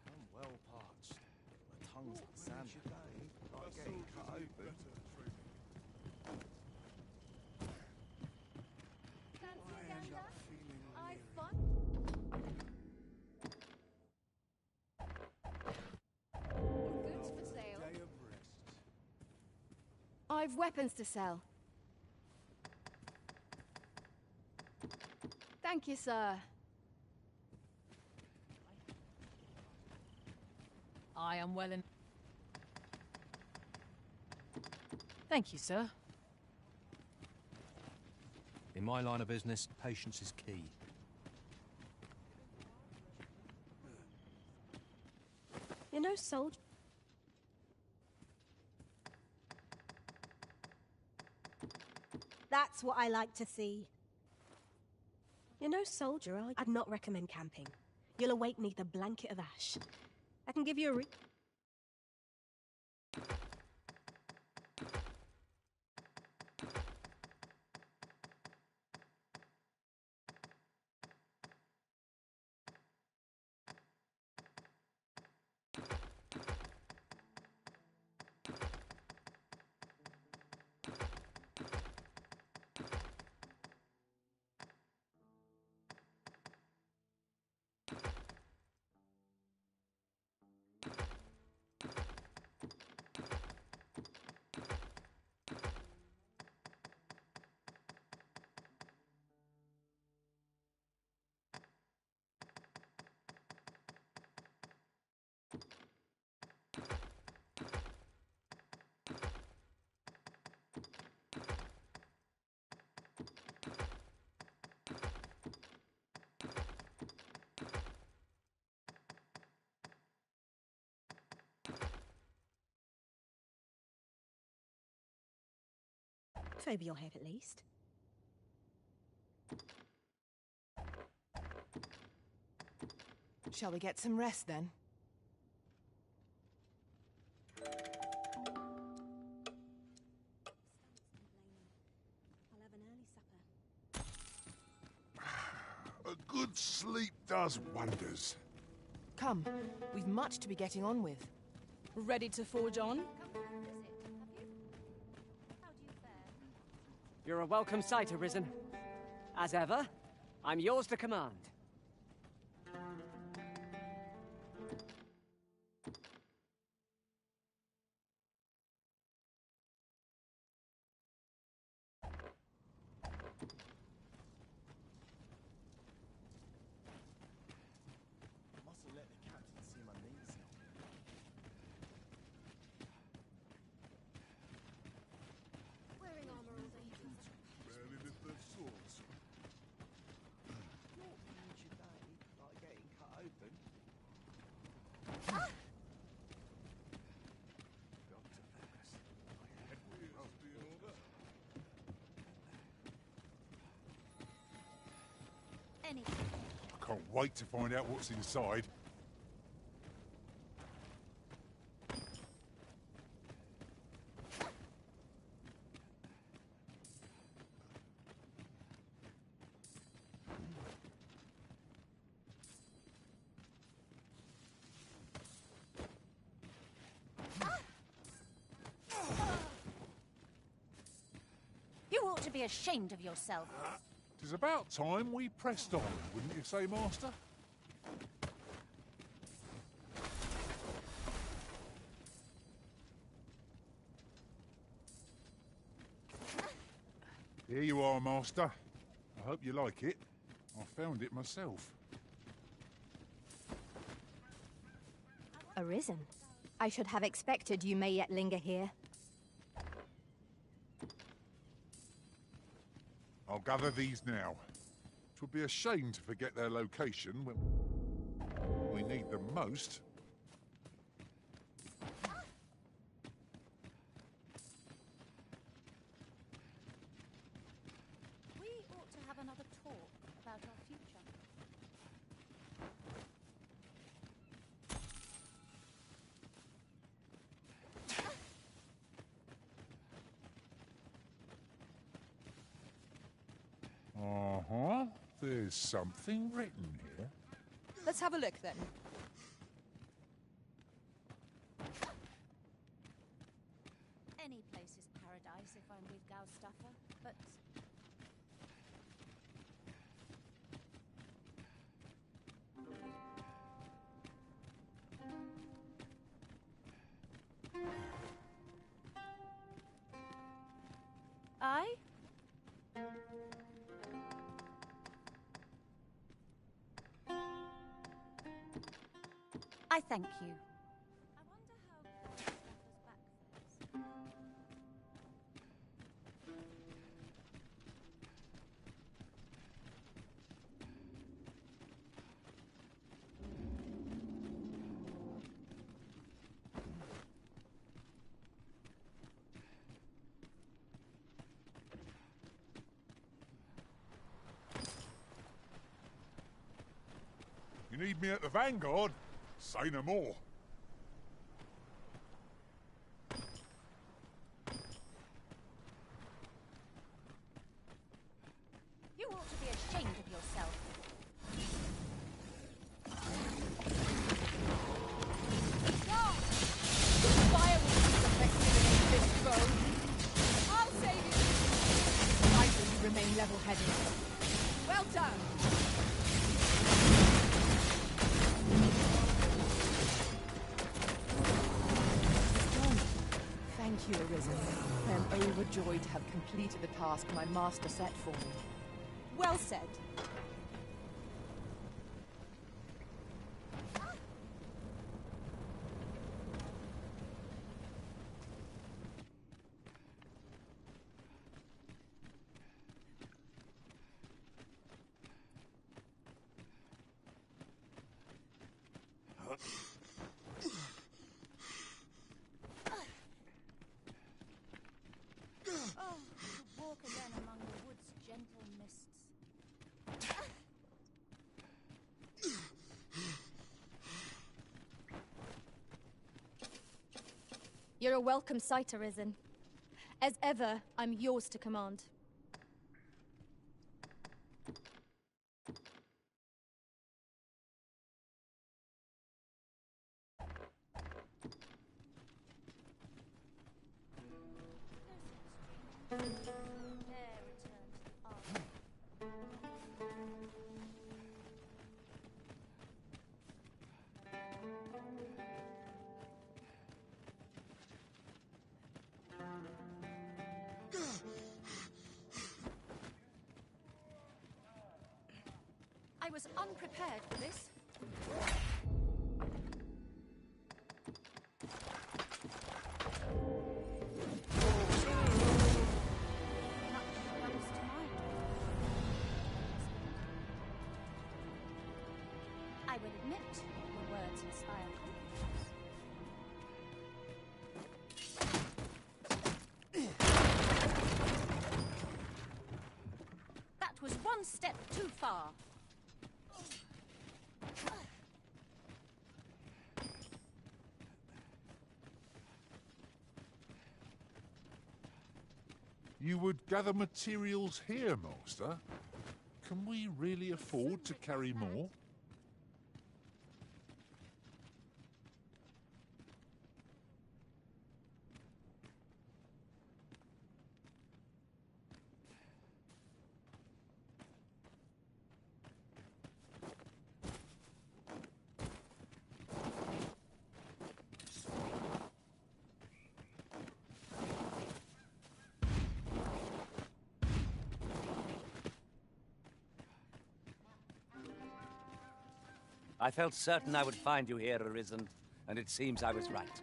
I'm well parched. My tongue's like sand. Like getting cut open. Goods for sale. I've weapons to sell. Thank you, sir. I am well in... Thank you, sir. In my line of business, patience is key. soldier. That's what I like to see. You're no soldier, are you? I'd not recommend camping. You'll awake neath a blanket of ash. I can give you a over your head at least. Shall we get some rest then? A good sleep does wonders. Come, we've much to be getting on with. Ready to forge on? You're a welcome sight, Arisen. As ever, I'm yours to command. Mustn't let the captain see my knees now. Wearing armor all day. Barely lift their swords. Not huge today, like getting cut open. Any. I can't wait to find out what's inside. You ought to be ashamed of yourself. It's about time we pressed on, wouldn't you say, Master? Here you are, Master. I hope you like it. I found it myself. Arisen. I should have expected you may yet linger here. I'll gather these now. It would be a shame to forget their location when we need them most. We ought to have another talk about our future. Uh-huh. There's something written here. Let's have a look then. Any place is paradise if I'm with Gaustaffer, but... I? I thank you. I wonder how Gaustaffer's back fares. you need me at the Vanguard, say no more. You ought to be ashamed of yourself. Fire will be effective against this foe. I'll save you. Why will you remain level-headed? Well done. Thank you, Arisen. I am overjoyed to have completed the task my master set for me. Well said. Oh, to walk again among the wood's gentle mists. You're a welcome sight, Arisen. As ever, I'm yours to command. There returns the armor. I was unprepared for this. I will admit your words inspire confidence. That was one step too far. You would gather materials here, Master? Can we really afford to carry more? I felt certain I would find you here, Arisen, and it seems I was right.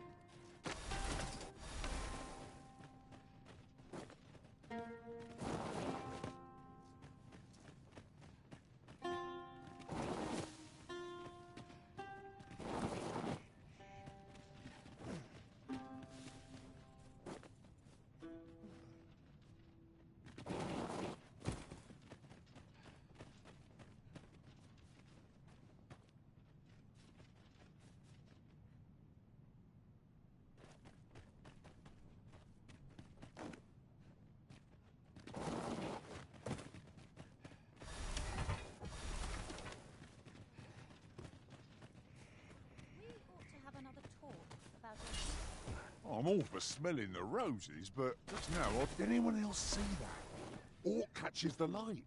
I'm all for smelling the roses, but just now, did anyone else see that? Orc catches the light.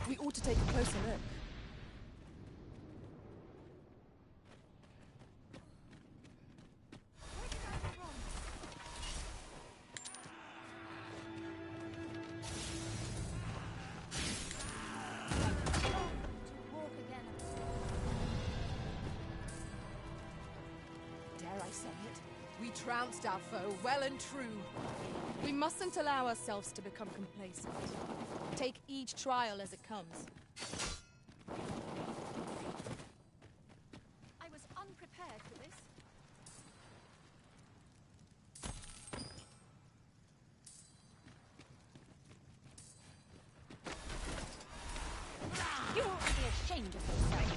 We ought to take a closer look. We trounced our foe well and true. We mustn't allow ourselves to become complacent. Take each trial as it comes. I was unprepared for this. You ought to be ashamed of yourselves.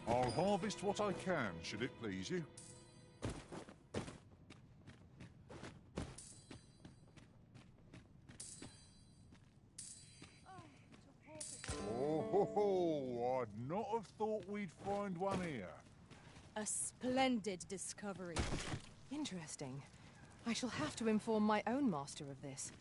I'll harvest what I can, should it please you. Oh, ho, ho. I'd not have thought we'd find one here. A splendid discovery. Interesting. I shall have to inform my own master of this.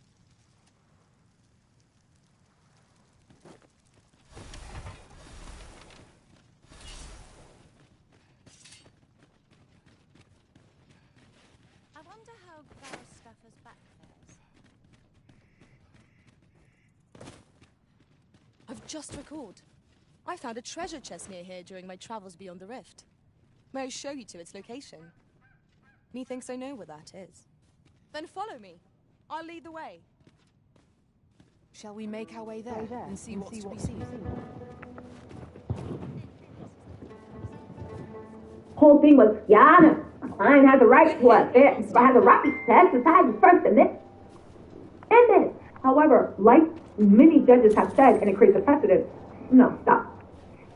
I wonder how Stuffer's back fares. I've just recalled. I found a treasure chest near here during my travels beyond the rift. May I show you to its location? Methinks I know where that is. Then follow me. I'll lead the way. Shall we make our way there and see what's to be seen? Whole thing was, Your Honor, a client has a right to has a right to exercise his First Amendment. However, like many judges have said, and it creates a precedent. No, stop.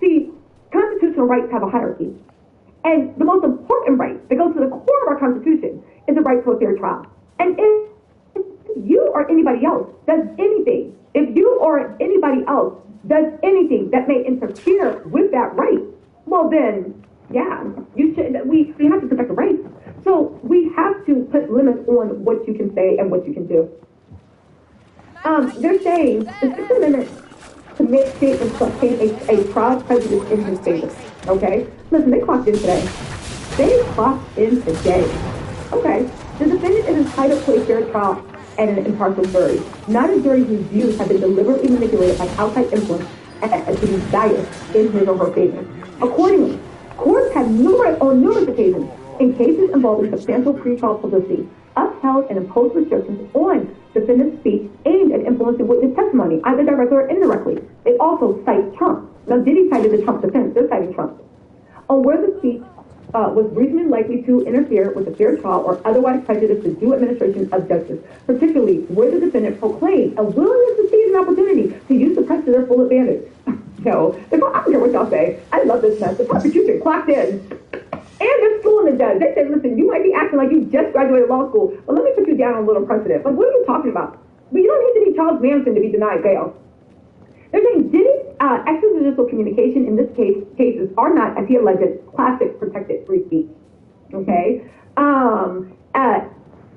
See, constitutional rights have a hierarchy. And the most important right that goes to the core of our Constitution is the right to a fair trial. And if you or anybody else does anything, that may interfere with that right, well then, yeah, we have to protect the rights. So we have to put limits on what you can say and what you can do. They're saying the Fifth Amendment to make statements that paint a broad prejudice in his favor. Okay? Listen, they clocked in today. Okay. The defendant is entitled to a fair trial and an impartial jury, not a jury whose views have been deliberately manipulated by outside influence and to be biased in his or her favor. Accordingly, courts have on numerous occasions, in cases involving substantial pretrial publicity, upheld and imposed restrictions on defendant's speech aimed at influencing witness testimony, either directly or indirectly. They also cite Trump. Now, Diddy cited the Trump defense. They're citing Trump. On where the speech was reasonably likely to interfere with a fair trial or otherwise prejudice the due administration of justice, particularly where the defendant proclaimed a willingness to seize an opportunity to use the press to their full advantage. So, I don't care what y'all say. I love this mess. The prosecution clocked in. And they're schooling the judge. They said, listen, you might be acting like you just graduated law school, but let me put you down on a little precedent. Like, what are you talking about? But you don't need to be Charles Manson to be denied bail. They're saying Diddy's extrajudicial communication in this cases are not, as he alleged, classic protected free speech. Okay?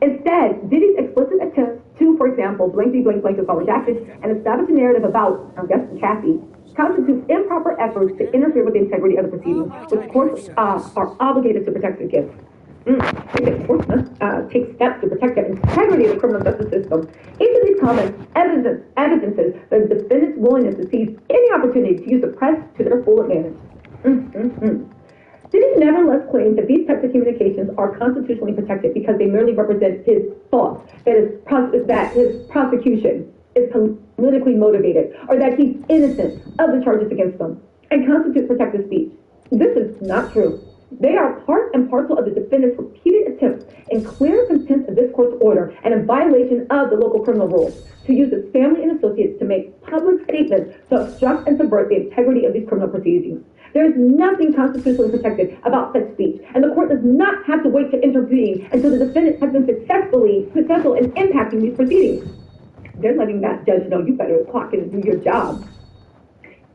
Instead, Diddy's explicit attempts to, for example, blankety blank blank is all redacted, and establish a narrative about, I guess, Kathy, constitutes improper efforts to interfere with the integrity of the proceedings, which courts are obligated to protect against. Take steps to protect the integrity of the criminal justice system. Each of these comments evidences the defendant's willingness to seize any opportunity to use the press to their full advantage. Diddy nevertheless claims that these types of communications are constitutionally protected because they merely represent his thoughts, that his prosecution is politically motivated, or that he's innocent of the charges against him, and constitute protected speech. This is not true. They are part and parcel of the defendant's repeated attempts in clear contempt of this court's order and in violation of the local criminal rules to use his family and associates to make public statements to obstruct and subvert the integrity of these criminal proceedings. There is nothing constitutionally protected about such speech, and the court does not have to wait to intervene until the defendant has been successful in impacting these proceedings. They're letting that judge know you better clock in and do your job.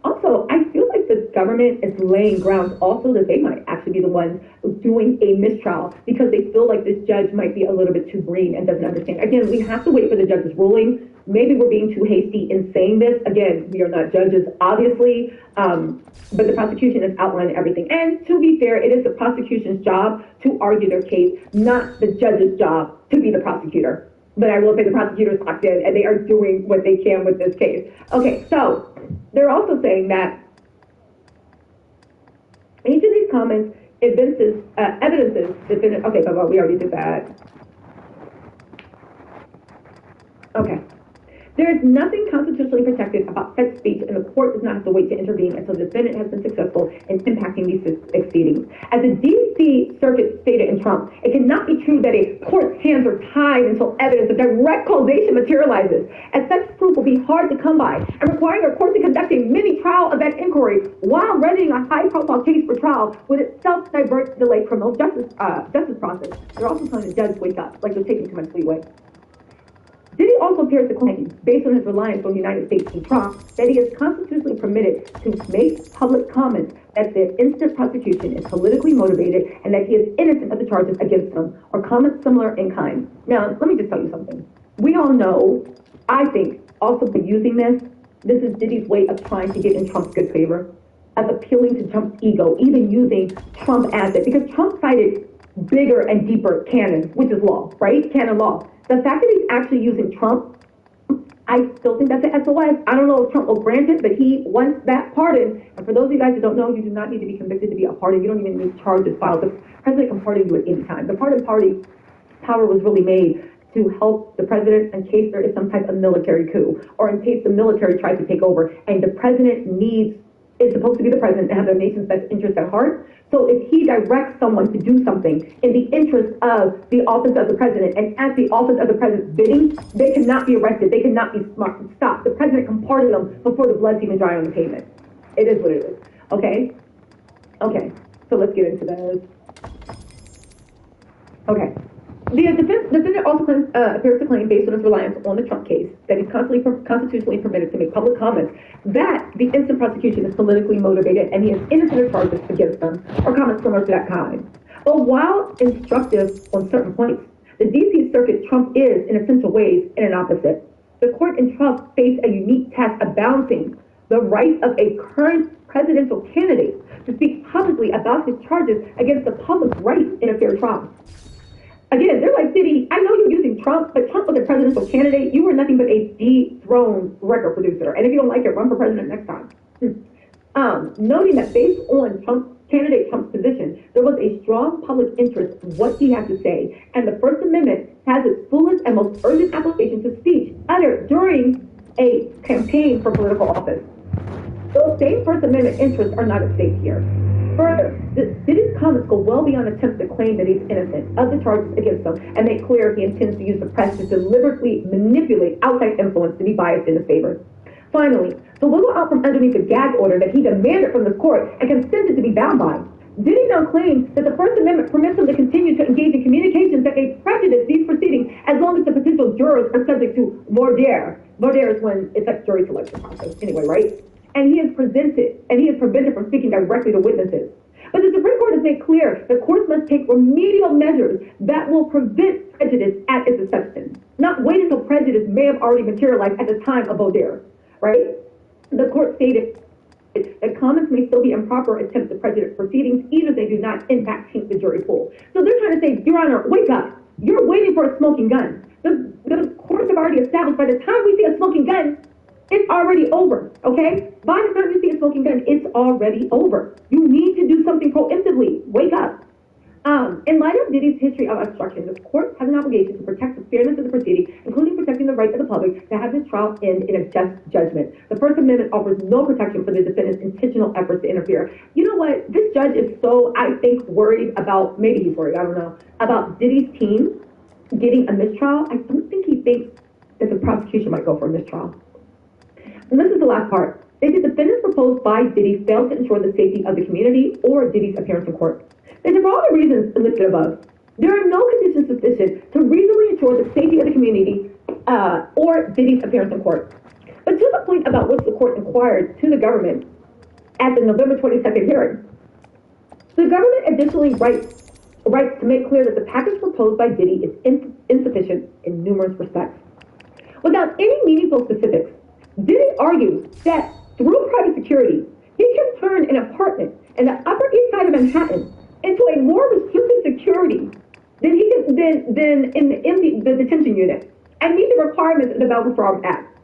Also, I feel like the government is laying grounds also that they might actually be the ones doing a mistrial because they feel like this judge might be a little bit too green and doesn't understand. Again, we have to wait for the judge's ruling. Maybe we're being too hasty in saying this. Again, we are not judges, obviously, but the prosecution is outlining everything. And to be fair, it is the prosecution's job to argue their case, not the judge's job to be the prosecutor. But I will say the prosecutors clocked in, and they are doing what they can with this case. Okay, so they're also saying that each of these comments evidences defendant. Okay, but we already did that. Okay. There is nothing constitutionally protected about such speech, and the court does not have to wait to intervene until the defendant has been successful in impacting these proceedings. As the D.C. Circuit stated in Trump, it cannot be true that a court's hands are tied until evidence of direct causation materializes, as such proof will be hard to come by, and requiring a court to conduct a mini-trial event inquiry while readying a high-profile case for trial would itself divert the delay criminal justice process. They're also telling the judge to wake up, like they're taking too much leeway. Diddy also appears to claim, based on his reliance on the United States v. Trump, that he is constitutionally permitted to make public comments that the instant prosecution is politically motivated and that he is innocent of the charges against him, or comments similar in kind. Now, let me just tell you something. We all know, I think, also by using this is Diddy's way of trying to get in Trump's good favor, of appealing to Trump's ego, even using Trump as it, because Trump cited bigger and deeper canon, which is law, right? Canon law. The fact that he's actually using Trump, I still think that's an SOS. I don't know if Trump will grant it, but he wants that pardon. And for those of you guys who don't know, you do not need to be convicted to be a pardon. You don't even need charges filed. The president can pardon you at any time. The pardon power was really made to help the president in case there is some type of military coup, or in case the military tries to take over. And the president is supposed to be the president and have the nation's best interest at heart. So if he directs someone to do something in the interest of the office of the president and at the office of the president's bidding, they cannot be arrested. They cannot be stopped. The president can pardon them before the blood's even dry on the pavement. It is what it is. Okay? Okay. So let's get into this. Okay. The defendant also appears to claim, based on his reliance on the Trump case, that he's constitutionally permitted to make public comments that the instant prosecution is politically motivated and he is innocent of charges against them, or comments similar to that kind. But while instructive on certain points, the D.C. Circuit Trump is, in essential ways, in an opposite. The court in Trump faced a unique task of balancing the right of a current presidential candidate to speak publicly about his charges against the public's right in a fair trial. Again, they're like, Diddy, I know you're using Trump, but Trump was a presidential candidate. You were nothing but a dethroned record producer. And if you don't like it, run for president next time. Noting that based on Trump's position, there was a strong public interest in what he had to say. And the First Amendment has its fullest and most urgent application to speech uttered during a campaign for political office. Those same First Amendment interests are not at stake here. Further, Diddy's comments go well beyond attempts to claim that he's innocent of the charges against him and make clear he intends to use the press to deliberately manipulate outside influence to be biased in his favor. Finally, to wiggle out from underneath the gag order that he demanded from this court and consented to be bound by, Diddy now claims that the First Amendment permits him to continue to engage in communications that may prejudice these proceedings as long as the potential jurors are subject to voir dire. Voir dire is when it's a jury selection process, anyway, right? And he is prevented from speaking directly to witnesses. But the Supreme Court has made clear that courts must take remedial measures that will prevent prejudice at its inception, not wait until prejudice may have already materialized at the time of voir dire, right? The court stated that comments may still be improper attempts to prejudice proceedings, even if they do not impact the jury pool. So they're trying to say, Your Honor, wake up. You're waiting for a smoking gun. The courts have already established by the time we see a smoking gun, it's already over, okay? By the time you see a smoking gun, it's already over. You need to do something proactively. Wake up. In light of Diddy's history of obstruction, the court has an obligation to protect the fairness of the proceeding, including protecting the right of the public to have this trial end in a just judgment. The First Amendment offers no protection for the defendant's intentional efforts to interfere. You know what? This judge is so, I think, worried about, maybe he's worried, I don't know, about Diddy's team getting a mistrial. I don't think he thinks that the prosecution might go for a mistrial. And this is the last part. If the defendants proposed by Diddy failed to ensure the safety of the community or Diddy's appearance in court, then for all the reasons listed above, there are no conditions sufficient to reasonably ensure the safety of the community or Diddy's appearance in court. But to the point about which the court inquired to the government at the November 22nd hearing, the government additionally writes to make clear that the package proposed by Diddy is insufficient in numerous respects. Without any meaningful specifics, Diddy argues that through private security, he can turn an apartment in the Upper East Side of Manhattan into a more restricted security than in the detention unit, and meet the requirements of the Bail Reform Act.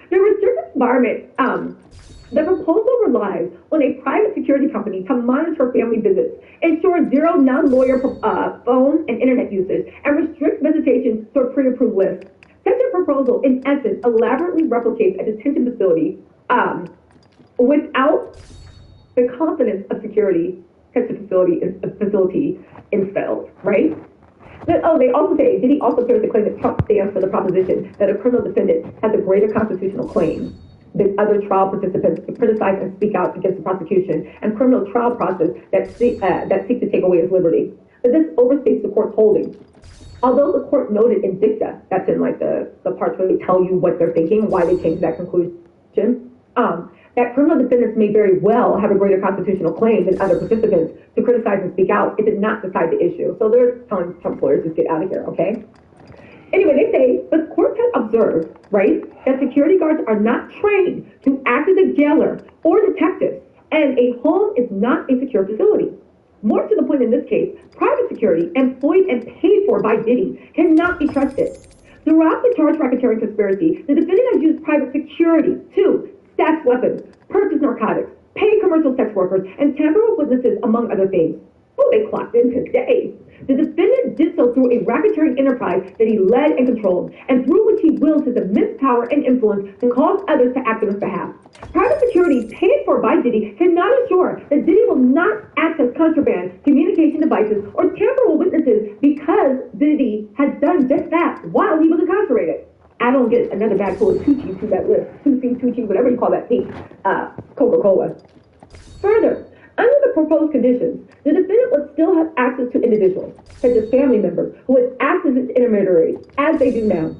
The restricted environment, the proposal relies on a private security company to monitor family visits, ensure zero non-lawyer phone and internet usage, and restrict visitation to a pre-approved list. Such a proposal, in essence, elaborately replicates a detention facility without the confidence of security. Such a facility is failed, right? They also say, Diddy also appears to claim that Trump stands for the proposition that a criminal defendant has a greater constitutional claim than other trial participants to criticize and speak out against the prosecution and criminal trial process that seek to take away his liberty. But this overstates the court's holding. Although the court noted in dicta, that's in like the parts where they tell you what they're thinking, why they came to that conclusion, that criminal defendants may very well have a greater constitutional claim than other participants to criticize and speak out, it did not decide the issue. So they're telling Trump lawyers, just get out of here, okay? Anyway, they say the court has observed, right, that security guards are not trained to act as a jailer or detective, and a home is not a secure facility. More to the point in this case, private security, employed and paid for by Diddy, cannot be trusted. Throughout the charged racketeering conspiracy, the defendant has used private security to stash weapons, purchase narcotics, pay commercial sex workers, and tamper with witnesses, among other things. Oh, they clocked in today. The defendant did so through a racketeering enterprise that he led and controlled, and through which he willed his immense power and influence to cause others to act on his behalf. Private security paid for by Diddy cannot assure that Diddy will not access contraband, communication devices, or tamper with witnesses because Diddy has done just that while he was incarcerated. I don't get another bag full of Tucci to that list. Tucci, whatever you call that thing, Coca-Cola. Further, under the proposed conditions, the defendant would still have access to individuals, such as family members, who would act as his intermediaries, as they do now.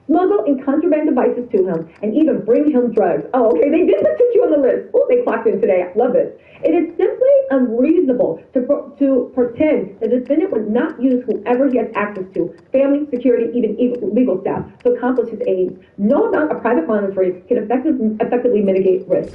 Smuggle in contraband devices to him, and even bring him drugs. Oh, okay, they did put Tucci on the list. Oh, they clocked in today. I love this. It is simply unreasonable to pretend the defendant would not use whoever he has access to, family, security, even legal staff, to accomplish his aims. No amount of private monitoring can effectively mitigate risk.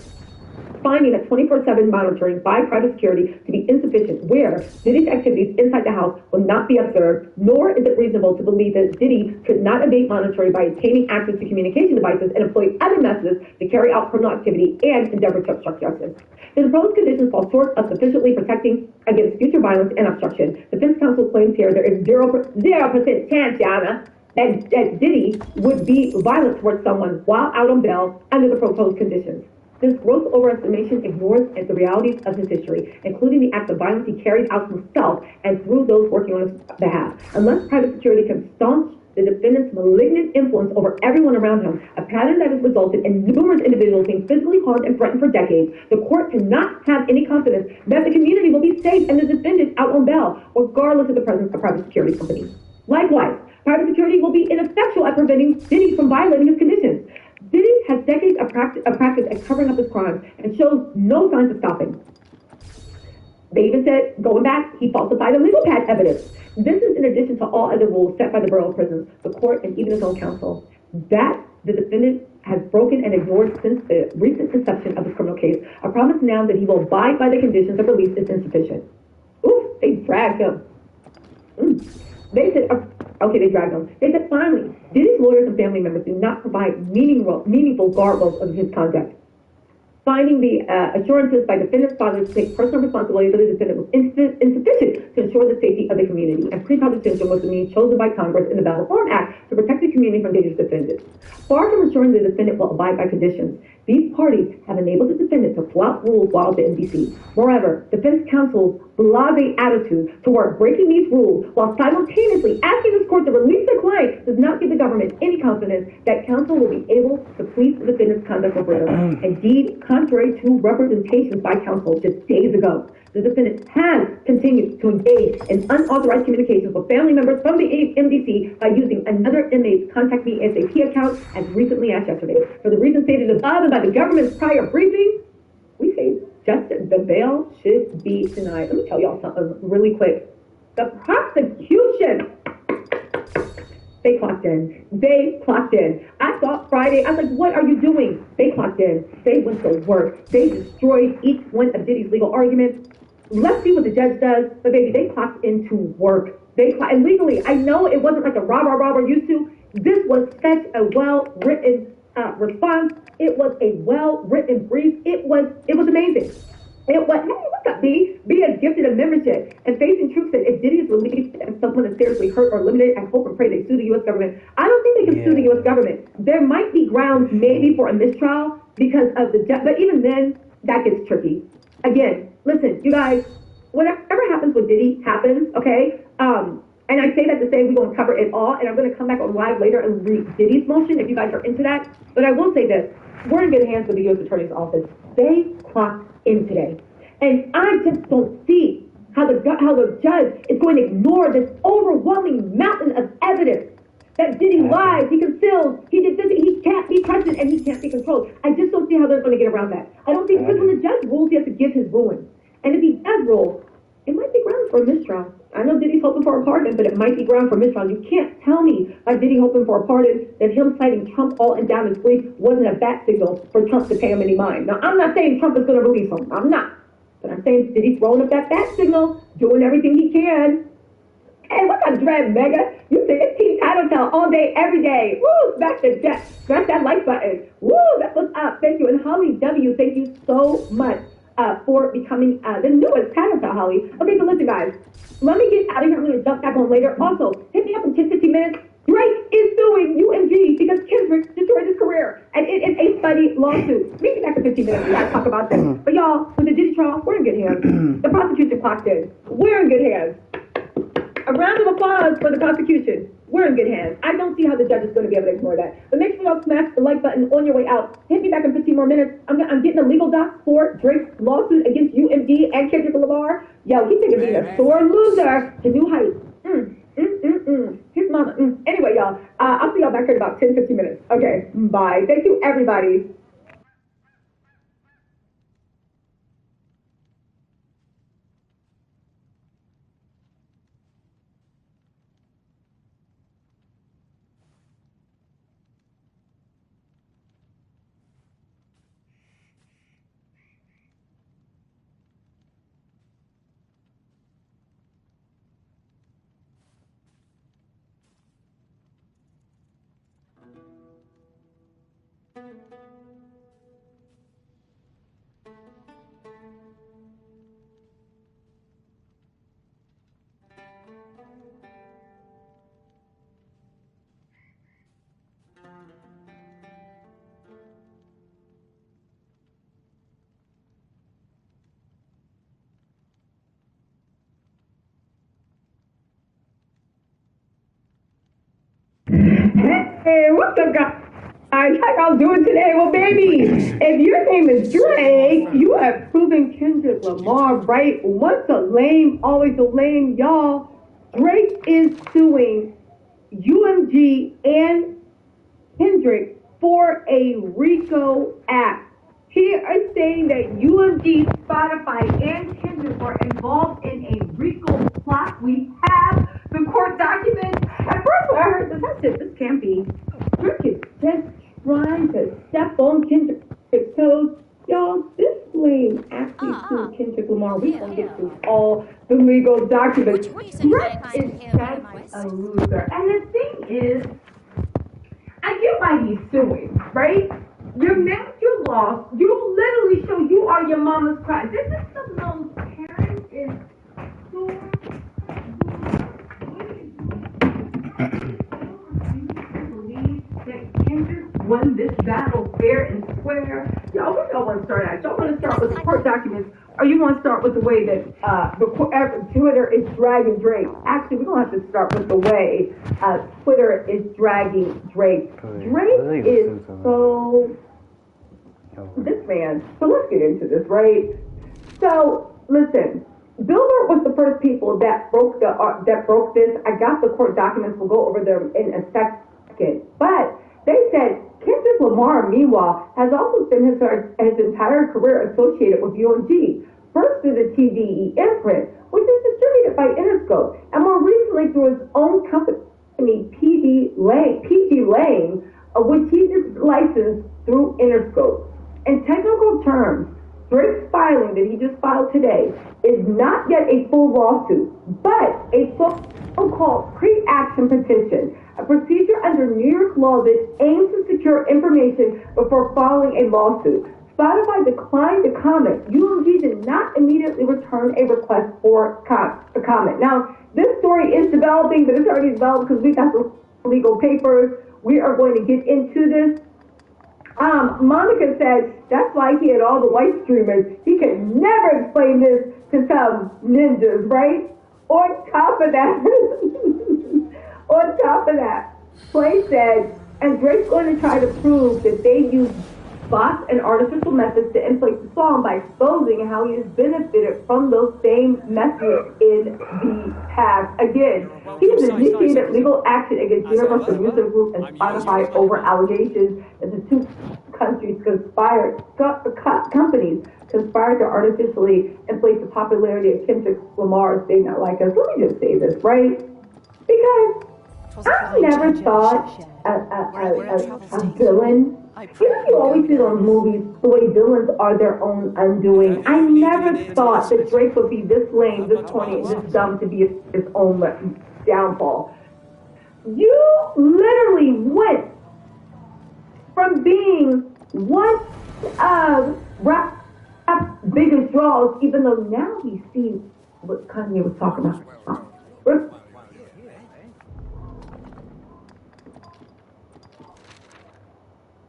Finding that 24/7 monitoring by private security to be insufficient where Diddy's activities inside the house will not be observed, nor is it reasonable to believe that Diddy could not evade monitoring by obtaining access to communication devices and employ other methods to carry out criminal activity and endeavor to obstruct justice. The proposed conditions fall short of sufficiently protecting against future violence and obstruction. Defense counsel claims here there is 0% chance, Yana, that Diddy would be violent towards someone while out on bail under the proposed conditions. This gross overestimation ignores the realities of his history, including the acts of violence he carried out himself and through those working on his behalf. Unless private security can staunch the defendant's malignant influence over everyone around him, a pattern that has resulted in numerous individuals being physically harmed and threatened for decades, the court cannot have any confidence that the community will be safe and the defendant out on bail, regardless of the presence of private security companies. Likewise, private security will be ineffectual at preventing Diddy from violating his conditions. Diddy has decades of practice at covering up his crimes and shows no signs of stopping. They even said, going back, he falsified illegal pad evidence. This is in addition to all other rules set by the borough prisons, the court, and even his own counsel. That the defendant has broken and ignored since the recent inception of his criminal case. A promise now that he will abide by the conditions of release is insufficient. Oof, they dragged him. They said, okay, they dragged him. They said, finally, Diddy's lawyers and family members do not provide meaningful guardrails of his conduct. Finding the assurances by defendant's father to take personal responsibility for the defendant was insufficient to ensure the safety of the community, and pre-trial detention was the means chosen by Congress in the Bail Reform Act to protect the community from dangerous defendants. Far from ensuring the defendant will abide by conditions, these parties have enabled the defendant to flout rules while at the MDC. Moreover, defense counsel's blasé attitude toward breaking these rules while simultaneously asking this court to release the client does not give the government any confidence that counsel will be able to police the defendant's conduct of murder. Indeed, contrary to representations by counsel just days ago, the defendant has continued to engage in unauthorized communications with family members from the MDC by using another inmate's Contact Me SAP account as recently as yesterday. For the reasons stated above and by the government's prior briefing, we say the bail should be denied. Let me tell y'all something really quick. The prosecution, they clocked in. They clocked in. I thought Friday, I was like, what are you doing? They clocked in. They went to work. They destroyed each one of Diddy's legal arguments. Let's see what the judge does. But baby, they clocked into work. And legally, I know it wasn't like a rah we're used to. This was such a well-written response. It was a well-written brief. It was amazing. Hey, what's up, B? B has gifted a membership. And Faith and Truth said, if Diddy is released and someone is seriously hurt or limited, I hope and pray they sue the U.S. government. I don't think they can sue the U.S. government. There might be grounds maybe for a mistrial because of the death, but even then, that gets tricky. Again, listen, you guys, whatever happens with Diddy happens, okay? And I say that to say we're going to cover it all, and I'm going to come back on live later and read Diddy's motion if you guys are into that. But I will say this. We're in good hands with the U.S. Attorney's Office. They clocked in today. And I just don't see how the judge is going to ignore this overwhelming mountain of evidence that Diddy lies, he conceals, he did this, he can't be trusted, and he can't be controlled. I just don't see how they're going to get around that. I don't think, because when the judge rules, he has to give his ruling. And if he does rule, it might be grounds for a mistrial. I know Diddy's hoping for a pardon, but it might be ground for mistrial. You can't tell me, like Diddy hoping for a pardon, that him citing Trump all and down his sleeve wasn't a bat signal for Trump to pay him any mind. Now, I'm not saying Trump is going to release him. I'm not. But I'm saying Diddy's throwing up that bat signal, doing everything he can. Hey, what's up, Dread Mega? You say it's Team Tattletale all day, every day. Woo, smash that like button. Woo, that's what's up. Thank you. And Holly W, thank you so much for becoming the newest Tattletale, Holly. Okay, so listen, guys. Let me get out of here. I'm going to jump back on later. Also, hit me up in 10-15 minutes. Drake is suing UMG because Kendrick destroyed his career. And it is a study lawsuit. Meet me back in 15 minutes. We got to talk about that. But y'all, with the Diddy trial, we're in good hands. The prosecution clocked in. We're in good hands. A round of applause for the prosecution. We're in good hands. I don't see how the judge is going to be able to ignore that. But make sure y'all smash the like button on your way out. Hit me back in 15 more minutes. I'm getting a legal doc for Drake's lawsuit against UMG and Kendrick Lamar. Yo, he's taking being a sore loser to new heights. His mama. Anyway, y'all, I'll see y'all back here in about 10-15 minutes. Okay, bye. Thank you, everybody. Hey, what's up, guys? How y'all doing today? Well, baby, if your name is Drake, you have proven Kendrick Lamar right. Once a lame, always a lame, y'all. Drake is suing UMG and Kendrick for a RICO act. He is saying that UMG, Spotify, and Kendrick were involved in a RICO plot. We have the court documents. At first when I heard this, I said, this can't be. Drake is just trying to step on Kendrick's toes. Y'all, this lame actually sued Kendrick Lamar. We're going to get through all the legal documents. Drake is just a loser. And the thing is, I get why he's suing, right? You're mad, you lost. You literally show you are your mama's cry. This is the most parent is so believe that Kendrick won this battle fair and square. Y'all, what y'all want to start at? Y'all want to start with the court documents, or you want to start with the way that Twitter is dragging Drake? Actually, we're going to have to start with the way Twitter is dragging Drake. Drake is so... This man. So let's get into this, right? So, listen. Billboard was the first people that broke this. I got the court documents. We'll go over them in a second. But they said Kendrick Lamar, meanwhile, has also spent his entire career associated with UMG. First through the TVE imprint, which is distributed by Interscope, and more recently through his own company, PG Lane, which he just licensed through Interscope. In technical terms, Drake's filing that he just filed today is not yet a full lawsuit, but a so-called pre-action petition, a procedure under New York law that aims to secure information before filing a lawsuit. Spotify declined to comment. UMG did not immediately return a request for a comment. Now, this story is developing, but it's already developed because we got the legal papers. We are going to get into this. Monica said that's why he had all the white streamers. He could never explain this to some ninjas, right? On top of that, Play said, and Drake's going to try to prove that they used bots and artificial methods to inflate the song by exposing how he has benefited from those same methods in the past. Again, he has initiated legal action against Universal Music Group and Spotify over allegations that the two companies conspired to artificially inflate the popularity of Kendrick Lamar's They Not Like Us. Let me just say this, right? Because I never thought a villain. You always see those movies, the way villains are their own undoing. I never thought that Drake would be this lame, this corny, and this dumb to be his own downfall. You literally went from being one of rap's biggest draws, even though now we see what Kanye was talking about.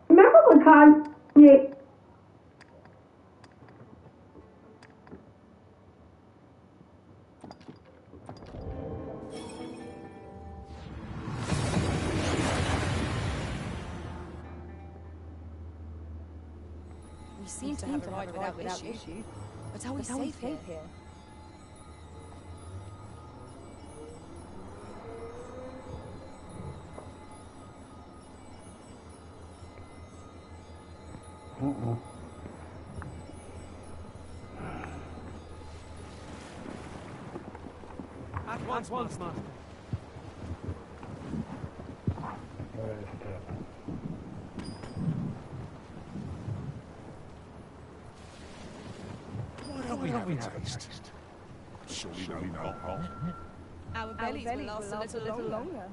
Remember when Kanye... We seem to have a right without issue. But how are we safe here? At once, Master. Why don't we have a taste? Surely not hot. Our bellies will last a little longer.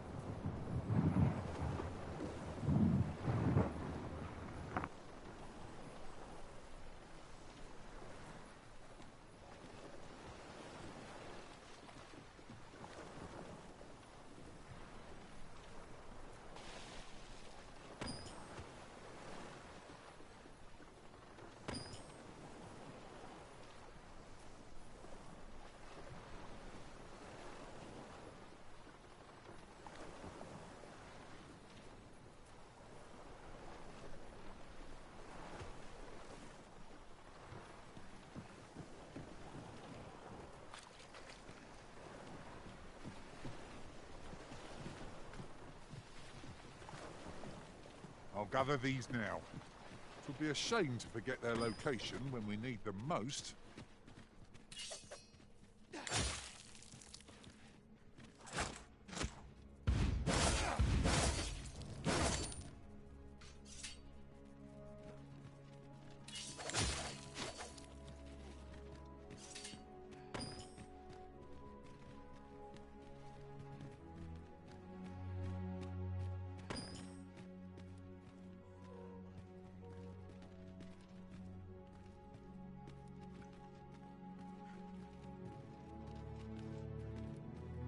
I'll gather these now. It would be a shame to forget their location when we need them most.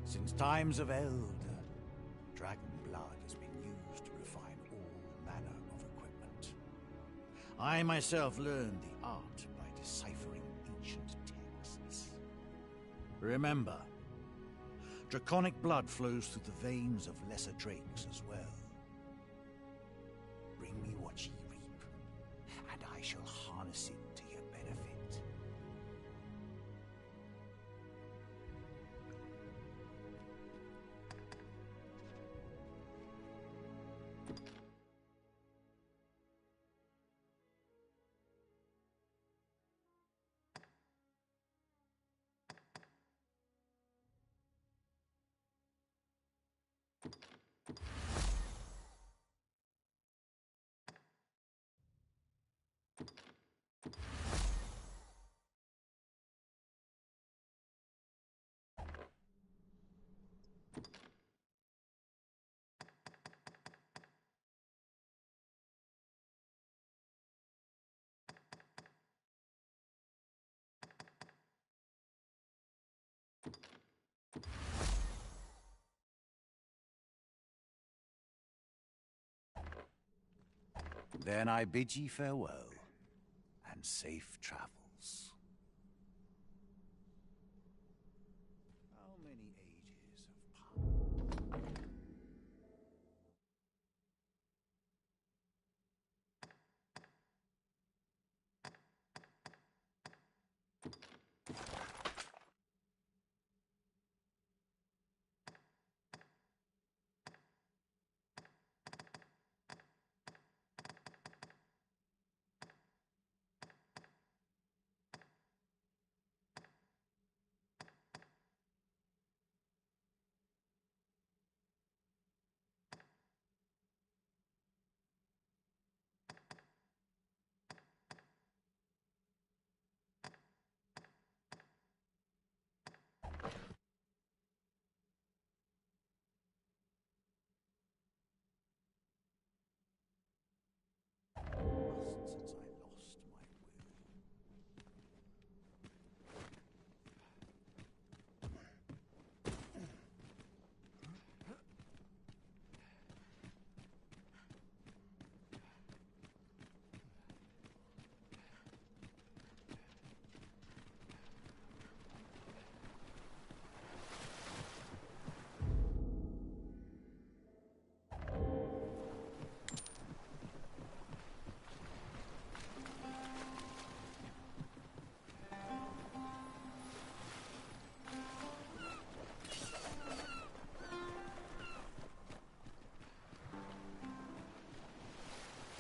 Since times of eld, dragon blood has been used to refine all manner of equipment. I myself learned the art by deciphering ancient texts. Remember, draconic blood flows through the veins of lesser drakes as well. Bring me what ye reap, and I shall harness it to your benefit. Then I bid ye farewell, and safe travels. How many ages have passed?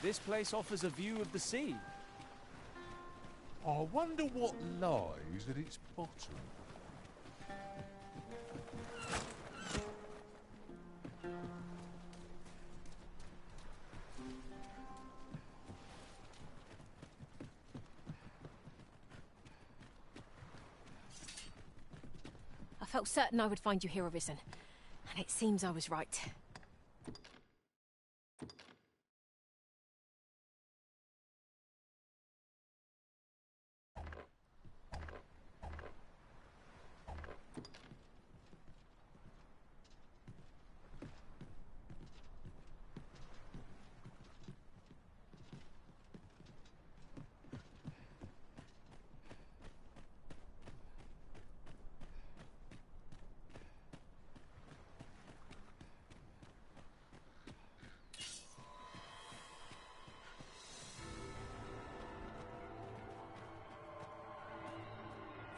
This place offers a view of the sea. I wonder what lies at its bottom. I felt certain I would find you here, Arisen. And it seems I was right.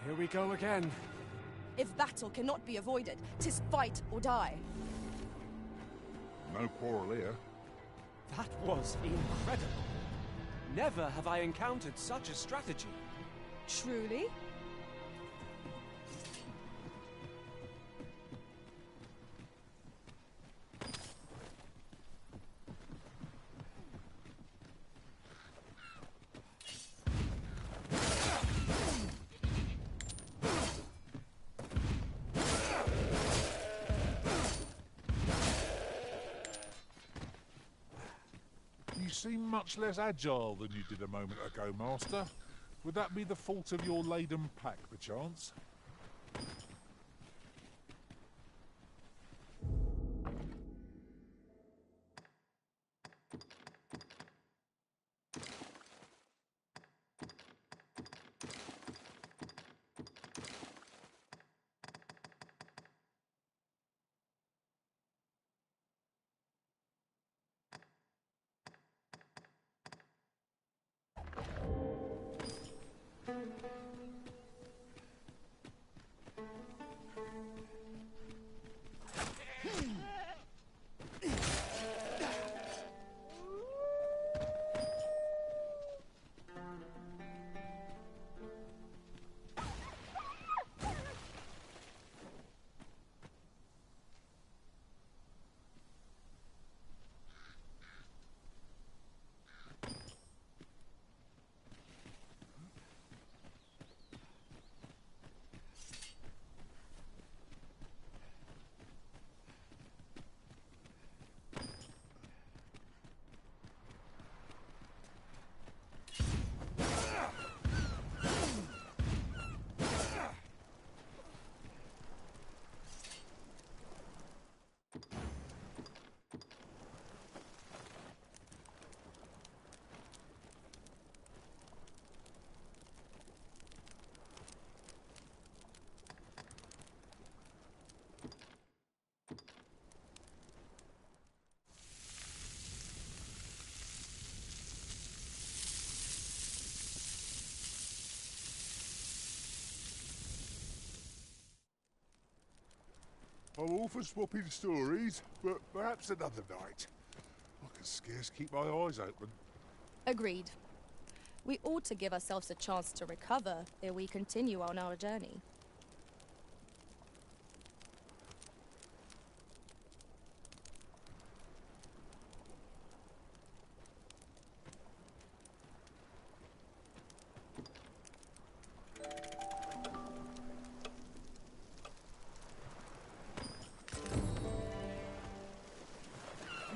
Here we go again. If battle cannot be avoided, 'tis fight or die. No quarrel here. That was incredible. Never have I encountered such a strategy. Truly? You seem much less agile than you did a moment ago, Master. Would that be the fault of your laden pack, perchance? I'm all for swapping stories, but perhaps another night. I can scarce keep my eyes open. Agreed. We ought to give ourselves a chance to recover ere we continue on our journey.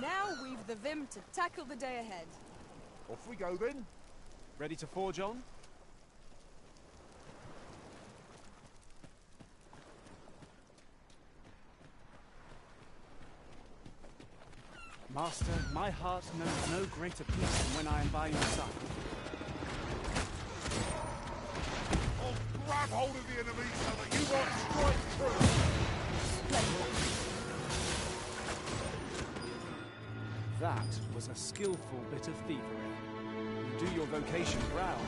Now we've the vim to tackle the day ahead. Off we go then. Ready to forge on? Master, my heart knows no greater peace than when I am by your side. I'll grab hold of the enemy so that you might strike through. That was a skillful bit of thievery. You do your vocation proud.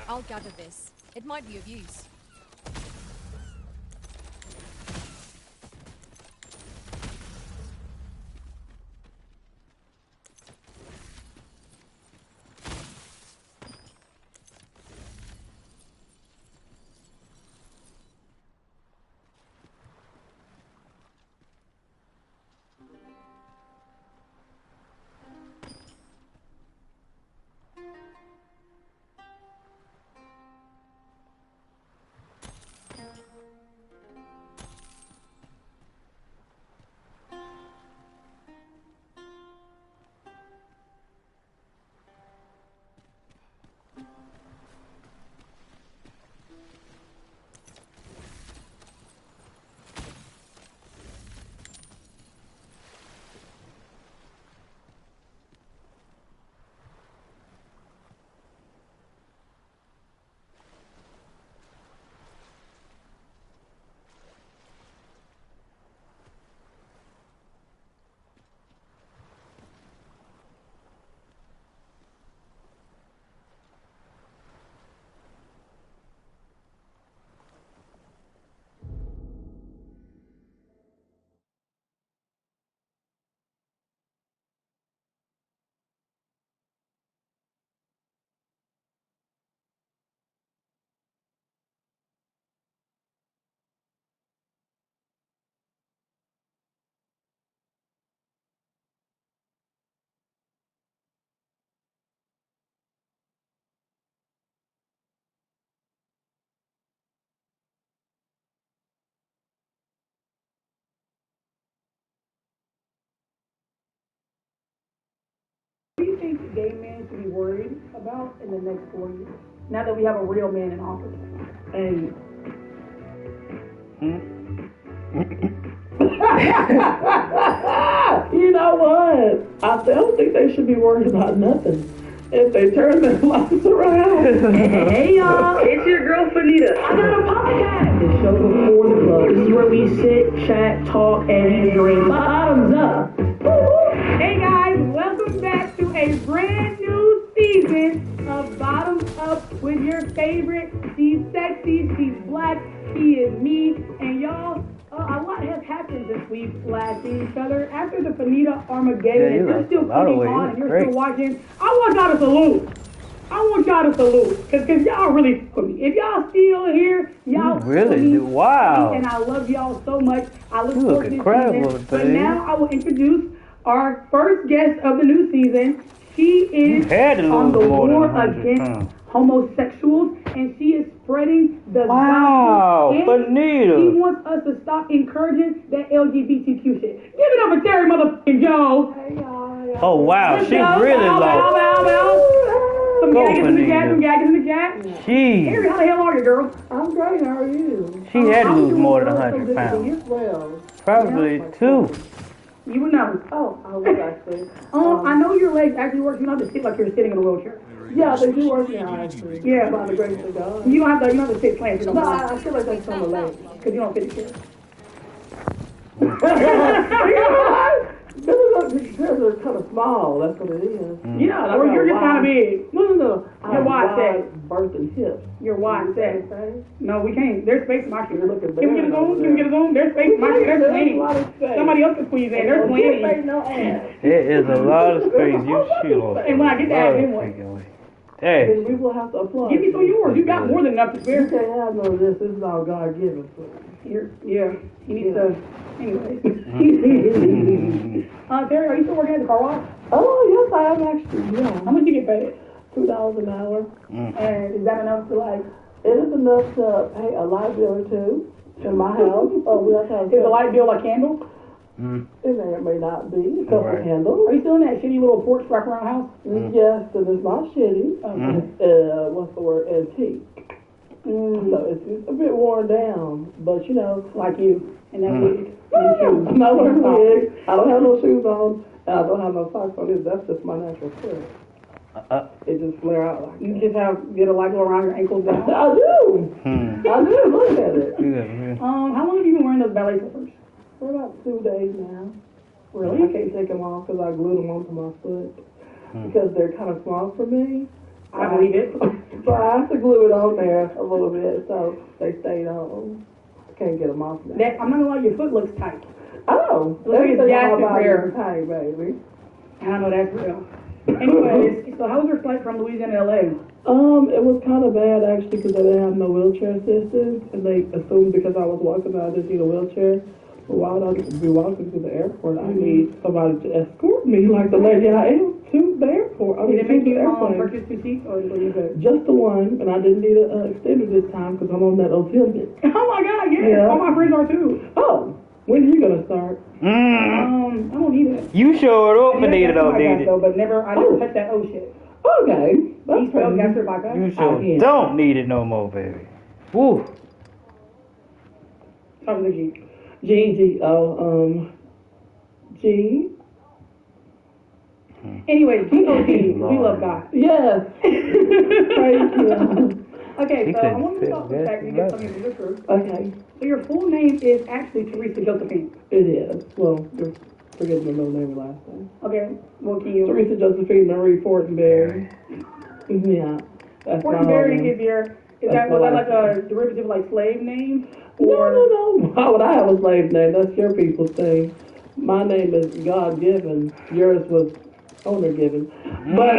I'll gather this. It might be of use. What do you think the gay man should be worried about in the next 4 years? Now that we have a real man in office. And you know what? I don't think they should be worried about nothing. If they turn their lives around. Hey y'all, it's your girl Fanita. I got a podcast. The show before the club. This is where we sit, chat, talk, and drink. Bottoms up. Hey guys, welcome back to a brand new season of Bottoms Up with your favorite. She's sexy, she's black, she is me, and y'all, a lot has happened this week last seeing each other. After the Fanita Armageddon, if you're still putting on and you're still watching, I want y'all to salute. I want y'all to salute, because y'all really for me. If y'all still here, y'all really do. Wow. And I love y'all so much. I look You forward look to this incredible, season. But baby. now I will introduce our first guest of the new season. She is had to on the lose more than war 100 against pounds. homosexuals, and she is spreading the Wow, gospel. And Benita. she wants us to stop encouraging that LGBTQ shit. Give it up for Terry motherfucking Jones. Oh wow, she really lost. Some Go, gaggers in the chat, Benita. some gaggers in the chat. Jeez. Terry, how the hell are you, girl? I'm great. How are you? She had to I'm lose doing more than well, 100 pounds. Well. Probably 2. You would know. Oh, I was actually. I know your legs actually work. You don't have to sit like you're sitting in a wheelchair. Yeah, they do work now, actually. Yeah. By the grace of God. You don't have to sit plant. No, I feel like that's on the leg. Because you don't fit the chair. Because they're kind of small, that's what it is. Yeah, or you're just kind of big. No. You're wide set. Birth and hips. You're wide set. No, we can't. There's space in my chair. Look at Can we get a zoom? Can we get a zoom? There's space in my chair. There's plenty. Somebody else can squeeze in. There's plenty. There is a lot of space. You shoot. And when I get to add in one. Hey. Then we will have to apply. Give me some of yours. You got more than enough to spare. You can't have none of this. This is all God given. Yeah. He needs to. Anyway. Terry, are you still working at the car wash? Oh, yes, I am actually. Yeah. How much do you get paid? $2 an hour. And is that enough to like? It is enough to pay a light bill or two in my house. We also have. Is the light bill a candle? It may or may not be. A couple of candles. Are you still in that shitty little porch wraparound house? Yes, and it's not shitty. What's the word? Antique. So it's a bit worn down, but you know, like you and that wig. I'm not wearing a wig. I don't have no shoes on, and I don't have no socks on. That's just my natural foot. It just flare out like you just get a light go around your ankles down. I do. I do. Look at it. How long have you been wearing those ballet slippers? For about 2 days now. Really? I can't take them off because I glued them onto my foot because they're kind of small for me. I believe it. So I have to glue it on there a little bit so they stay on. I can't get them off now. I'm not gonna lie, your foot looks tight. Oh, looks like it's gassed in prayer. Tight, baby. I know that's real. Anyways, so how was your flight from Louisiana to LA? It was kind of bad actually because I didn't have no wheelchair assistance, and they assumed because I was walking that I just need a wheelchair. But why would I be walking to the airport? I need somebody to escort me, like the lady I am, to the airport. Did it make you purchase 2 seats, or were you good? Just the one, and I didn't need an extender this time because I'm on that Ozempic. Oh my God, yes, all my friends are too. Oh, when are you gonna start? I don't need it. You showed up and needed it, did it? But I never touched that shit. Okay. You sure don't need it no more, baby. Woo. Talk to the G. G. Anyway, G.O.D. We love God. Yes. Praise Him. Okay, so I want to talk the fact you get something from the truth. Okay. So your full name is actually Teresa Josephine. It is. Well, you're forgetting the middle name and last name. Okay. Well, can you? Teresa Josephine Marie Fortenberry. Yeah. That's Fortenberry is that like a derivative like slave name? Or? No. Why would I have a slave name? That's your people's thing. My name is God given. Yours was owner given. But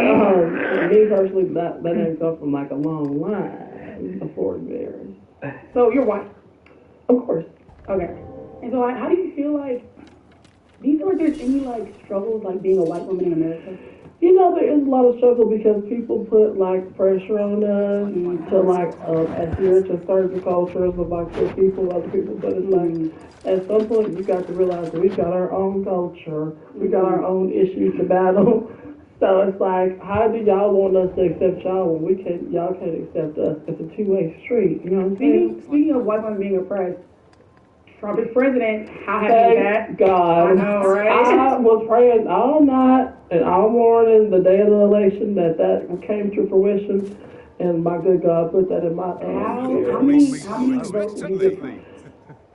me personally, that name comes from like a long line of Fortenberry. So you're white? Of course. Okay. And so how do you feel like? Do you feel like there's any like struggles like being a white woman in America? You know, there is a lot of struggle because people put like pressure on us to like adhere to certain cultures of like other people, but it's like at some point you got to realize that we got our own culture, we got our own issues to battle. So it's like, how do y'all want us to accept y'all when y'all can't accept us? It's a two-way street, you know what I'm saying? Speaking of white women being oppressed, Trump is president. How happy is that? God. I know, right? I was praying all night and all morning, the day of the election, that came to fruition. And my good God put that in my How many votes did you get?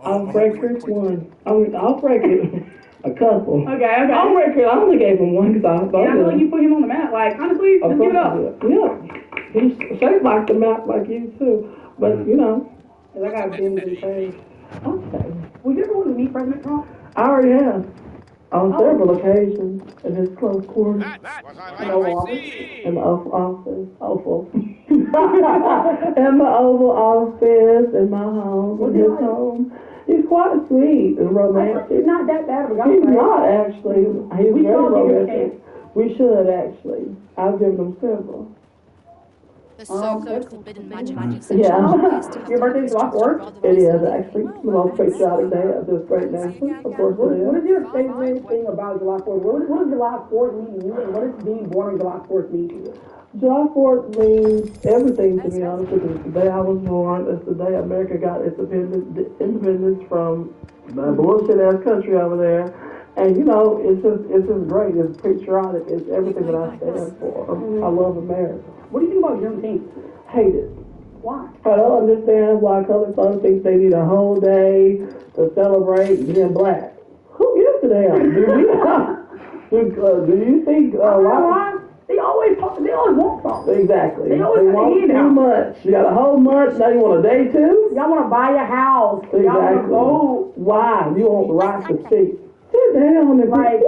I'll break it one. I'll break it a couple. Okay. I'll break it. I only gave him one because I thought. I feel like you put him on the map. Like, honestly, let's give it up. Yeah. He's shaped like the map like you too. But, you know. I got bins and things. Okay. Would you ever want to meet President Trump? I already have. On several occasions in his close quarters. In the Oval Office? In the Oval Office. Oval. In the Oval Office, in my home, in his home. He's quite sweet and romantic. He's not that bad of a guy. He's right? not actually. He's We very should give him a romantic. We should actually. I've given him several. The so-called forbidden magic section. Yeah. Your birthday's July 4th? It is actually the most patriotic day of this great nation. Of course it What is. is your favorite thing about July 4th? What does July 4th mean to you, and what does being born on July 4th mean to you? July 4th means everything, to be honest with you. The day I was born, it's the day America got its independence from the bullshit ass country over there. And you know, it's just great. It's patriotic. It's everything that I stand for. I love America. What do you think about Juneteenth? Hate it. Why? I don't understand why colored folks think they need a whole day to celebrate being black. Who gives a damn? Do you think why? They always want something. Exactly. They always want too much. You got a whole month, now you want a day too? Y'all want to buy a house. Exactly. Y'all want to vote. Why? You want the right to speak. Sit down and like.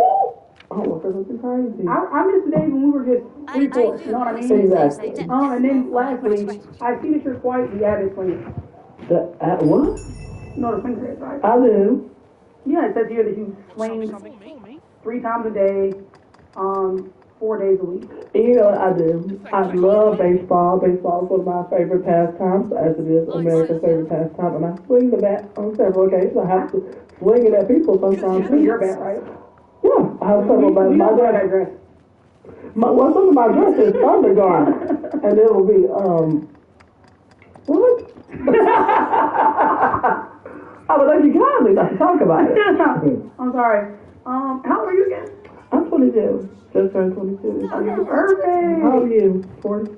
Oh, that's crazy. I miss the days when we were just free-force, you know what I mean? Exactly. And then lastly, I see that you're quite the avid swinger. What? You know what a swinger is, right? I do. Yeah, it says here that you swing 3 times a day, 4 days a week. You know what I do? I love baseball. Baseball is one of my favorite pastimes, as it is America's favorite pastime. And I swing the bat on several occasions. I have to swing it at people sometimes. You're a bat, right? Yeah, I have several bats. My dress. Some of my dress is Thunder Garment. And it will be, what? I would like you kindly not to talk about it. I'm sorry. How old are you again? I'm 22. Just turned 22. Okay, perfect. How are you? 40?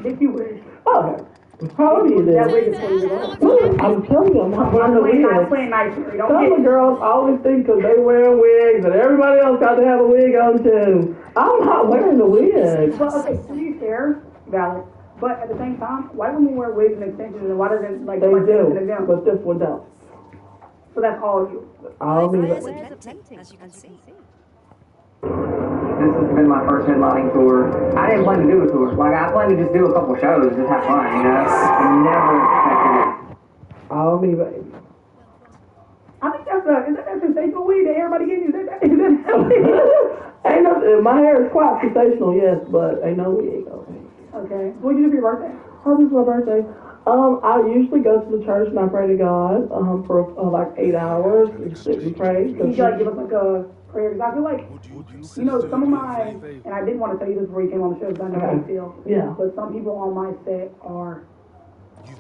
If you wish. Okay. How old are you then? I'm telling you, I'm not wearing a wig. Some of the girls always think because they wear wigs and everybody else got to have a wig on too. I'm not wearing a wig. Well, okay, to be fair, valid. But at the same time, white women wear wigs and extensions, and why doesn't they do? But this one don't. So that's all of you. All of you. As you can see. This has been my first headlining tour. I didn't plan to do a tour. Like, I planned to just do a couple shows, just have fun, you know? I never expected it. All me, baby. I think is that sensational weed that everybody gives you? Ain't no, my hair is quite sensational, yes, but ain't no wig. Okay. What do you do for your birthday? Oh, this is my birthday. I usually go to the church and I pray to God for like 8 hours. Sit and pray. Can you like give us like a prayer? Because I feel like, you know, some of my, and I didn't want to tell you this before you came on the show because I know how you feel. Yeah. But some people on my set are.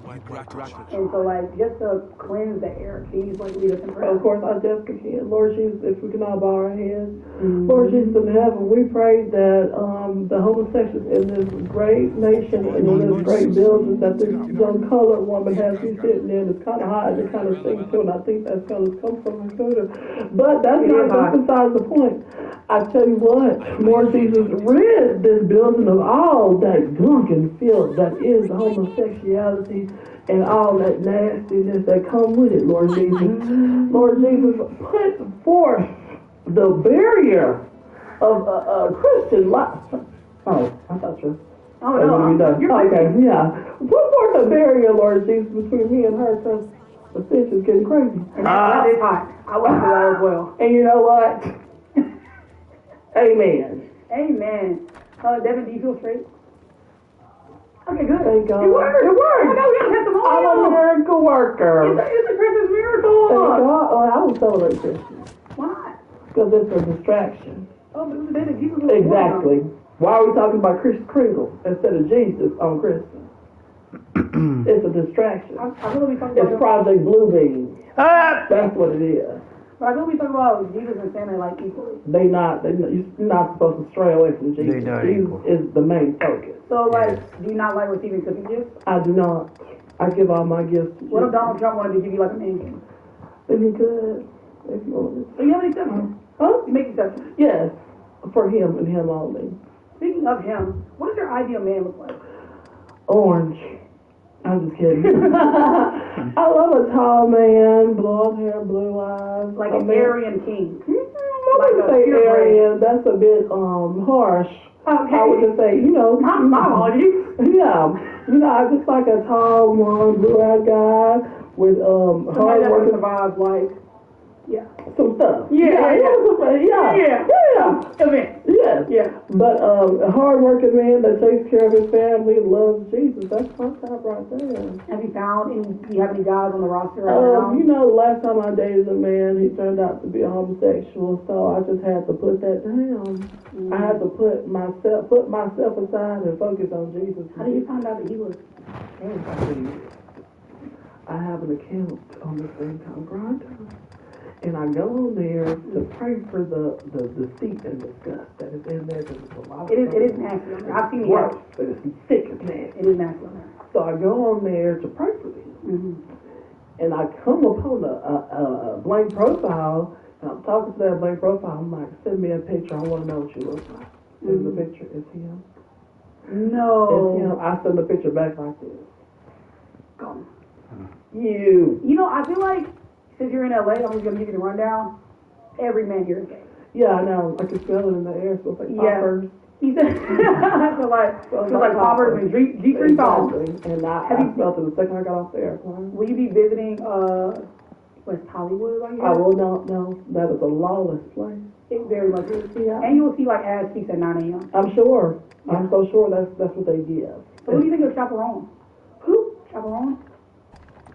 And so, like, just to cleanse the air, can you like lead us in prayer? Of course, I definitely can. Lord Jesus, if we can all bow our heads. Lord Jesus in heaven, we pray that the homosexuals in this great nation and in this great building that this young colored woman has you sitting in is kind of hot and kind of sing to, and I think that's going to come from her scooter. But that's not besides the point. I tell you what, Lord Jesus, rid this building of all that gunk and filth that is homosexuality and all that nastiness that come with it, Lord Jesus. Lord Jesus, put forth the barrier of Christian life. Oh, I thought you. Oh, no. Okay, yeah. Put forth a barrier, Lord Jesus, between me and her, because the fish is getting crazy. And that is hot. I want to do that as well. And you know what? Amen. Amen. Devin, do you feel straight? Okay, good. Thank God. It worked. It worked. Oh, no, we got a testimonial. I'm a miracle worker. It's a Christmas miracle. Thank God. Oh, I don't celebrate Christmas. Why not? Because it's a distraction. Oh, but it was the day that Jesus was Exactly. Why are we talking about Kris Kringle instead of Jesus on Christmas? It's a distraction. I really talking about It's Project Bluebeam. That's what it is. But I feel we talk about Jesus and Santa like equally. You're not supposed to stray away from Jesus. Jesus is the main focus. So, like, do you not like receiving cookie gifts? I do not. I give all my gifts to What if Donald Trump wanted to give you like a mansion? If he could. If you wanted. So you have an exception? Huh? You make exceptions? Yes. For him and him only. Speaking of him, what does your ideal man look like? Orange. I'm just kidding. I love a tall man, blonde hair, blue eyes. Like an Aryan king. I would say Aryan. That's a bit harsh. Okay. I would just say, my apologies. Yeah. I just like a tall, blonde, blue-eyed guy. with Somebody that hard-working survives, like, yeah. some stuff. Yeah. Event. Yes. Yeah. But a hard-working man that takes care of his family and loves Jesus, that's my type right there. Have you found any, do you have any guys on the roster right now? You know, the last time I dated a man, he turned out to be a homosexual, so I just had to put that down. Mm. I had to put myself aside and focus on Jesus. How did you find out that he was gay? I have an account on this thing called Grindr. And I go on there to pray for the deceit and disgust that is in there. Because it's a lot of it is nasty on there. I've seen it work. But it's sick as nasty. It is nasty on there. So I go on there to pray for them. Mm-hmm. And I come upon a blank profile. And I'm talking to that blank profile. I'm like, send me a picture. I want to know what you look like. And the picture is him. No. It's him. I send the picture back like this. Go. You know, I feel like, since you're in LA, I'm just gonna give you the rundown. Every man here is gay. Yeah, I know. I can smell it in the air. So it's like poppers. He said, so like poppers and G3 songs. And I smelled it the second I got off the airplane. Will you be visiting West Hollywood right here? I will not know. That is a lawless place. It very much is. Yeah. And you will see like ass cheeks at 9 a.m. I'm sure. Yeah. I'm so sure that's what they give. So what do you think of Chaperone? Who? Chaperone?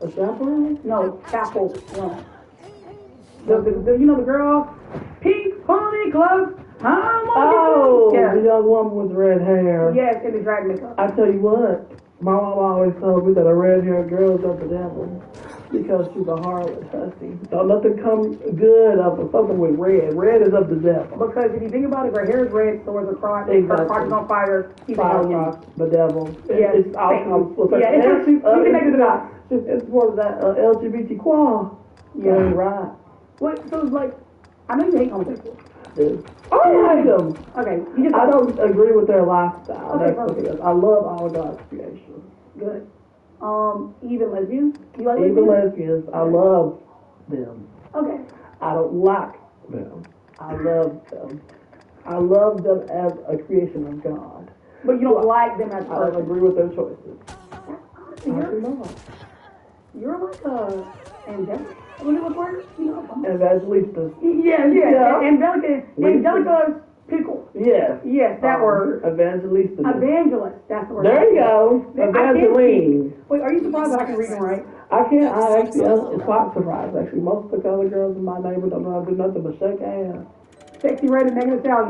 A chaperone? No, Chaperone. You know the girl? Pink pony club. The young woman with red hair. Yes, in the drag makeup. I tell you what, my mom always told me that a red-haired girl is of the devil because she's a harlot hussy. So nothing comes good of something with red. Red is of the devil. Because if you think about it, her hair is red, so is her crotch. Exactly. Her crotch is on fire. She's a alien. The devil. Yeah, it's awesome. You can make it up. It's more of that LGBT qual. Yeah. Right. What? So it's like, I know you hate homosexuals. I hate them. Okay. I don't agree with their lifestyle. Okay, perfect. I love all of God's creation. Good. Even lesbians? You like even lesbians? I love them. Okay. I don't like them. I love them. I love them as a creation of God. But you don't like them as a person? I don't agree with their choices. You're like a angelic. What is the word? Evangelista. Yeah. Angelica's pickle. Yes, that word. Evangelista. Evangelist. That's the word. There you go. Evangeline. Wait, are you surprised that I can read them right? I can't. I'm quite surprised actually. Most of the other girls in my neighborhood don't know how to do nothing but shake ass. Sexy red and negative Italian.